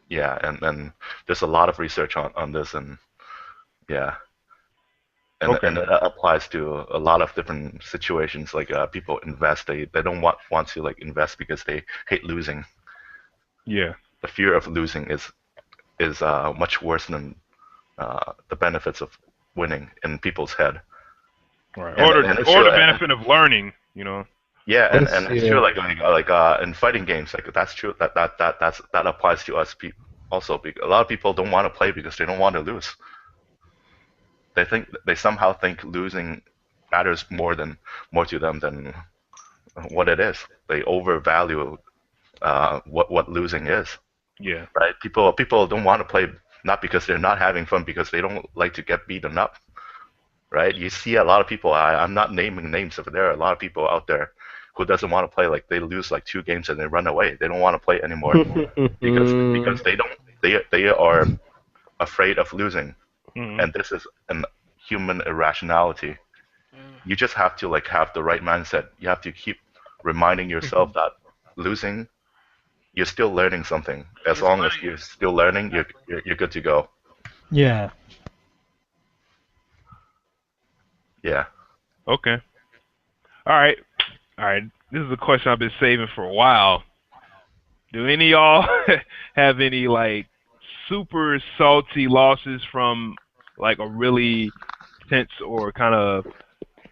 yeah, and there's a lot of research on this, and yeah, and it applies to a lot of different situations. Like people invest, they don't want to like invest because they hate losing. Yeah. The fear of losing is much worse than the benefits of winning in people's head. Right. And Or the benefit of learning, you know. Yeah, and it's true like in fighting games, like that's true that applies to us also. Because a lot of people don't want to play because they don't want to lose. They somehow think losing matters more to them than what it is. They overvalue what losing is. Yeah. Right? People don't want to play not because they're not having fun, because they don't like to get beaten up. Right? You see a lot of people. I'm not naming names, but there are a lot of people out there who doesn't want to play. Like they lose like 2 games and they run away. They don't want to play anymore because they are afraid of losing. And this is a human irrationality. You just have to like have the right mindset. You have to keep reminding yourself that losing, you're still learning something. As long as you're still learning, you're good to go. Yeah. Yeah. Okay. All right. This is a question I've been saving for a while. Do any of y'all have any like super salty losses from like a really tense or kind of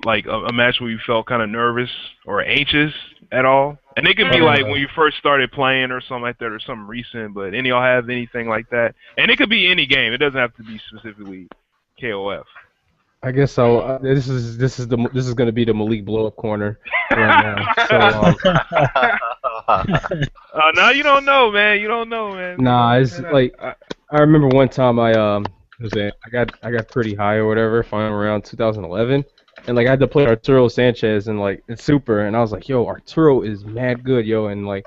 like a match where you felt kind of nervous or anxious at all? And it can be like when you first started playing or something like that, or something recent. But any of y'all have anything like that? And it could be any game. It doesn't have to be specifically KOF. I guess so. This is gonna be the Malik blow up corner right now. So Now you don't know, man. You don't know, man. nah, it's like I remember one time I got pretty high or whatever, final around 2011, and like I had to play Arturo Sanchez and like it's super, and I was like, yo, Arturo is mad good, yo, and like,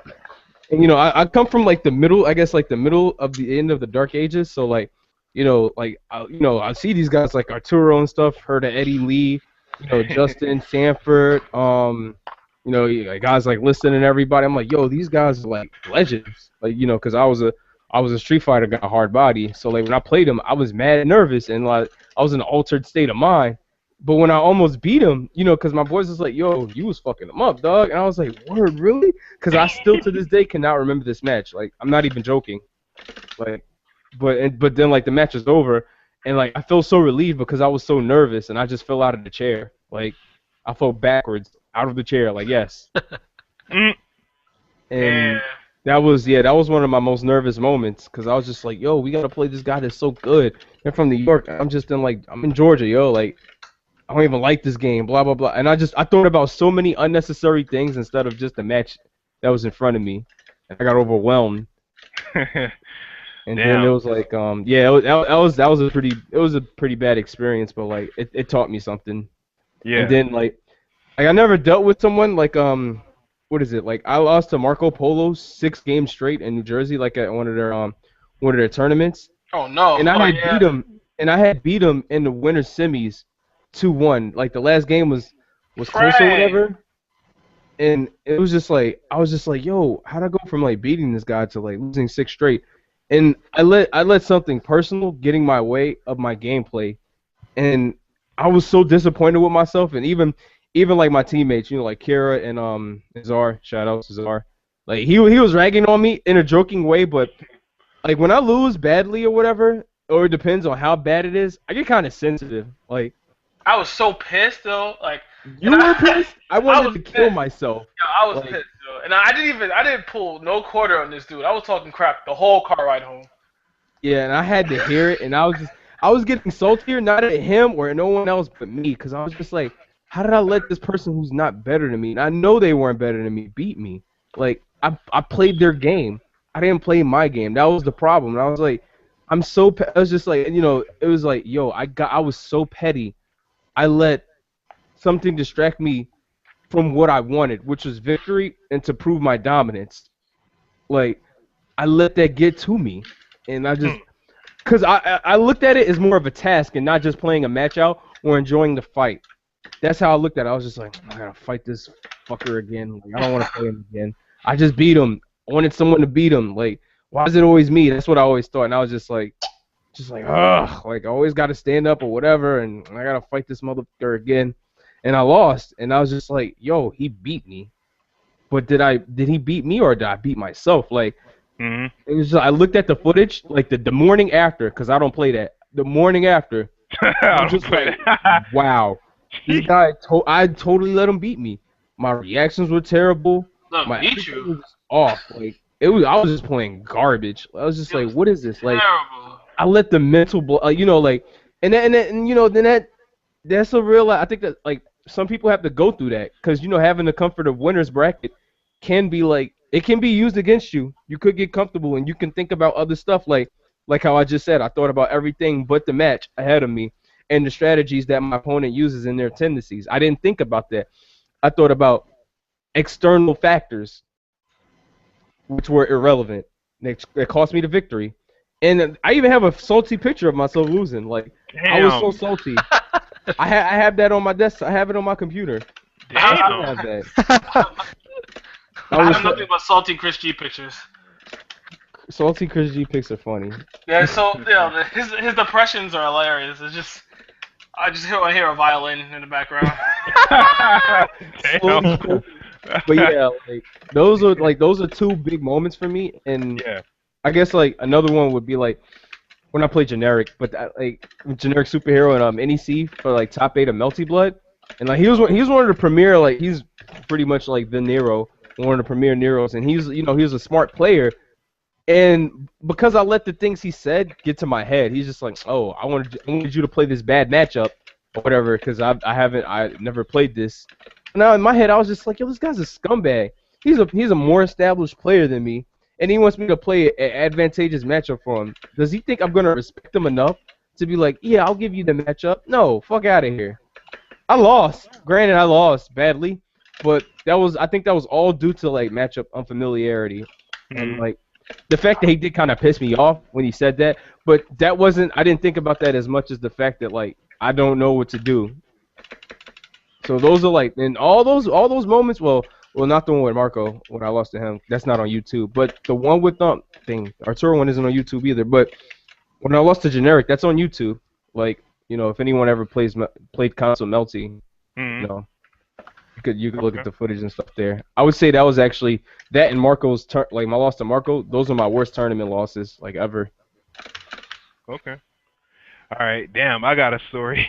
and I come from like the middle, I guess like the middle of the end of the Dark Ages, so like, like I see these guys like Arturo and stuff, heard of Eddie Lee, Justin Sanford, like guys like Liston and everybody. I'm like, yo, these guys are like legends, like because I was a Street Fighter guy, hard body. So like when I played him, I was mad nervous and like I was in an altered state of mind. But when I almost beat him, because my boys was like, yo, you was fucking him up, dog. And I was like, word, really? Because I still to this day cannot remember this match. Like I'm not even joking. Like, but then like the match was over, and like I felt so relieved because I was so nervous and I just fell out of the chair. Like I fell backwards out of the chair. Like yes. And Yeah. that was one of my most nervous moments because I was just like, yo, we gotta play this guy that's so good. They're from New York. I'm in Georgia, yo. Like, I don't even like this game, blah blah blah. And I thought about so many unnecessary things instead of just the match that was in front of me. And I got overwhelmed. And then it was like, that was a pretty bad experience, but like it taught me something. Yeah. And then like I never dealt with someone like what is it? Like I lost to Marco Polo 6 games straight in New Jersey, like at one of their tournaments. Oh no. And I had beat him in the winter semis 2-1. Like the last game was close or whatever. And it was just like I was just like, yo, how'd I go from like beating this guy to like losing 6 straight? And I let something personal get in my way of my gameplay, and I was so disappointed with myself. And even like my teammates, like Kira and Zar, shout out to Zar, like he was ragging on me in a joking way, but like when I lose badly or whatever, or it depends on how bad it is, I get kind of sensitive. Like I was so pissed though. Like you were pissed. I wanted to kill myself. Yeah, I was pissed though, and I didn't pull no quarter on this dude. I was talking crap the whole car ride home. Yeah, and I had to hear it, and I was getting saltier, not at him or no one else but me, because I was just like, how did I let this person who's not better than me, and I know they weren't better than me, beat me? Like, I played their game. I didn't play my game. That was the problem. And I was like, I was just like, it was like, yo, I was so petty. I let something distract me from what I wanted, which was victory and to prove my dominance. Like, I let that get to me. And I just, because I looked at it as more of a task and not just playing a match out or enjoying the fight. That's how I looked at it. I was just like, I gotta fight this fucker again. Like, I don't want to play him again. I just beat him. I wanted someone to beat him. Like, why is it always me? That's what I always thought. And I was just like, ugh. Like, I always got to stand up or whatever, and I got to fight this motherfucker again. And I lost. And I was just like, yo, he beat me. But did he beat me or did I beat myself? Like, it was just, I looked at the footage, like the morning after, because I don't play that. The morning after, I was just like, wow. This guy, I totally let him beat me. My reactions were terrible. My attitude was off. Like I was just playing garbage. I was just like, what is this? Like, Terrible. I let the mental, like, that's a real. I think that like some people have to go through that because having the comfort of winners bracket can be like it can be used against you. You could get comfortable and you can think about other stuff like how I just said. I thought about everything but the match ahead of me and the strategies that my opponent uses in their tendencies. I didn't think about that. I thought about external factors, which were irrelevant. That cost me the victory. And I even have a salty picture of myself losing. Like, I was so salty. I have that on my desk. I have it on my computer. Damn. I have that. I have nothing but salty Chris G pictures. Salty Chris G pics are funny. Yeah, so his depressions are hilarious. It's just I just hear a violin in the background. Damn. But yeah, like those are 2 big moments for me, and Yeah. I guess like another one would be like when I play generic, but like generic superhero and NEC for like top 8 of Melty Blood, and like he was one of the premier, like he's pretty much like the Nero, one of the premier Neros, and he was a smart player, and because I let the things he said get to my head, he's just like, oh, I wanted you to play this bad matchup, or whatever, because I never played this. Now in my head, I was just like, yo, this guy's a scumbag. He's a more established player than me, and he wants me to play an advantageous matchup for him. Does he think I'm gonna respect him enough to be like, yeah, I'll give you the matchup? No, fuck out of here. I lost. Granted, I lost badly, but I think that was all due to like matchup unfamiliarity, and like the fact that he did kind of piss me off when he said that. But that wasn't. I didn't think about that as much as the fact that like I don't know what to do. So those are like, and all those moments. Well, not the one with Marco when I lost to him. That's not on YouTube. But the one with Arturo one isn't on YouTube either. But when I lost to Generic, that's on YouTube. Like, if anyone ever played console Melty, you could look at the footage and stuff there. I would say that was actually that and Marco's like my loss to Marco. Those are my worst tournament losses like ever. Okay. All right. Damn, I got a story.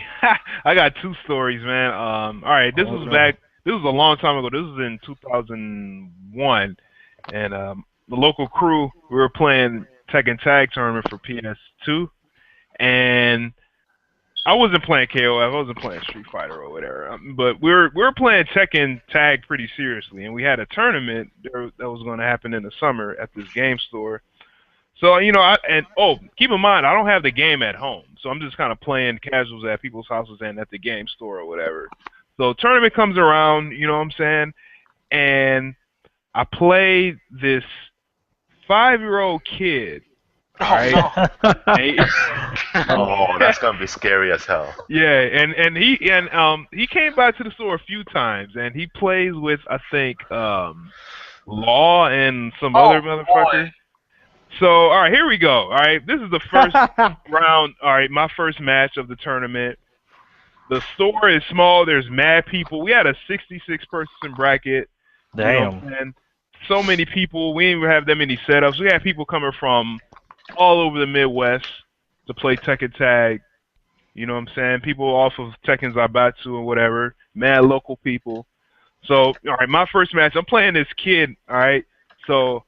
I got two stories, man. All right. This was a long time ago. This was in 2001, and the local crew, we were playing Tekken Tag Tournament for PS2, and I wasn't playing KOF. I wasn't playing Street Fighter or whatever. But we were playing Tekken Tag pretty seriously, and we had a tournament that was going to happen in the summer at this game store. So keep in mind, I don't have the game at home, so I'm just kind of playing casuals at people's houses and at the game store or whatever. So tournament comes around, you know what I'm saying, and I play this 5-year-old kid. Right? Oh, that's gonna be scary as hell. Yeah, and he came by to the store a few times, and he plays with I think Law and some other motherfucker. Boy. So all right, here we go. All right, this is the first round. All right, my first match of the tournament. The store is small. There's mad people. We had a 66-person bracket. Damn. And so many people. We didn't even have that many setups. We had people coming from all over the Midwest to play Tekken Tag. You know what I'm saying? People off of Tekken Zaibatsu or whatever. Mad local people. So, all right, my first match, I'm playing this kid, all right? So,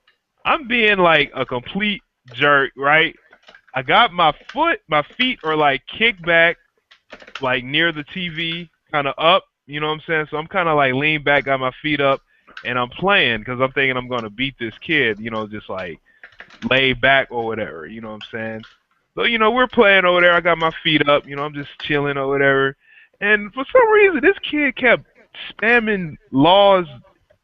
I'm being like a complete jerk, right? I got my feet are like kicked back, like near the TV, kind of up, you know what I'm saying? So, I'm kind of like leaned back, got my feet up, and I'm playing because I'm thinking I'm going to beat this kid, just like laid back or whatever, you know what I'm saying? So, we're playing over there. I got my feet up, I'm just chilling or whatever. And for some reason, this kid kept spamming Law's,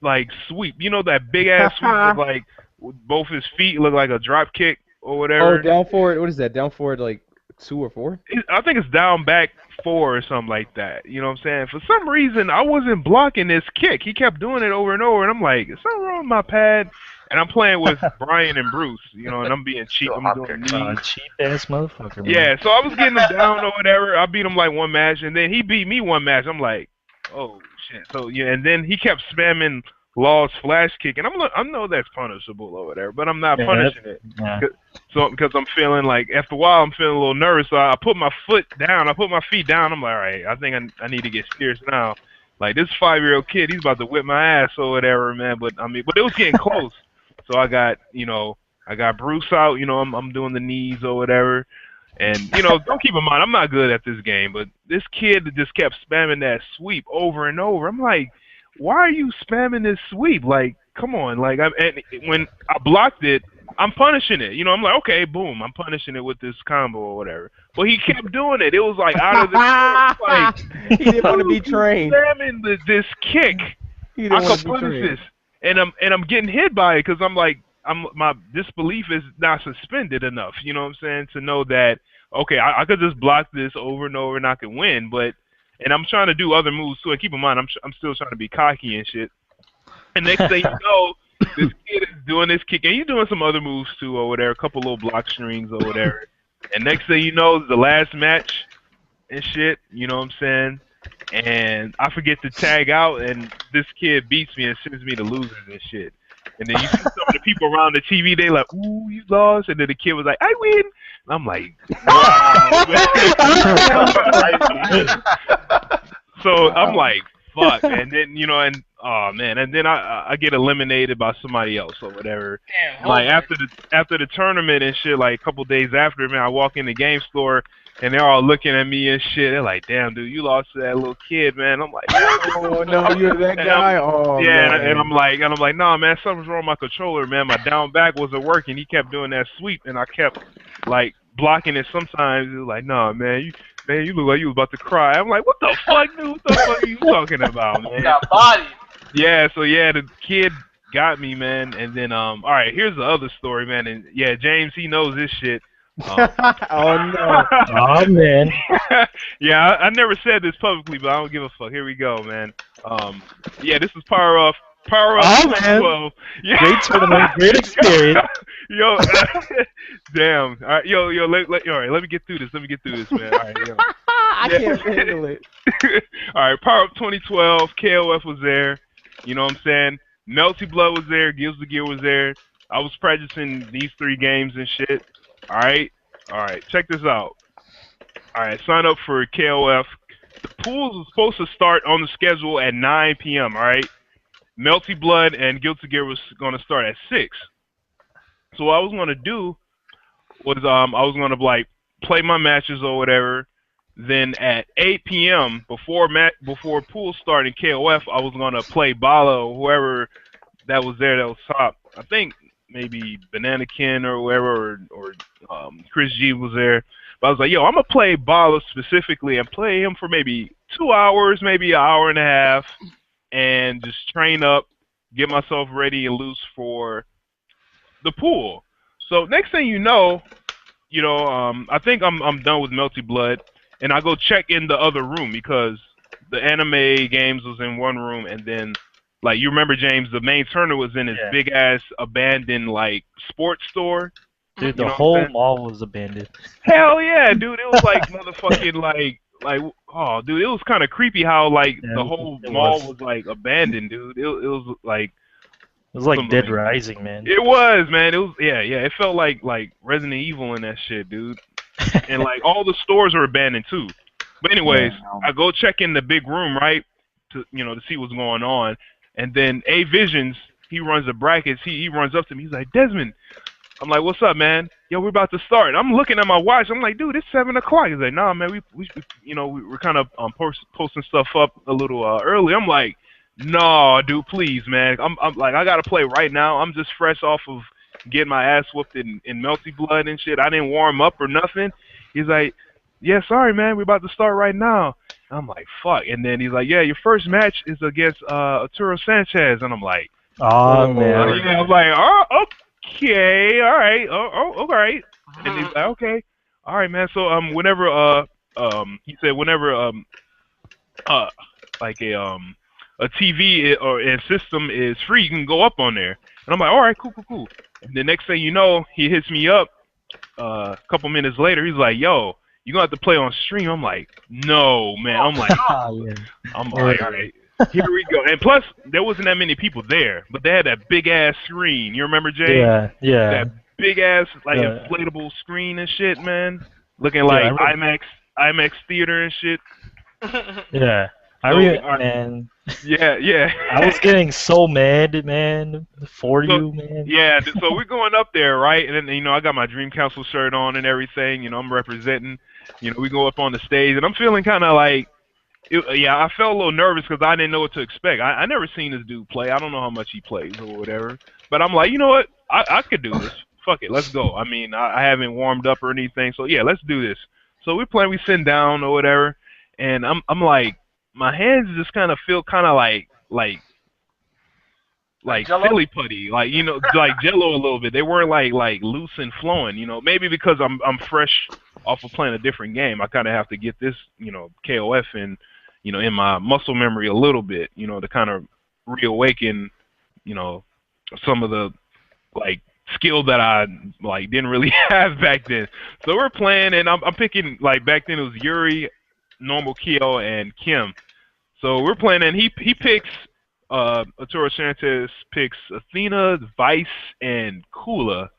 like, sweep. That big-ass sweep with, like, both his feet look like a drop kick or whatever. Oh, down forward. What is that? Down forward, like, 2 or 4? I think it's down back 4 or something like that. You know what I'm saying? For some reason, I wasn't blocking this kick. He kept doing it over and over, and I'm like, is something wrong with my pad? And I'm playing with Brian and Bruce, and I'm being cheap. I'm doing knees. Cheap ass motherfucker, man. Yeah, so I was getting him down or whatever. I beat him like one match, and then he beat me one match. I'm like, oh shit. So yeah, and then he kept spamming Law's flash kick, and I know that's punishable or whatever, but I'm not punishing it. Yeah. So because I'm feeling like after a while I'm feeling a little nervous, so I put my foot down. I put my feet down. I'm like, all right, I think I need to get serious now. Like this 5-year-old kid, he's about to whip my ass or whatever, man. But it was getting close. So I got Bruce out. I'm doing the knees or whatever. And don't keep in mind I'm not good at this game, but this kid just kept spamming that sweep over and over. I'm like, why are you spamming this sweep? Like, come on. Like, and when I blocked it, I'm punishing it. I'm like, okay, boom, I'm punishing it with this combo or whatever. But he kept doing it. It was like out of the like he didn't want to be trained. Spamming this kick. I could punish this. And I'm getting hit by it because I'm like my disbelief is not suspended enough. You know what I'm saying? To know that okay, I could just block this over and over and I can win. And I'm trying to do other moves too. And keep in mind, I'm still trying to be cocky and shit. And next thing you know, this kid is doing this kick and he's doing some other moves too or whatever, a couple little block strings or whatever. And next thing you know, it's the last match and shit. You know what I'm saying? And I forget to tag out, and this kid beats me and sends me to losers and shit. And then you see some of the people around the TV, they like, ooh, you lost. And then the kid was like, I win. And I'm like, wow. So I'm like, fuck. And then, oh man. And then I get eliminated by somebody else or whatever. Damn, like after the tournament and shit, like a couple days after, man, I walk in the game store. and they're all looking at me and shit. They're like, "Damn, dude, you lost to that little kid, man." I'm like, Oh no, you're that and guy. Oh yeah, man. and I'm like, "Nah, man, something's wrong with my controller, man. My down back wasn't working. He kept doing that sweep, and I kept like blocking it. Sometimes he was like, "Nah, man, you look like you was about to cry." I'm like, "What the fuck, dude? What the fuck are you talking about, man?" Got body. Yeah, so yeah, the kid got me, man. And then all right, here's the other story, man. And yeah, James, he knows this shit. Oh no. Oh man. Yeah, I never said this publicly, but I don't give a fuck. Here we go, man. Yeah, this is Power Up Oh man. 12. Yeah. Great tournament, great experience. Yo, damn. All right, yo, all right, let me get through this. Man. All right, yo. I can't handle it. All right, Power Up 2012. KOF was there. You know what I'm saying? Melty Blood was there. Gives the Gear was there. I was practicing these 3 games and shit. All right. Check this out. All right, sign up for KOF. The pools was supposed to start on the schedule at 9 p.m. All right. Melty Blood and Guilty Gear was going to start at 6. So what I was going to do was I was going to like play my matches or whatever. Then at 8 p.m. before pool start in KOF, I was going to play Bala or whoever that was there that was top. I think maybe Banana Ken or whoever or Chris G was there. But I was like, yo, I'm going to play Bala specifically and play him for maybe 2 hours, maybe an hour and a half, and just train up, get myself ready and loose for the pool. So next thing you know, I think I'm done with Melty Blood, and I go check in the other room because the anime games was in one room, and then like you remember James, the main tournament was in his big ass abandoned like sports store. Dude, You the know whole mall was abandoned. Hell yeah, dude! It was like motherfucking like oh dude, it was kind of creepy how like Yeah, the whole it mall was. was like abandoned, dude. It was like It was like some, Dead Rising, man. it was, man. It was yeah. It felt like Resident Evil in that shit, dude. And like all the stores were abandoned too. But anyways, I go check in the big room, right, to to see what's going on. And then A Visions, he runs the brackets. He runs up to me. He's like, Desmond. I'm like, what's up, man? Yo, we're about to start. I'm looking at my watch. I'm like, dude, it's 7:00. He's like, nah, man, we're kind of posting stuff up a little early. I'm like, no, dude, please, man. I'm like, I gotta play right now. I'm just fresh off of getting my ass whooped in Melty Blood and shit. I didn't warm up or nothing. He's like, yeah, sorry, man, we're about to start right now. I'm like, fuck. And then he's like, yeah, your first match is against Arturo Sanchez. And I'm like, Oh man. yeah. I'm like, oh, okay, all right, all right. And he's like, okay, all right, man. So whenever he said whenever like a TV or a system is free, you can go up on there. And I'm like, all right, cool. And the next thing you know, he hits me up. A couple minutes later, he's like, yo, you gonna have to play on stream. I'm like, no, man. I'm like, Oh, yeah. all right. Here we go. And plus, there wasn't that many people there, but they had that big ass screen. You remember, Jay? Yeah. That big ass like Yeah. inflatable screen and shit, man. Looking Yeah, like I remember. IMAX theater and shit. Yeah. Man. Yeah. I was getting so mad, man, for So, you, man. Yeah, so we're going up there, right? And then I got my Dream Council shirt on and everything. I'm representing. We go up on the stage, and I'm feeling kind of like, I felt a little nervous because I didn't know what to expect. I never seen this dude play. I don't know how much he plays or whatever. But I'm like, you know what? I could do this. Fuck it, let's go. I mean, I haven't warmed up or anything, so yeah, let's do this. So we're playing. We sit down or whatever, and I'm like, my hands just kind of feel kind of like Jell-O? silly putty, like like Jello a little bit. They weren't like loose and flowing. Maybe because I'm fresh off of playing a different game. I kind of have to get this KOF in my muscle memory a little bit. To kind of reawaken some of the like skill that I like didn't really have back then. So we're playing, and I'm picking like back then it was Yuri, normal Kyo, and Kim. So we're playing, and he picks Arturo Sanchez picks Athena, Vice, and Kula.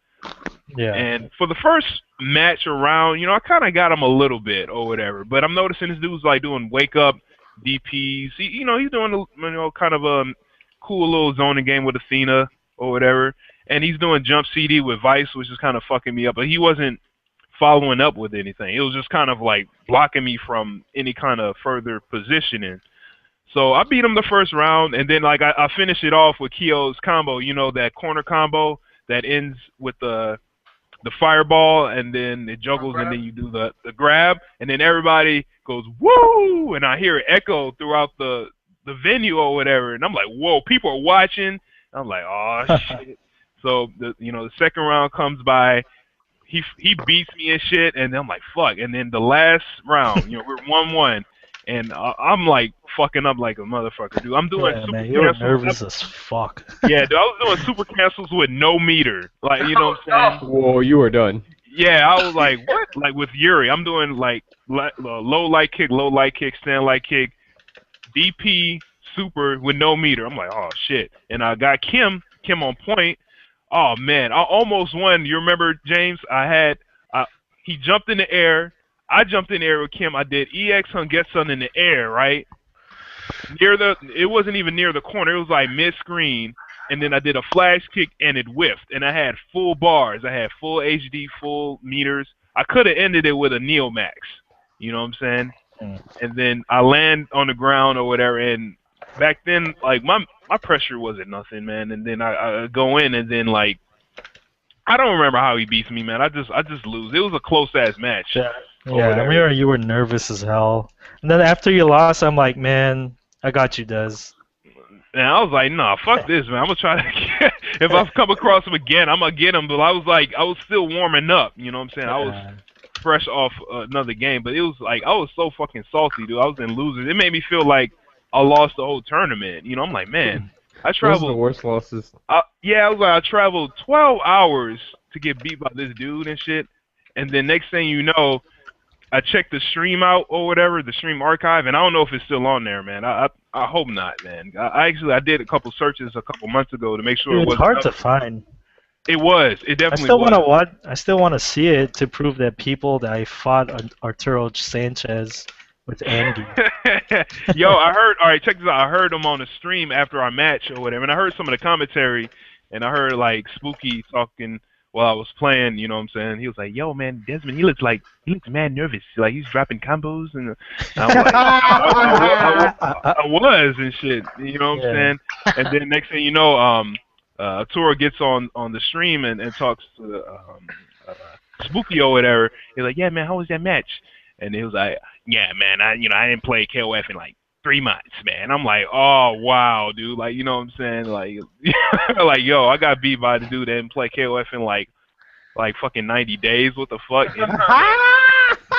Yeah. And for the first match around, I kind of got him a little bit or whatever. But I'm noticing this dude's like doing wake up DPs. He's doing kind of a cool little zoning game with Athena or whatever. And he's doing jump CD with Vice, which is kind of fucking me up. But he wasn't following up with anything. It was just kind of like blocking me from any kind of further positioning. So I beat him the first round, and then like I finished it off with Kyo's combo. You know, that corner combo that ends with the fireball, and then it juggles, and then you do the grab, and then everybody goes woo, and I hear it echo throughout the venue or whatever, and I'm like, whoa, people are watching. I'm like, oh shit. So the second round comes by. He beats me and shit, and I'm like, fuck. And then the last round, we're 1-1, and I'm like fucking up like a motherfucker, dude. I'm doing super man, you were cancels. nervous as fuck. Yeah, dude, I was doing super cancels with no meter, like you know what I'm saying. Whoa, you were done. Yeah, I was like, what? Like with Yuri, I'm doing like low light kick, stand light kick, DP super with no meter. I'm like, oh shit. And I got Kim on point. Oh man, I almost won. You remember, James? He jumped in the air. I jumped in the air with Kim. I did EX Hungetsun in the air, right? It wasn't even near the corner. It was like mid-screen. And then I did a flash kick, and it whiffed. And I had full bars. I had full HD, full meters. I could have ended it with a Neo Max. You know what I'm saying? And then I land on the ground or whatever. And back then, like, my pressure wasn't nothing, man. And then I go in, and then, like, I don't remember how he beats me, man. I just lose. It was a close-ass match. Yeah, I remember you were nervous as hell. And then after you lost, I'm like, man, I got you, Des. And I was like, nah, fuck this, man. I'm gonna try to if I come across him again, I'm gonna get him. But I was still warming up. You know what I'm saying? I was fresh off another game, but it was like I was so fucking salty, dude. I was in losers. It made me feel like I lost the whole tournament. You know, I'm like, man, I traveled. Those are the worst losses. I was like, I traveled 12 hours to get beat by this dude and shit. And then next thing you know, I checked the stream out or whatever, the stream archive, and I don't know if it's still on there, man. I hope not, man. I did a couple searches a couple months ago to make sure Dude, it was hard to find. It was. It definitely I still want to see it to prove that that I fought Arturo Sanchez with Andy. Yo, I heard. All right, check this out. I heard him on the stream after our match or whatever, and I heard some of the commentary, and I heard like Spooky talking while I was playing. You know what I'm saying? He was like, "Yo, man, Desmond, he looks mad nervous. Like he's dropping combos." And I was like, I was and shit. You know what I'm saying? And then next thing you know, Arturo gets on the stream and talks to Spooky or whatever. He's like, "Yeah, man, how was that match?" And he was like, "Yeah, man, I didn't play KOF in like 3 months, man." I'm like, "Oh wow, dude!" Like, you know what I'm saying? Like, like, yo, I got beat by the dude that didn't play KOF in like fucking 90 days. What the fuck? And,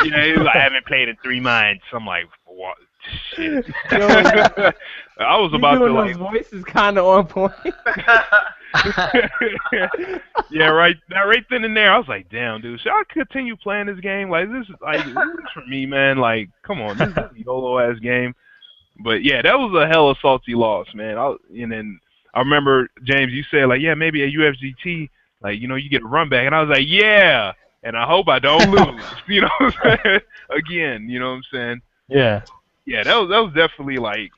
yeah, he was like, "I haven't played in 3 months." I'm like, what? Shit. I was about to like. His voice is kind of on point. Yeah, right then and there, I was like, damn, dude, should I continue playing this game? Like, this is for me, man. Like, come on, this is a YOLO-ass game. But, yeah, that was a hella salty loss, man. And then I remember, James, you said, like, yeah, maybe at UFGT, like, you get a run back. And I was like, yeah, and I hope I don't lose. You know what I'm saying? Again, you know what I'm saying? Yeah. Yeah, that was definitely, like,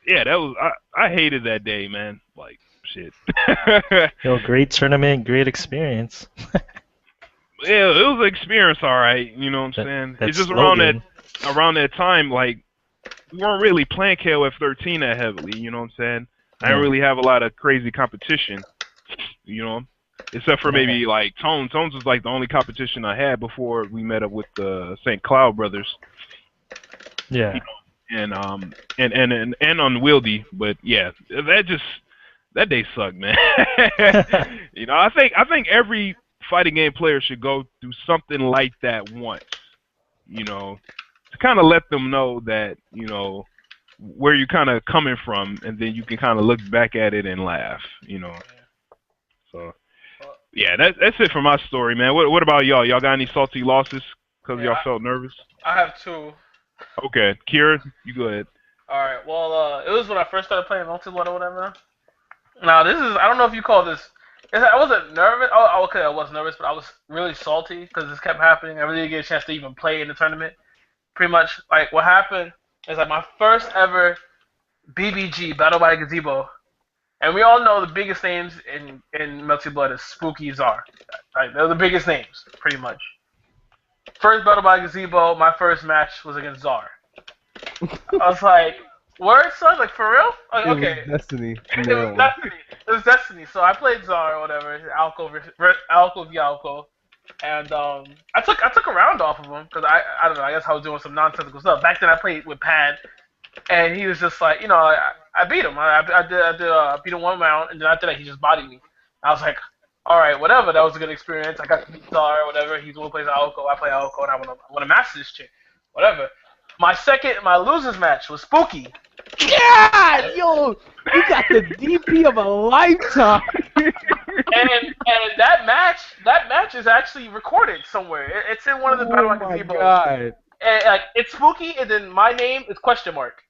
yeah, that was, I hated that day, man. Like, shit. Yo, great tournament, great experience. Yeah, it was an experience, all right. You know what I'm saying? It's just around that time, like, we weren't really playing KOF 13 that heavily. You know what I'm saying? I didn't really have a lot of crazy competition. You know, except for maybe like Tones. Tones was like the only competition I had before we met up with the St. Cloud brothers. Yeah. You know, and Unwieldy, but yeah, that day sucked, man. You know, I think every fighting game player should go through something like that once, you know, to kind of let them know that, you know, where you're kind of coming from, and then you can kind of look back at it and laugh, you know. So, yeah, that's it for my story, man. What about y'all? Y'all got any salty losses because y'all felt nervous? I have 2. Okay, Kira, you go ahead. Alright, well, it was when I first started playing Multi-Blood or whatever. Now, this is, I don't know if you call this, I wasn't nervous. Oh, okay, I was nervous, but I was really salty because this kept happening. I really didn't get a chance to even play in the tournament. Pretty much, like, what happened is, like, my first ever BBG, Battle by Gazebo, and we all know the biggest names in Multi-Blood is Spooky Czar. Like, they're the biggest names, pretty much. First battle by Gazebo, my first match was against Czar. I was like, word, son? Like, for real? Like, It was okay. destiny from It there was on. destiny. It was destiny. So I played Czar or whatever, Alco v Alco, and I took a round off of him because I don't know. I guess I was doing some nonsensical stuff. Back then I played with Pad, and he was just like, I beat him. I beat him one round, and then after that he just bodied me. I was like, all right, whatever. That was a good experience. I got to beat Czar or whatever. He's the one who plays Alco. I play Alco, and I want to master this chick. Whatever. My losers match was Spooky. Yeah, yo, you got the DP of a lifetime. and that match is actually recorded somewhere. It's in one of the Battle Oh my Gazebos. god. And, like, it's Spooky, and then my name is question mark.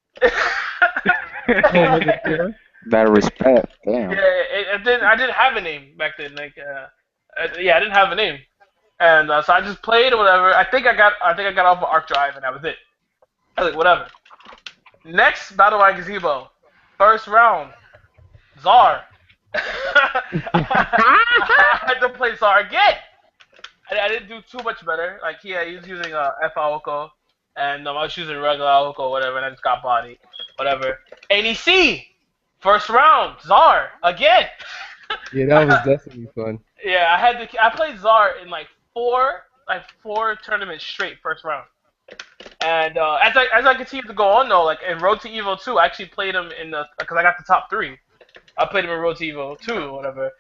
That respect, damn. Yeah, I didn't have a name back then. Like, I didn't have a name, and so I just played or whatever. I think I got off of Arc Drive, and that was it. I was like, whatever. Next Battle by Gazebo, first round, Czar. I had to play Czar again. I didn't do too much better. Like, he was using F Aoko, and I was using regular Aoko or whatever, and I just got bodied. Whatever. NEC, first round, Czar again. Yeah, that was definitely fun. Yeah, I played Czar in like four tournaments straight first round. And as I continued to go on though, like in Road to Evo 2, I actually played him because I got the top 3. I played him in Road to Evo 2 or whatever.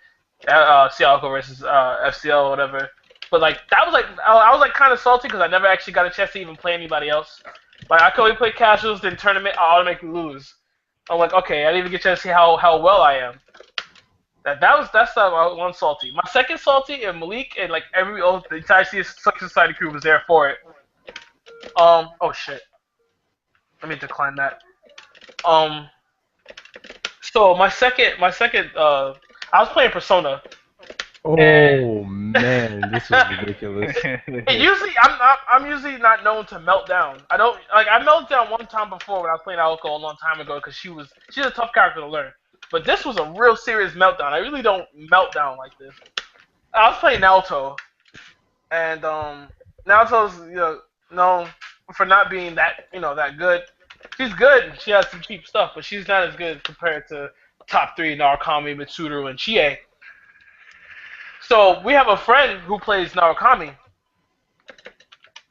Cialco versus FCL or whatever. But like that was like I was like kind of salty because I never actually got a chance to even play anybody else. Like I could only play casuals, then tournament I automatically lose. I'm like, okay, I didn't even get a chance to see how well I am. That's one salty. My second salty, and Malik and like the entire Suction Society crew was there for it. Oh shit. Let me decline that. So my second, I was playing Persona. Oh man, this was ridiculous. And usually, I'm usually not known to melt down. I melted down one time before when I was playing Aoko a long time ago because she's a tough character to learn. But this was a real serious meltdown. I really don't melt down like this. I was playing Naoto, and Naoto's known for not being that that good. She's good. She has some cheap stuff, but she's not as good compared to top 3 Narukami, Mitsuru, and Chie. So we have a friend who plays Narukami,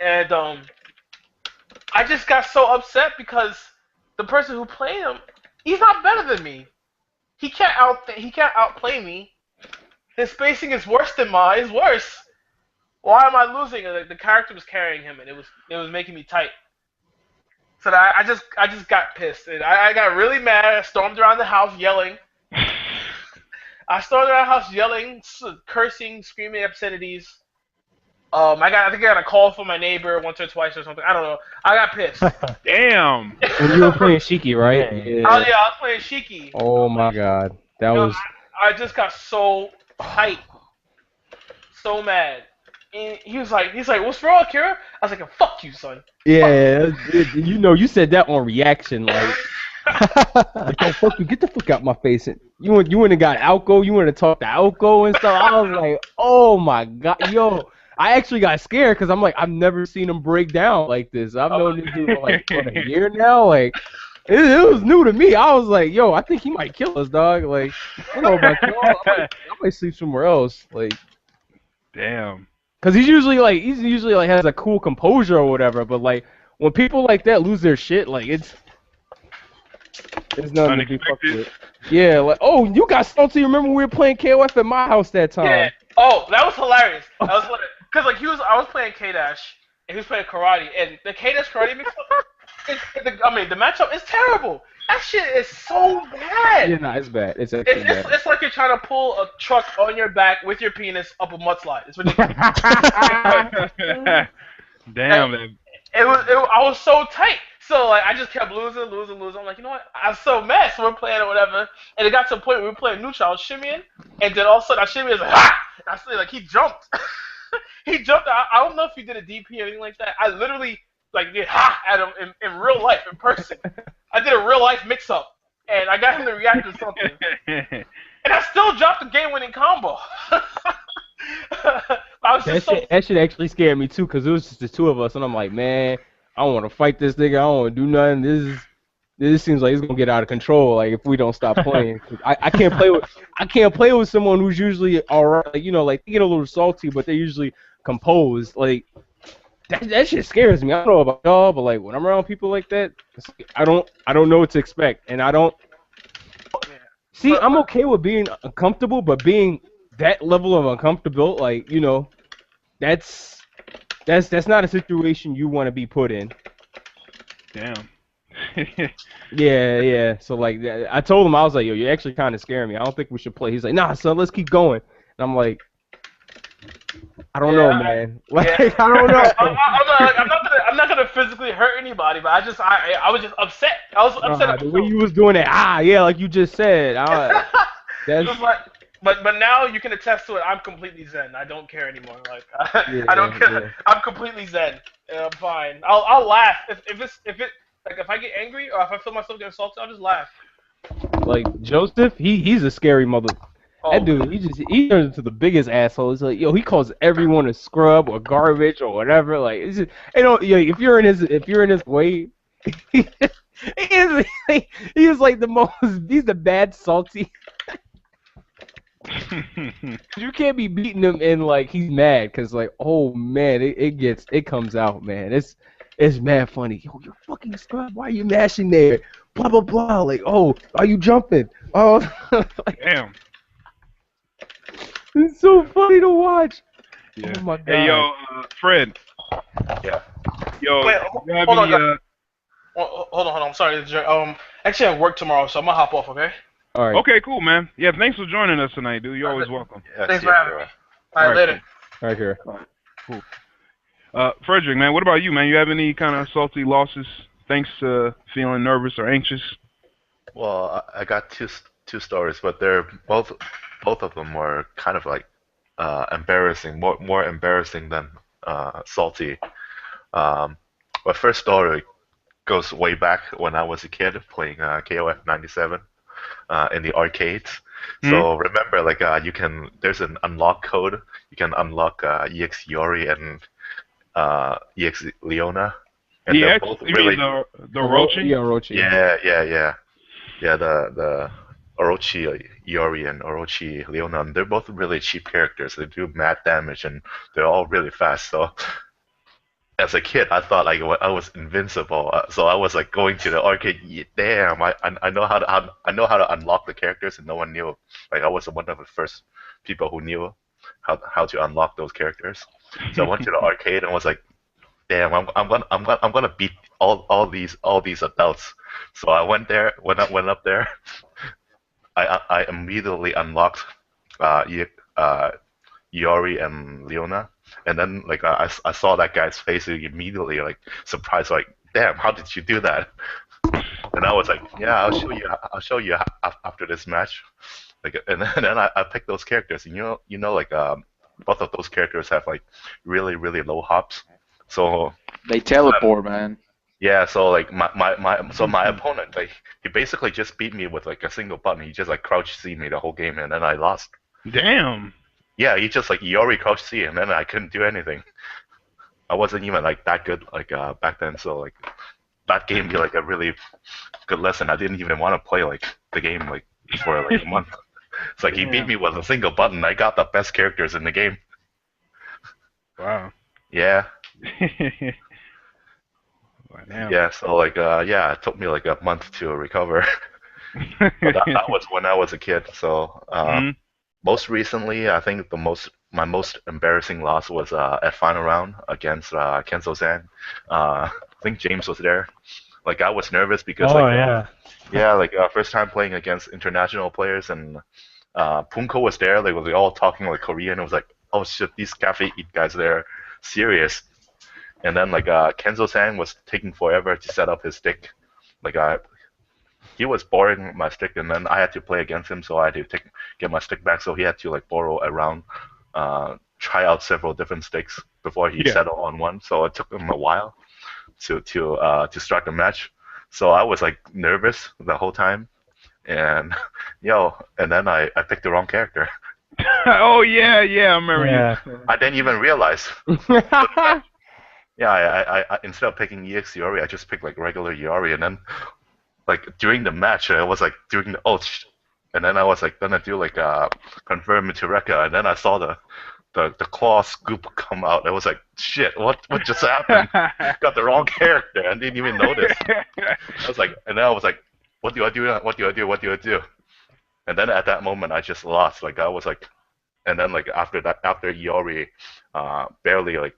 and I just got so upset because the person who played him, he's not better than me. He can't outplay me. His spacing is worse than mine. It's worse. Why am I losing? The character was carrying him, and it was making me tight. So that I just got pissed, and I got really mad. I stormed around the house yelling. I stormed around the house yelling, cursing, screaming obscenities. I think I got a call from my neighbor once or twice or something. I don't know. I got pissed. Damn. When you were playing Shiki, right? Yeah. Oh yeah, I was playing Shiki. Oh my god, that was. I just got so tight, so mad. And he's like, what's wrong, Akira? I was like, fuck you, son. Yeah, you said that on reaction, like, like, oh, fuck you, get the fuck out my face. And you went and got Alco, you went to talk to Alco and stuff. I was like, oh my god, yo. I actually got scared because I'm like, I've never seen him break down like this. I've known this dude for like a year now. Like, it was new to me. I was like, yo, I think he might kill us, dog. Like, I don't know about you. I might sleep somewhere else. Like, damn. Because he's usually like has a cool composure or whatever. But like when people like that lose their shit, like it's nothing to be fucked with. Yeah, like, oh, you got salty. Remember we were playing KOF at my house that time? Yeah. Oh, that was hilarious. That was hilarious. Because like I was playing K-Dash and he was playing karate, and the K-Dash karate mix up. The matchup is terrible. That shit is so bad. Yeah, no, it's bad. It's actually bad. It's like you're trying to pull a truck on your back with your penis up a mudslide. It's ridiculous. Damn. I was so tight. So like I just kept losing. I'm like, you know what? I was so mad. So we're playing or whatever, and it got to a point where we were playing neutral. I was shimmying, and then all of a sudden I shimmy was like, ah! And I see like he jumped. He jumped. I don't know if he did a DP or anything like that. I literally like did ha at him in real life, in person. I did a real life mix up, and I got him to react to something. And I still dropped the game winning combo. I was just so. That shit actually scared me too, cause it was just the two of us, and I'm like, man, I don't want to fight this nigga. I don't want to do nothing. This seems like it's gonna get out of control. Like if we don't stop playing, 'cause I can't play with someone who's usually alright. Like, like they get a little salty, but they're usually composed. Like that shit scares me. I don't know about y'all, but like when I'm around people like that, I don't know what to expect, and I don't. See, I'm okay with being uncomfortable, but being that level of uncomfortable, like that's not a situation you want to be put in. Damn. Yeah. So like, I told him, I was like, yo, you're actually kind of scaring me. I don't think we should play. He's like, nah, son, let's keep going. And I'm like, I don't know, man. Like, I don't know. I'm not gonna physically hurt anybody, but I was just upset. I was upset. The way you was doing it, yeah, like you just said. That's. But now you can attest to it. I'm completely zen. I don't care anymore. Like I don't care. Yeah. I'm completely zen. I'm fine. I'll laugh if I get angry or if I feel myself getting salty. I'll just laugh. Like Joseph, he's a scary mother. Oh. That dude, he turns into the biggest asshole. It's like, he calls everyone a scrub or garbage or whatever. Like, it's just, if you're in his way, he is like the most. He's the bad salty. You can't be beating him and like he's mad because like, oh man, it comes out, man. It's mad funny. Yo, you're fucking scrub. Why are you mashing there? Blah blah blah. Like, oh, are you jumping? Oh, like, damn. It's so funny to watch. Yeah. Oh my god. Hey yo, Fred. Yeah. Yo, wait, hold on. Hold on. I'm sorry. Actually, I have work tomorrow, so I'm gonna hop off. Okay. All right. Okay, cool, man. Yeah, thanks for joining us tonight, dude. You're always welcome. Yeah, thanks for having me. All right, later. All right, here. Cool. Frederick, man, what about you, man? You have any kind of salty losses thanks to feeling nervous or anxious? Well, I got two stories, but they're both of them were kind of like embarrassing, more embarrassing than salty. My first story goes way back when I was a kid playing KOF 97 in the arcades. So remember, like there's an unlock code. You can unlock EX Yori and EX Leona. And EX? both You really, mean the Orochi? Yeah, Orochi. Yeah, the Orochi Yori and Orochi Leona, they're both really cheap characters. They do mad damage and they're all really fast. So as a kid, I thought like I was invincible. So I was like going to the arcade. Damn, I know how to unlock the characters, and no one knew. Like I was one of the first people who knew how to unlock those characters. So I went to the arcade and was like, damn, I'm gonna beat all these adults. So I went up there. I immediately unlocked Yori and Leona, and then like I saw that guy's face and immediately like surprised, like, damn, how did you do that? And I was like, yeah, I'll show you after this match. Like, and then I picked those characters, and like both of those characters have like really low hops, so they teleport, man. Yeah, so like my opponent, like he basically just beat me with like a single button. He just like crouch C me the whole game, and then I lost. Damn. Yeah, he just like Yori crouch C, and then I couldn't do anything. I wasn't even like that good like back then, so like that gave me like a really good lesson. I didn't even want to play like the game like for like a month. It's like he beat me with a single button. I got the best characters in the game. Wow. Yeah. Damn. Yeah, so like it took me like a month to recover. But that was when I was a kid. So most recently, I think my most embarrassing loss was at final round against Kenzo-san. I think James was there. Like I was nervous because first time playing against international players, and Punko was there. Like we all talking like Korean. It was like, oh shit, these cafe eat guys, they're serious. And then like Kenzo-san was taking forever to set up his stick. Like he was borrowing my stick, and then I had to play against him, so I had to get my stick back. So he had to like borrow around, try out several different sticks before he settled on one. So it took him a while to start the match. So I was like nervous the whole time, and and then I picked the wrong character. Oh yeah, I remember Yeah. you. I didn't even realize. Yeah, I instead of picking EX Yori, I just picked like regular Yori, and then like during the match, I was like doing the and then I was like gonna do like confirm to Rekka, and then I saw the claw scoop come out. I was like, shit, what just happened? Got the wrong character. I didn't even notice. I was like, and then I was like, what do I do? What do I do? What do I do? And then at that moment, I just lost. Like I was like, and then like after that, after Iori, barely like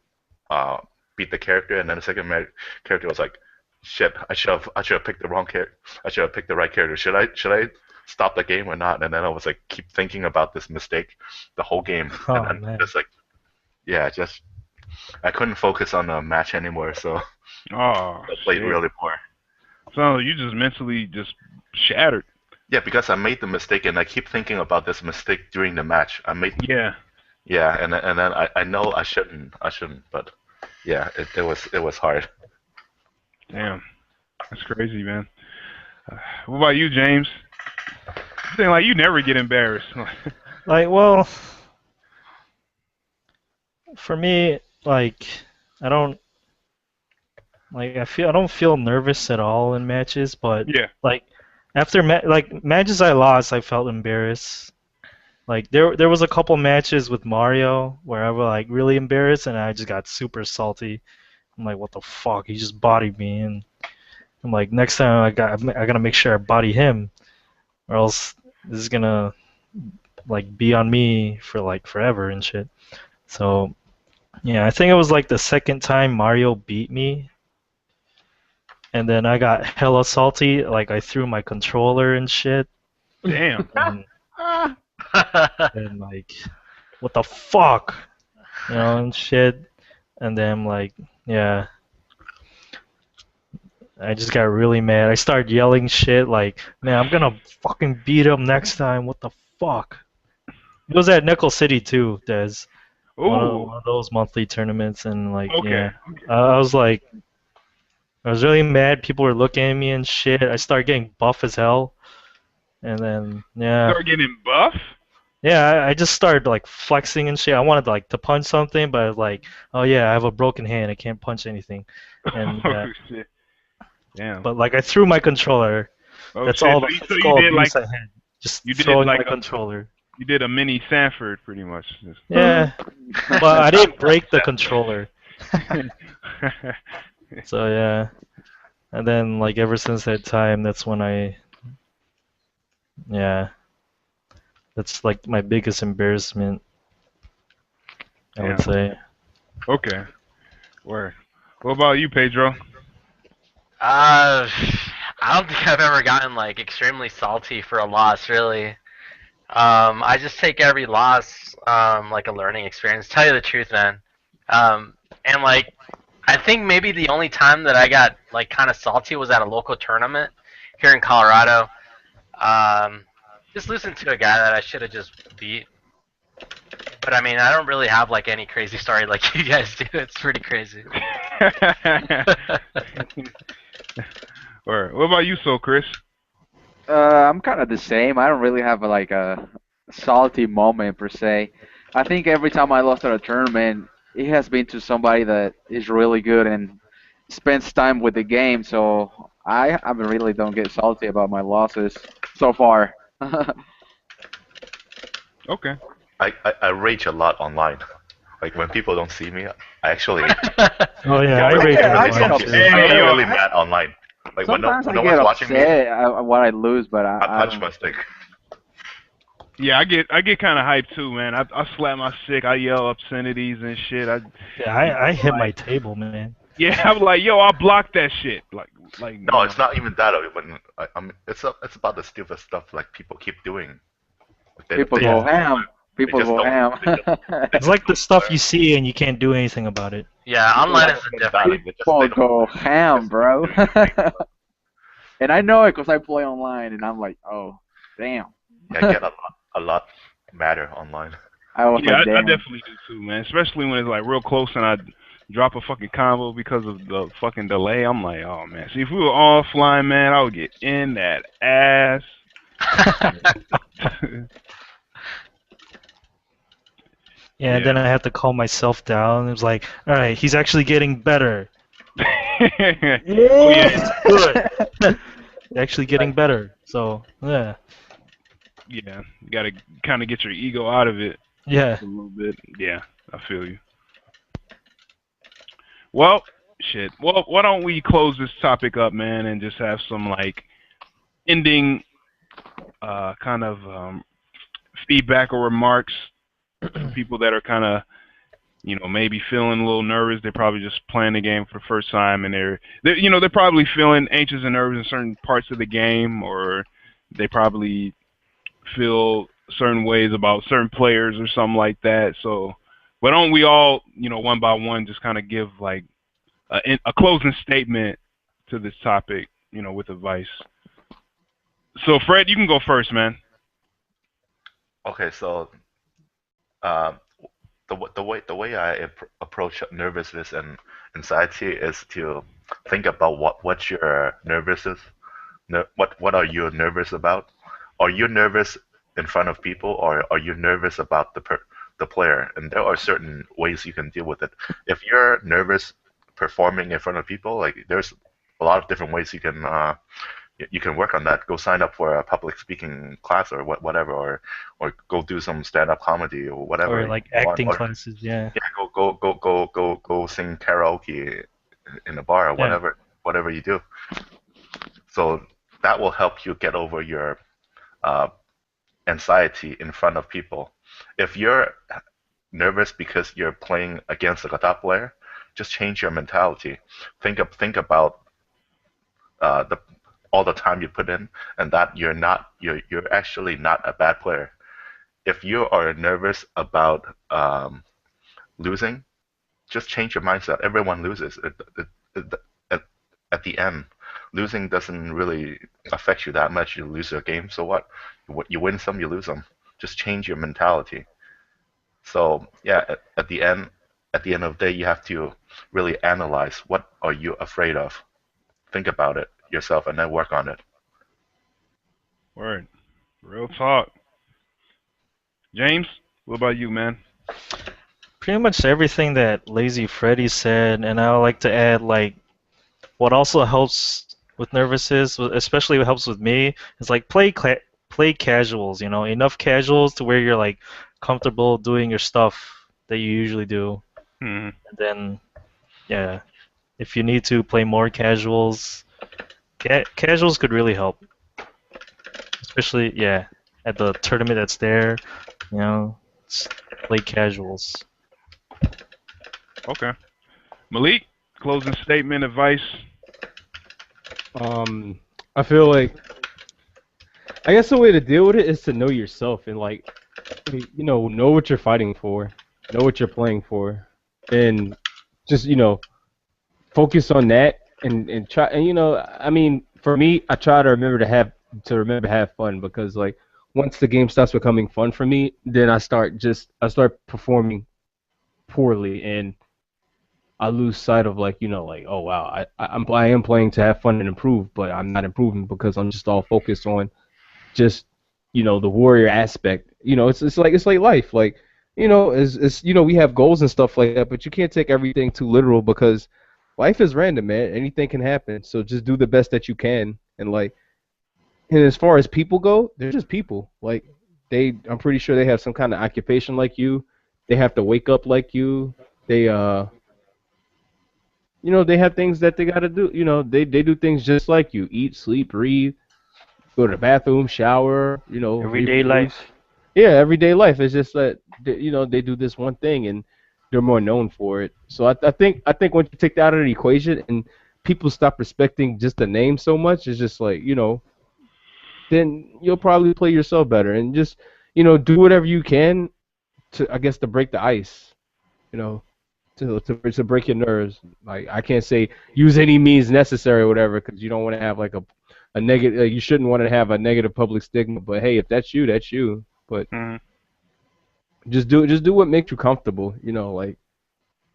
uh beat the character, and then the second character was like, shit, I should have picked the wrong character. I should have picked the right character. Should I stop the game or not? And then I was like, keep thinking about this mistake the whole game, Oh and then man. just like, yeah, just I couldn't focus on the match anymore, so Oh I played shit. really poor. So you just mentally just shattered. Yeah, because I made the mistake, and I keep thinking about this mistake during the match. Yeah. Yeah, and then I know I shouldn't, but yeah, it was hard. Damn. That's crazy, man. What about you, James? You seem like you never get embarrassed. Like, well, for me, like, I don't like I don't feel nervous at all in matches, but Yeah. like after like matches I lost, I felt embarrassed. Like there was a couple matches with Mario where I was like really embarrassed and I just got super salty. I'm like, what the fuck? He just bodied me, and I'm like, next time I gotta make sure I body him, or else this is gonna like be on me for like forever and shit. So yeah, I think it was like the second time Mario beat me, and then I got hella salty. Like I threw my controller and shit, Damn. and like, what the fuck, and shit. And then like, yeah, I just got really mad. I started yelling shit like, man, I'm gonna fucking beat him next time. What the fuck? It was at Nickel City too, Des. Ooh. One of those monthly tournaments, and like, Okay. yeah, I was like, I was really mad. People were looking at me and shit. I started getting buff as hell, and then yeah, Start getting buff. yeah, I just started like flexing and shit. I wanted like to punch something, but I was like, oh yeah, I have a broken hand. I can't punch anything, and Oh shit. Damn. but like I threw my controller. Oh That's shit. all So the you physical did like abuse I had. Just you did throwing like my controller. you did a mini Sanford pretty much. Yeah, but I didn't break the controller. So yeah, and then like ever since that time, that's when yeah, that's like my biggest embarrassment, I would Yeah. say. Okay. Word. What about you, Pedro? I don't think I've ever gotten like extremely salty for a loss, really. I just take every loss like a learning experience. Tell you the truth, man. And like, I think maybe the only time that I got like kind of salty was at a local tournament here in Colorado. Just losing to a guy that I should have just beat. But I mean, I don't really have like any crazy story like you guys do. It's pretty crazy. Word. What about you, so Chris? I'm kind of the same. I don't really have like a salty moment per se. I think every time I lost at a tournament, it has been to somebody that is really good and spends time with the game. So I haven't really don't get salty about my losses so far. Okay. I rage a lot online. Like when people don't see me, I actually Oh yeah, I get rate I really, get upset. I get Hey, really mad online. Like when Sometimes I no get one's watching me, upset when I lose, but I I punch don't. my stick. Yeah, I get kind of hyped too, man. I slap my stick. I yell obscenities and shit. yeah, I hit my table, man. Yeah, I'm like, yo, I blocked that shit. Like. No, it's not even that. When it's about the stupid stuff like people keep doing. Like, People they go just- ham. People just go don't- ham. It's like the stuff you see and you can't do anything about it. Yeah, online is People different. they just- People they don't- go ham, bro. And I know it because I play online, and I'm like, oh, damn. Yeah, I get a lot madder online. I was Yeah, like, I damn. definitely do too, man. Especially when it's like real close and I drop a fucking combo because of the fucking delay. I'm like, oh man. See, if we were offline, man, I would get in that ass. Yeah, and then I had to calm myself down. It was like, all right, he's actually getting better. Oh yeah, Good. Actually getting better. So yeah, yeah. You gotta kind of get your ego out of it yeah. a little bit. Yeah, I feel you. Well, shit. Well, why don't we close this topic up, man, and just have some like ending kind of feedback or remarks for people that are kind of maybe feeling a little nervous. They're probably just playing the game for the first time, and they're probably feeling anxious and nervous in certain parts of the game, or they probably feel certain ways about certain players or something like that. So, why don't we all, one by one, just kind of give like a closing statement to this topic, with advice. So, Fred, you can go first, man. Okay, so uh, the way I approach nervousness and anxiety is to think about what your nervous is. What are you nervous about? Are you nervous in front of people, or are you nervous about the player? And there are certain ways you can deal with it. If you're nervous performing in front of people, like there's a lot of different ways you can work on that. Go sign up for a public speaking class or whatever, or go do some stand up comedy or whatever. Or like acting classes, yeah. Yeah, go sing karaoke in a bar or whatever you do. So that will help you get over your uh, anxiety in front of people. If you're nervous because you're playing against a top player, just change your mentality. Think about the all the time you put in, and that you're actually not a bad player. If you are nervous about losing, just change your mindset. Everyone loses. At, at the end, losing doesn't really affect you that much. You lose your game, so what? You win some, you lose some. Just change your mentality. So yeah, at the end of the day, you have to really analyze what are you afraid of. Think about it yourself, and then work on it. Word. Real talk. James, what about you, man? Pretty much everything that Lazy Freddy said, and I would like to add like what also helps with nervousness, especially what helps with me, is like play casuals. Enough casuals to where you're like comfortable doing your stuff that you usually do. Hmm. And then, yeah, if you need to play more casuals, casuals could really help. Especially, yeah, at the tournament that's there, play casuals. Okay. Malik, closing statement, advice. I feel like I guess the way to deal with it is to know yourself and like know what you're fighting for, know what you're playing for, and just focus on that and try. And I mean, for me, I try to remember to have fun, because like once the game starts becoming fun for me, then I start performing poorly, and I lose sight of like oh wow, I am playing to have fun and improve, but I'm not improving because I'm just all focused on just the warrior aspect. It's like life, like it's we have goals and stuff like that, but you can't take everything too literal, because life is random, man. Anything can happen. So just do the best that you can, and as far as people go, they're just people. Like I'm pretty sure they have some kind of occupation like you. They have to wake up like you. They they have things that they gotta do. They do things just like you: eat, sleep, breathe, go to the bathroom, shower. Everyday life. Yeah, everyday life. It's just that they do this one thing, and they're more known for it. So I think once you take that out of the equation and people stop respecting just the name so much, it's just like then you'll probably play yourself better, and just do whatever you can to break the ice. You know, to break your nerves. Like I can't say use any means necessary or whatever, because you don't want to have like a negative. Like, you shouldn't want to have a negative public stigma. But hey, if that's you, that's you. But just do what makes you comfortable. Like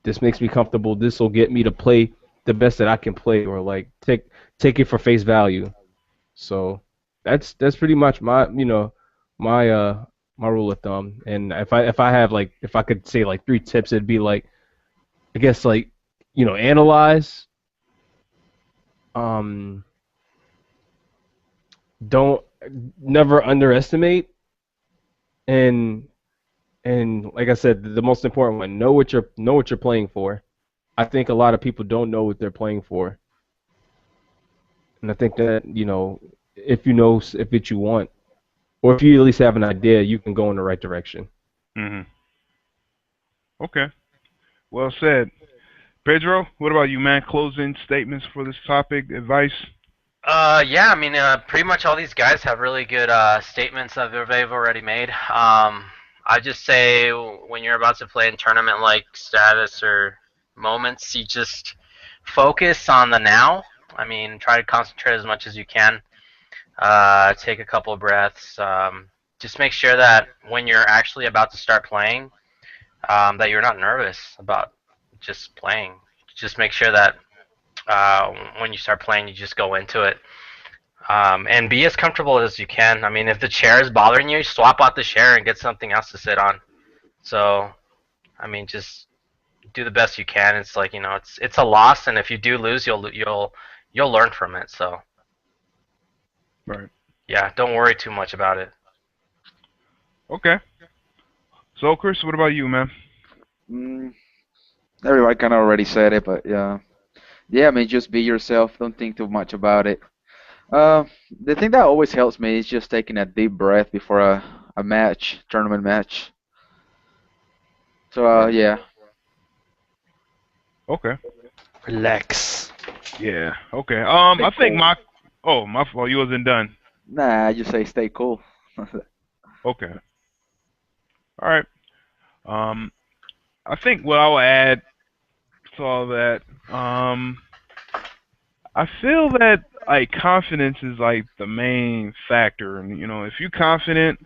this makes me comfortable. This will get me to play the best that I can play, or like take it for face value. So that's pretty much my my rule of thumb. And if I have like if I could say like 3 tips, it'd be like I guess like analyze. Um, don't never underestimate, and like I said, the most important one, know what you're playing for. I think a lot of people don't know what they're playing for, and I think that if you know if it's you want, or if you at least have an idea, you can go in the right direction. Mhm. Okay. Well said. Pedro, what about you, man? Closing statements for this topic, advice? Yeah, I mean, pretty much all these guys have really good statements that they've already made. I just say when you're about to play in tournament like status or moments, you just focus on the now. I mean, try to concentrate as much as you can. Take a couple of breaths. Just make sure that when you're actually about to start playing, that you're not nervous about just playing. Just make sure that when you start playing, you just go into it. And be as comfortable as you can. I mean, if the chair is bothering you, swap out the chair and get something else to sit on. So, I mean, just do the best you can. It's like it's a loss, and if you do lose, you'll learn from it. So, Right. yeah, don't worry too much about it. Okay. So, Chris, what about you, man? Mm, everybody kind of already said it, but yeah. I mean, just be yourself. Don't think too much about it. Uh, the thing that always helps me is just taking a deep breath before a match, tournament match. So Right. yeah. Okay. Relax. Yeah. Okay. Stay I think cool. my fault. You wasn't done. Nah, I just say stay cool. Okay. All right. Um, I think what I'll add to all that, I feel that like confidence is like the main factor, and if you're confident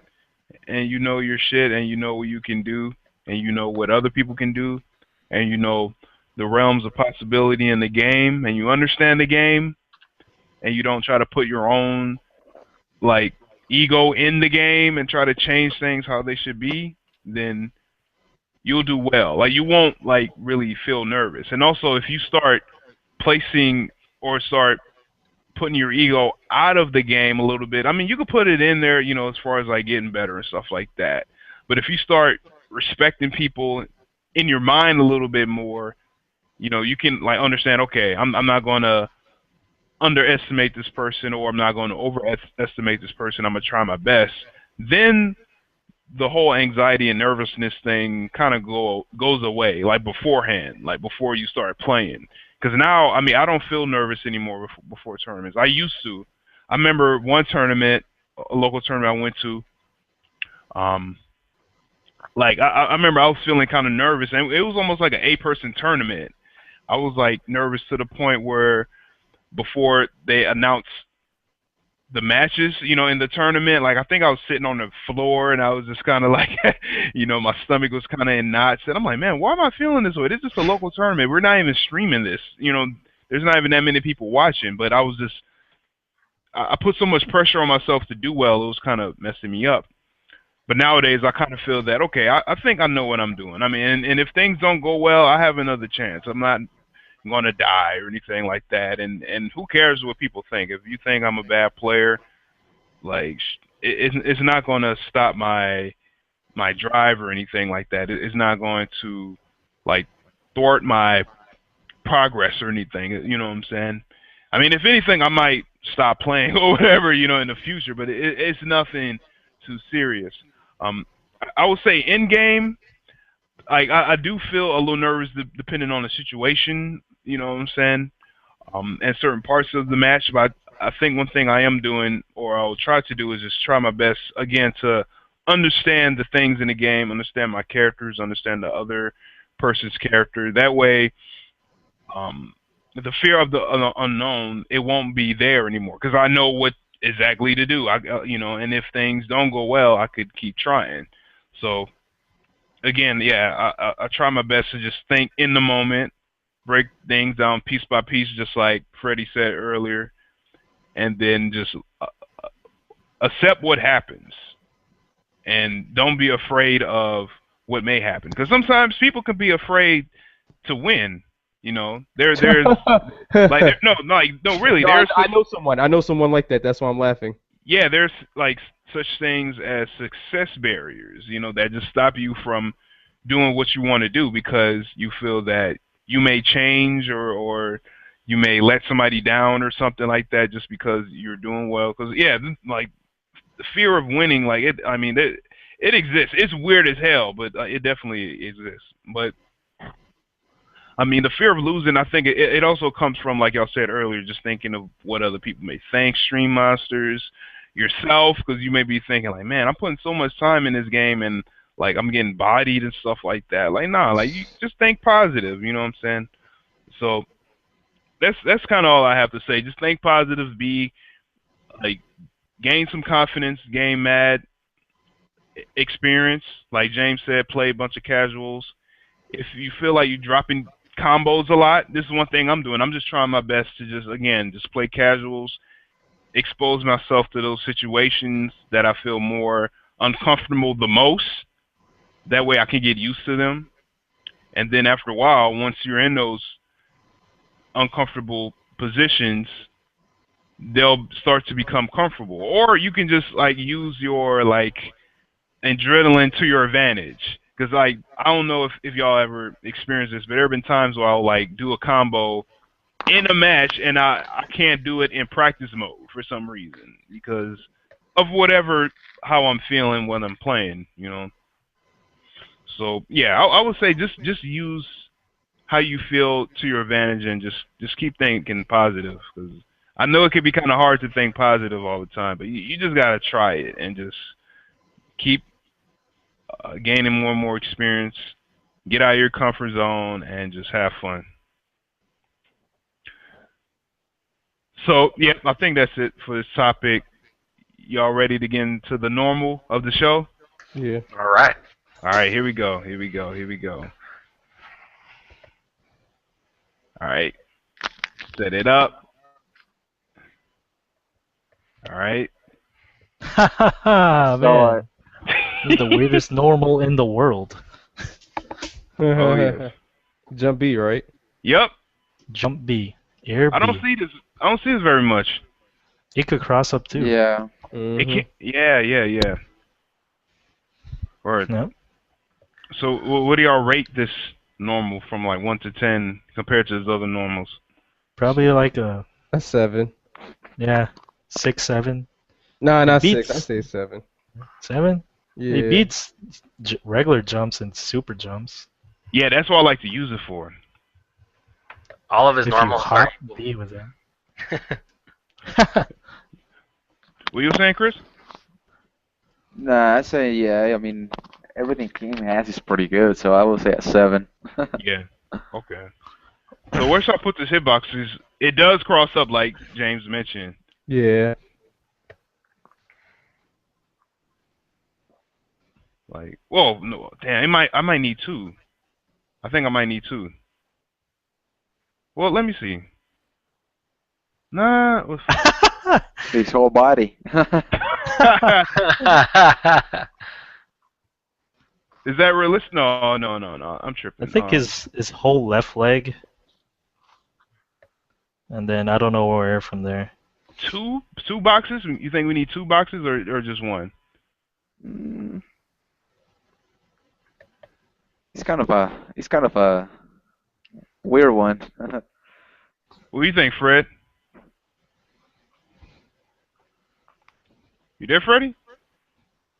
and you know your shit and you know what you can do and you know what other people can do and you know the realms of possibility in the game and you understand the game and you don't try to put your own like ego in the game and try to change things how they should be, then you'll do well. Like you won't like really feel nervous. And also if you start placing or start putting your ego out of the game a little bit. I mean, you could put it in there, as far as like getting better and stuff like that. But if you start respecting people in your mind a little bit more, you can like understand. Okay, I'm not going to underestimate this person, or I'm not going to overestimate this person. I'm gonna try my best. Then the whole anxiety and nervousness thing kind of goes away, like beforehand, like before you start playing. Because now, I mean, I don't feel nervous anymore before tournaments. I used to. I remember one tournament, a local tournament I went to. Um, like I remember I was feeling kind of nervous, and it was almost like an 8-person tournament. I was like nervous to the point where before they announced the matches, in the tournament, like I think I was sitting on the floor and I was just kind of like, my stomach was kind of in knots, and I'm like, man, why am I feeling this way? This is just a local tournament. We're not even streaming this. There's not even that many people watching. But I put so much pressure on myself to do well. It was kind of messing me up. But nowadays, I kind of feel that okay, I think I know what I'm doing. I mean, and if things don't go well, I have another chance. I'm not going to die or anything like that. And who cares what people think? If you think I'm a bad player, like it's not going to stop my drive or anything like that. It's not going to like thwart my progress or anything. You know what I'm saying? I mean, if anything, I might stop playing or whatever, in the future. But it's nothing too serious. I would say in game, like I do feel a little nervous depending on the situation. You know what I'm saying? And certain parts of the match. But I think one thing I am doing, or I'll try to do, is just try my best again to understand the things in the game, understand my characters, understand the other person's character. That way, the fear of the unknown, it won't be there anymore because I know what exactly to do. And if things don't go well, I could keep trying. So again, yeah, I try my best to just think in the moment, break things down piece by piece, just like Freddie said earlier, and then just accept what happens. and don't be afraid of what may happen. Because sometimes people can be afraid to win. You know, there's like no, really, No, there's I know someone. I know someone like that. That's why I'm laughing. yeah, there's like such things as success barriers, you know, that just stop you from doing what you want to do because you feel that you may change or you may let somebody down or something like that just because you're doing well. Because yeah, like the fear of winning, like it. I mean, it exists. It's weird as hell, but it definitely exists. But I mean, the fear of losing, I think it also comes from, like y'all said earlier, just thinking of what other people may think, stream monsters, yourself, because you may be thinking, like, man, I'm putting so much time in this game and, like, I'm getting bodied and stuff like that. Like, nah, like, you just think positive, you know what I'm saying? So that's kind of all I have to say. Just think positive, be, like, gain some confidence, gain mad experience. Like James said, play a bunch of casuals. If you feel like you're dropping combos a lot, this is one thing I'm doing. I'm just trying my best to just play casuals, expose myself to those situations that I feel more uncomfortable the most. That way I can get used to them. And then after a while, once you're in those uncomfortable positions, they'll start to become comfortable. Or you can just like use your like adrenaline to your advantage. Because like I don't know if y'all ever experienced this, but there have been times where I'll like do a combo in a match and I can't do it in practice mode for some reason because of whatever how I'm feeling when I'm playing, you know. So yeah, I would say just use how you feel to your advantage and just keep thinking positive because I know it can be kind of hard to think positive all the time, but you just gotta try it and just keep gaining more and more experience, get out of your comfort zone, and just have fun. So, yeah, I think that's it for this topic. Y'all ready to get into the normal of the show? Yeah. All right. All right, here we go. Here we go. Here we go. All right. Set it up. All right. Haha, man. This is the weirdest normal in the world. Oh, yes. Jump B, right? Yep. Jump B. Air B. I don't see this very much. It could cross up too. Yeah. It can't, yeah. Word. Yep. So, what do y'all rate this normal from like 1 to 10 compared to those other normals? Probably like a A 7. 6, 7. Nah, It not beats 6. I say 7. 7. Yeah. It beats regular jumps and super jumps. Yeah, that's what I like to use it for. All of his If you normals hop are B with it. What you saying, Chris? Nah, I say yeah. I mean, everything King has is pretty good, so I will say a 7. Yeah. Okay. So where should I put this hitbox? It does cross up like James mentioned. Yeah. Like, whoa, no, damn, I might need 2. I think I might need 2. Well, let me see. Nah. His whole body. Is that realistic? No. I'm tripping. I think his whole left leg. And then I don't know where from there. Two boxes? You think we need 2 boxes or just 1? Mm. It's kind of a weird one. What do you think, Fred? You there, Freddy?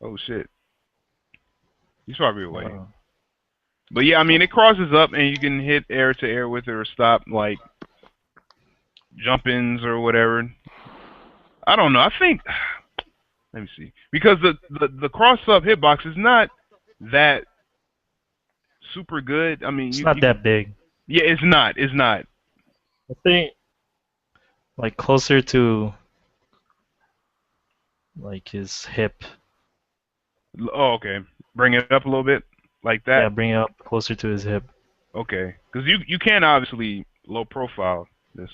Oh shit. He's probably away. But yeah, I mean it crosses up and you can hit air to air with it or stop like jump-ins or whatever. I don't know. I think let me see. Because the cross up hitbox is not that super good. I mean It's not that big. Yeah, it's not. It's not. I think like closer to like his hip. Oh, okay. Bring it up a little bit like that. Yeah, bring it up closer to his hip. Okay. Because you can obviously low profile this.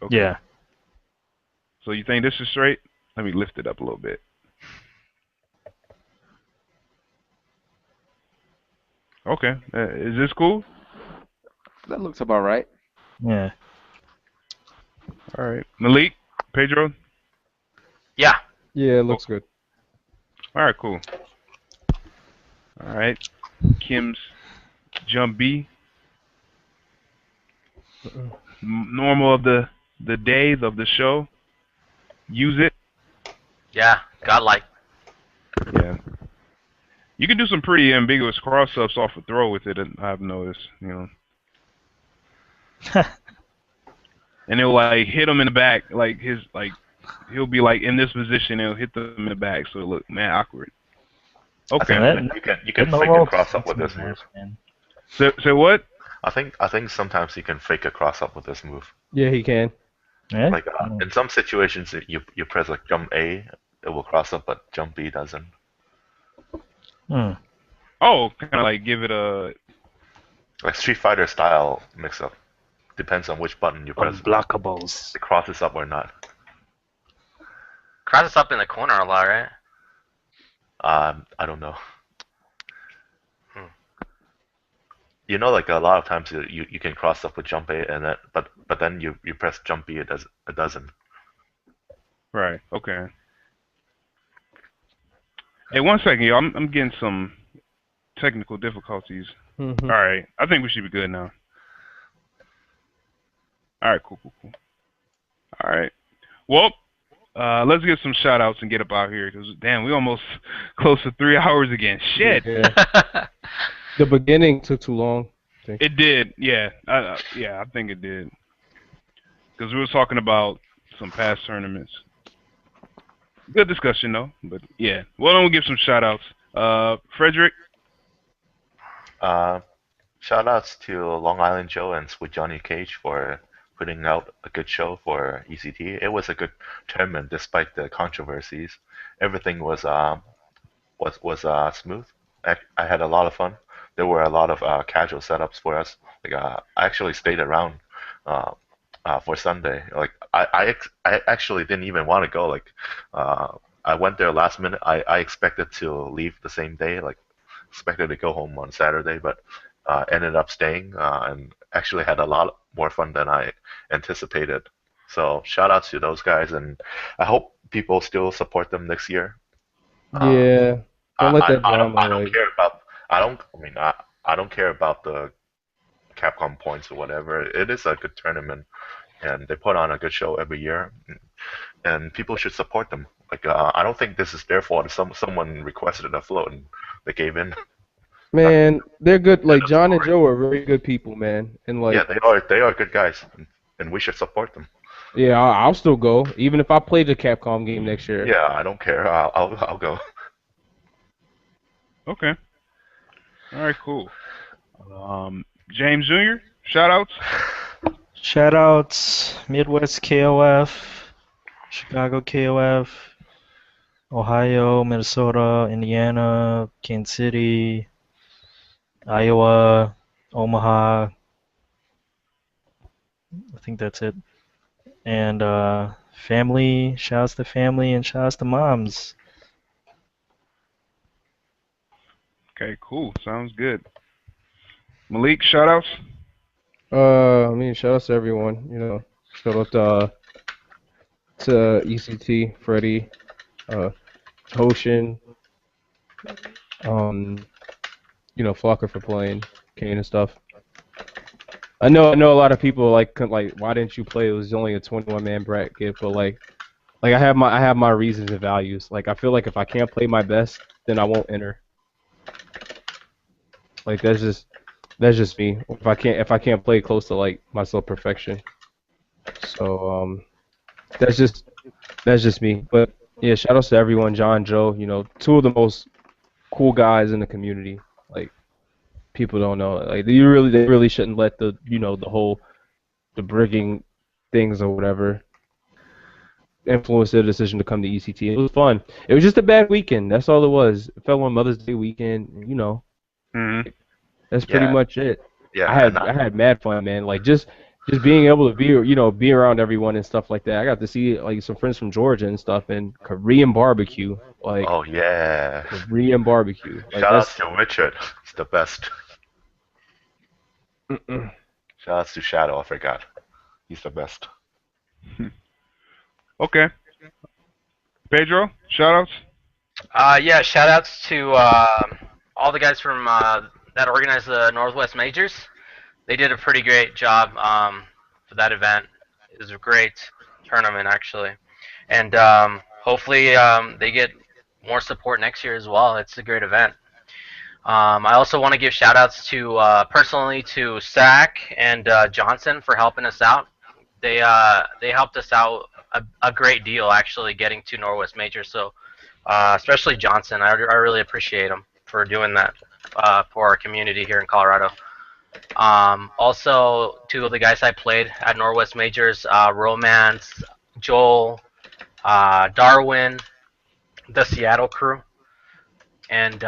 Okay. Yeah. So you think this is straight? Let me lift it up a little bit. Okay. Is this cool? That looks about right. Yeah. All right. Malik, Pedro. Yeah. Yeah, it looks good. All right, cool. All right. Kim's jump B. Normal of the day of the show. Use it. Yeah. Godlike. Yeah. You can do some pretty ambiguous cross-ups off a throw with it, I've noticed, you know. And it'll like hit him in the back, like he'll be like in this position, and it'll hit them in the back, so it look man awkward. Okay. You can fake a cross up with this move. So what? I think sometimes you can fake a cross up with this move. Yeah, he can. Yeah. Like in some situations, you press like jump A, it will cross up, but jump B doesn't. Hmm. Oh, kind of like give it a Like Street Fighter style mix up. Depends on which button you press. Unblockables. It crosses up or not. Crosses up in the corner a lot, right? I don't know. You know, like a lot of times you can cross up with jump A, and but then you press jump B, it doesn't. right. Okay. Hey, 1 second, y'all. I'm getting some technical difficulties. Mm-hmm. All right. I think we should be good now. All right. Cool. All right. Well, let's get some shout outs and get up out here because damn, we almost close to 3 hours again. Shit. Yeah. The beginning took too long. I think. It did. Yeah. I think it did. Because we were talking about some past tournaments. Good discussion though. But yeah. Well, I'm gonna give some shout outs. Frederick. Shout outs to Long Island Joe and Sweet Johnny Cage for putting out a good show for ECT. It was a good tournament despite the controversies. Everything was smooth. I had a lot of fun. There were a lot of casual setups for us. Like I actually stayed around for Sunday. Like I actually didn't even want to go. Like I went there last minute. I expected to leave the same day. Like expected to go home on Saturday, but ended up staying and actually had a lot more fun than I anticipated. So shout out to those guys, and I hope people still support them next year. Yeah. Don't let that I drama. don't care about. I don't care about the Capcom points or whatever. It is a good tournament, and they put on a good show every year, and people should support them. Like I don't think this is their fault. Someone requested a float and they gave in. Man, they're good. Like John and Joe are very good people, man. And like, Yeah, they are good guys, and we should support them. yeah, I'll still go, even if I play the Capcom game next year. Yeah, I don't care. I'll go. Okay. All right. Cool. James Jr. Shout outs. Shout outs Midwest KOF, Chicago KOF, Ohio, Minnesota, Indiana, Kansas City, Iowa, Omaha. I think that's it. And family, shouts to family and shouts to moms. Okay. Cool. Sounds good. Malik, shout outs. I mean, shout out to everyone. You know, shout out to ECT, Freddie, Hoshin, you know, Flocker for playing, Kane and stuff. I know a lot of people like why didn't you play? It was only a 21-man bracket, but like I have my reasons and values. Like I feel like if I can't play my best, then I won't enter. Like that's just me. If I can't play close to like myself perfection. So that's just me. But yeah, shout outs to everyone, John, Joe, you know, two of the most cool guys in the community. Like people don't know. Like they really shouldn't let the brigging things or whatever influence their decision to come to ECT. It was fun. It was just a bad weekend. That's all it was. It fell on Mother's Day weekend, you know. Mm-hmm. That's pretty much it. Yeah, I had mad fun, man. Like just being able to be around everyone and stuff like that. I got to see like some friends from Georgia and stuff and Korean barbecue. Like oh yeah. Korean barbecue. Like, Shout out to Richard. It's the best. Mm-mm. Shout outs to Shadow. I forgot. He's the best. Okay. Pedro, shoutouts. Yeah, shout outs to all the guys from that organized the Northwest Majors. They did a pretty great job for that event. It was a great tournament, actually. And hopefully they get more support next year as well. It's a great event. I also want to give shout outs to personally to Sack and Johnson for helping us out. They helped us out a great deal actually getting to Northwest Major. So especially Johnson, I really appreciate him for doing that for our community here in Colorado. Also, two of the guys I played at Northwest Majors, Romance, Joel, Darwin, the Seattle crew, and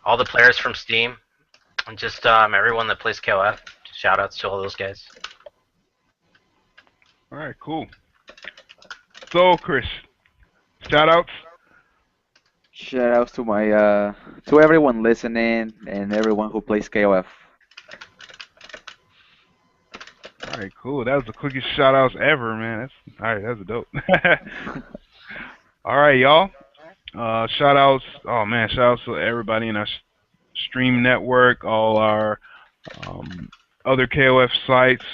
all the players from Steam, and just everyone that plays KOF. Shout outs to all those guys. All right, cool. So, Chris, shoutouts. Shout outs to my to everyone listening and everyone who plays KOF. All right, cool. That was the quickest shoutouts ever, man. That's all right. That's a dope. All right, y'all. Shoutouts. Oh man, shoutouts to everybody in our stream network, all our other KOF sites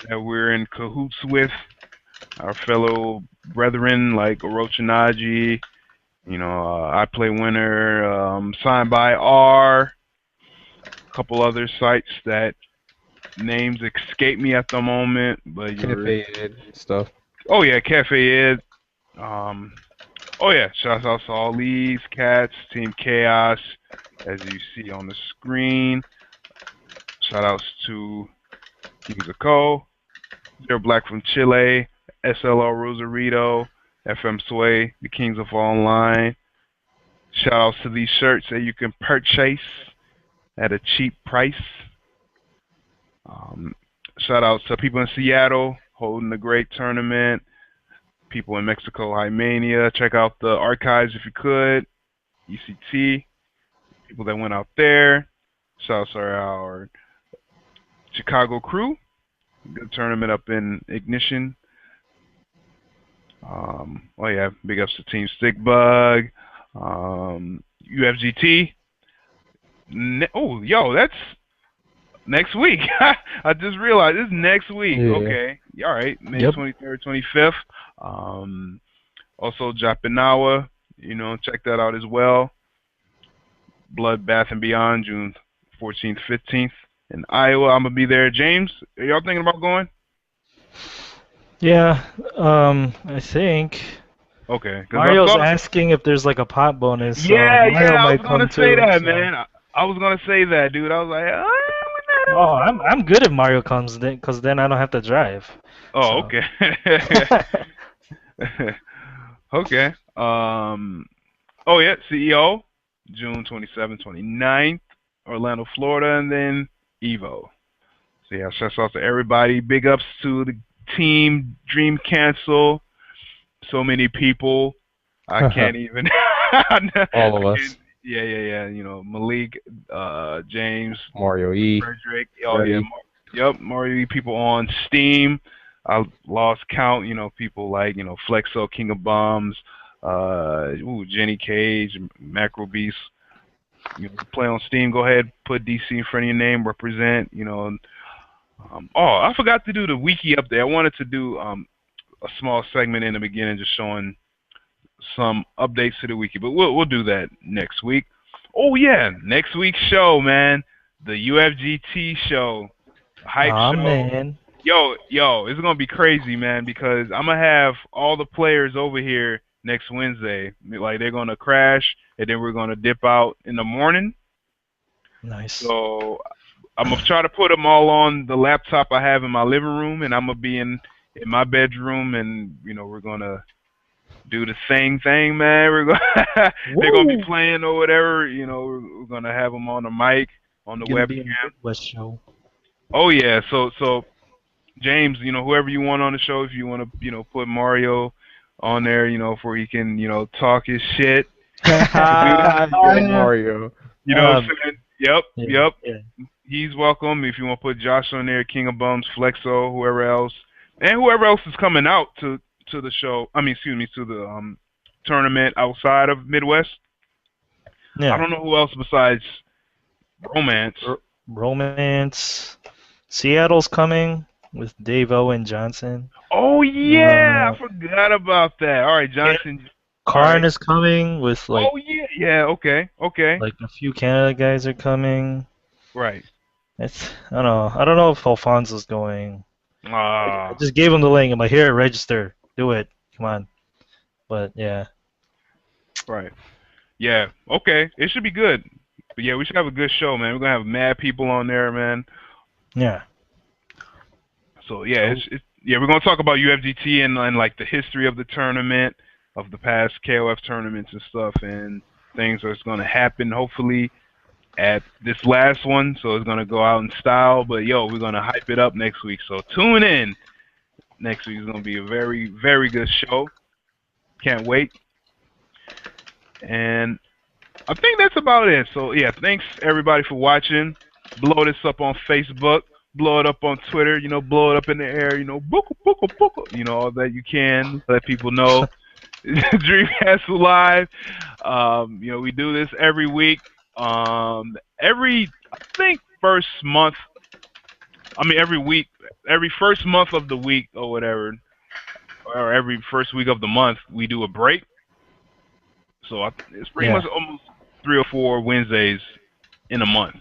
that we're in cahoots with, our fellow brethren like Orochinaji, I Play Winner, Signed by R, a couple other sites that names escape me at the moment, but Cafe Ed stuff. Oh yeah, Cafe Ed. Oh yeah, shouts out to all these cats, Team Chaos, as you see on the screen. Shout outs to Kings of Co, Zero Black from Chile, SLR Rosarito, FM Sway, the Kings of Online. Shout outs to these shirts that you can purchase at a cheap price. Shout outs to people in Seattle holding a great tournament. People in Mexico, Hymania. Check out the archives if you could. ECT. People that went out there. Shout outs to our Chicago crew. Good tournament up in Ignition. Oh yeah, big ups to Team Stickbug. UFGT. Oh, yo, that's next week. I just realized it's next week. Yeah. Okay. All right. May Yep. 23rd, 25th. Also Japanawa, check that out as well. Bloodbath and Beyond, June 14th, 15th. In Iowa, I'm going to be there. James, are y'all thinking about going? Yeah, I think Okay. 'Cause Mario's I thought- asking if there's like a pot bonus. So Yeah, Mario I might was going come to say too, that, so- man. I was going to say that, dude. I was like, Oh, I'm good if Mario comes then, because then I don't have to drive. Oh, So. okay. Okay. Oh yeah, CEO, June 27th, 29th, Orlando, Florida, and then Evo. So yeah, shouts out to everybody. Big ups to the team, Dream Cancel. So many people. I can't even. All of us. Yeah. Malik, James, Mario E. Frederick. Oh Freddy. yeah, yep. Mario E. People on Steam. I lost count. People like Flexo, King of Bombs, Jenny Cage, Macro Beast. Play on Steam. Go ahead, put DC in front of your name. Represent. I forgot to do the wiki update. I wanted to do a small segment in the beginning, just showing some updates to the wiki, but we'll do that next week. Oh yeah, next week's show, man, the UFGT show, hype Aw, show. man. Yo, it's gonna be crazy, man, because I'm gonna have all the players over here next Wednesday. Like they're gonna crash, and then we're gonna dip out in the morning. Nice. So I'm gonna try to put them all on the laptop I have in my living room, and I'm gonna be in my bedroom, and we're gonna do the same thing, man. We're gonna they're gonna be playing or whatever. We're gonna have them on the mic, on the Gonna be in webcam. the Midwest show. Oh yeah, so James, whoever you want on the show, if you want to, put Mario on there, for he can, talk his shit. Yo, Mario. You know what I'm saying? Yep, Yeah. yep. Yeah. He's welcome. If you want to put Josh on there, King of Bums, Flexo, whoever else, and whoever else is coming out to the show. I mean, excuse me, to the tournament outside of Midwest. I Yeah. don't know who else besides Romance. Romance. Seattle's coming with Dave Owen Johnson. Oh yeah, Uh, I forgot about that. All right, Can- Johnson. All Karn right. is coming with Oh yeah, yeah. Okay, okay. like a few Canada guys are coming. Right. I don't know if Alfonso's going. I Ah, just gave him the link. I'm like, here, register, do it. Come on. But yeah. right. Yeah. Okay. It should be good. But yeah, we should have a good show, man. We're gonna have mad people on there, man. Yeah. So yeah, we're gonna talk about UFGT and like the history of the tournament, of the past KOF tournaments and stuff, and things that's gonna happen hopefully at this last one. So it's gonna go out in style. But yo, we're gonna hype it up next week. So tune in. Next week is gonna be a very, very good show. Can't wait. And I think that's about it. So yeah, thanks everybody for watching. Blow this up on Facebook. Blow it up on Twitter. You know, blow it up in the air. You know, booka, booka, booka. You know, all that you can. Let people know. Dreamcast Live. You know, we do this every week. I think first month. I mean, every week, every first month of the week or whatever, or every first week of the month, we do a break. So it's pretty much almost 3 or 4 Wednesdays in a month.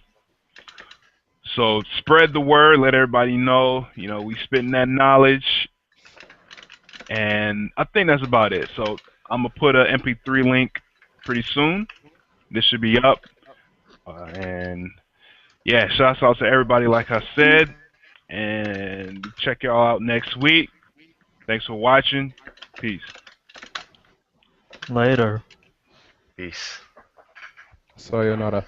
So spread the word, let everybody know. You know, we spitting that knowledge, and I think that's about it. So I'm gonna put a MP3 link pretty soon. This should be up, and yeah, shouts out to everybody, like I said, and check y'all out next week. Thanks for watching. Peace. Later. Peace. Sayonara.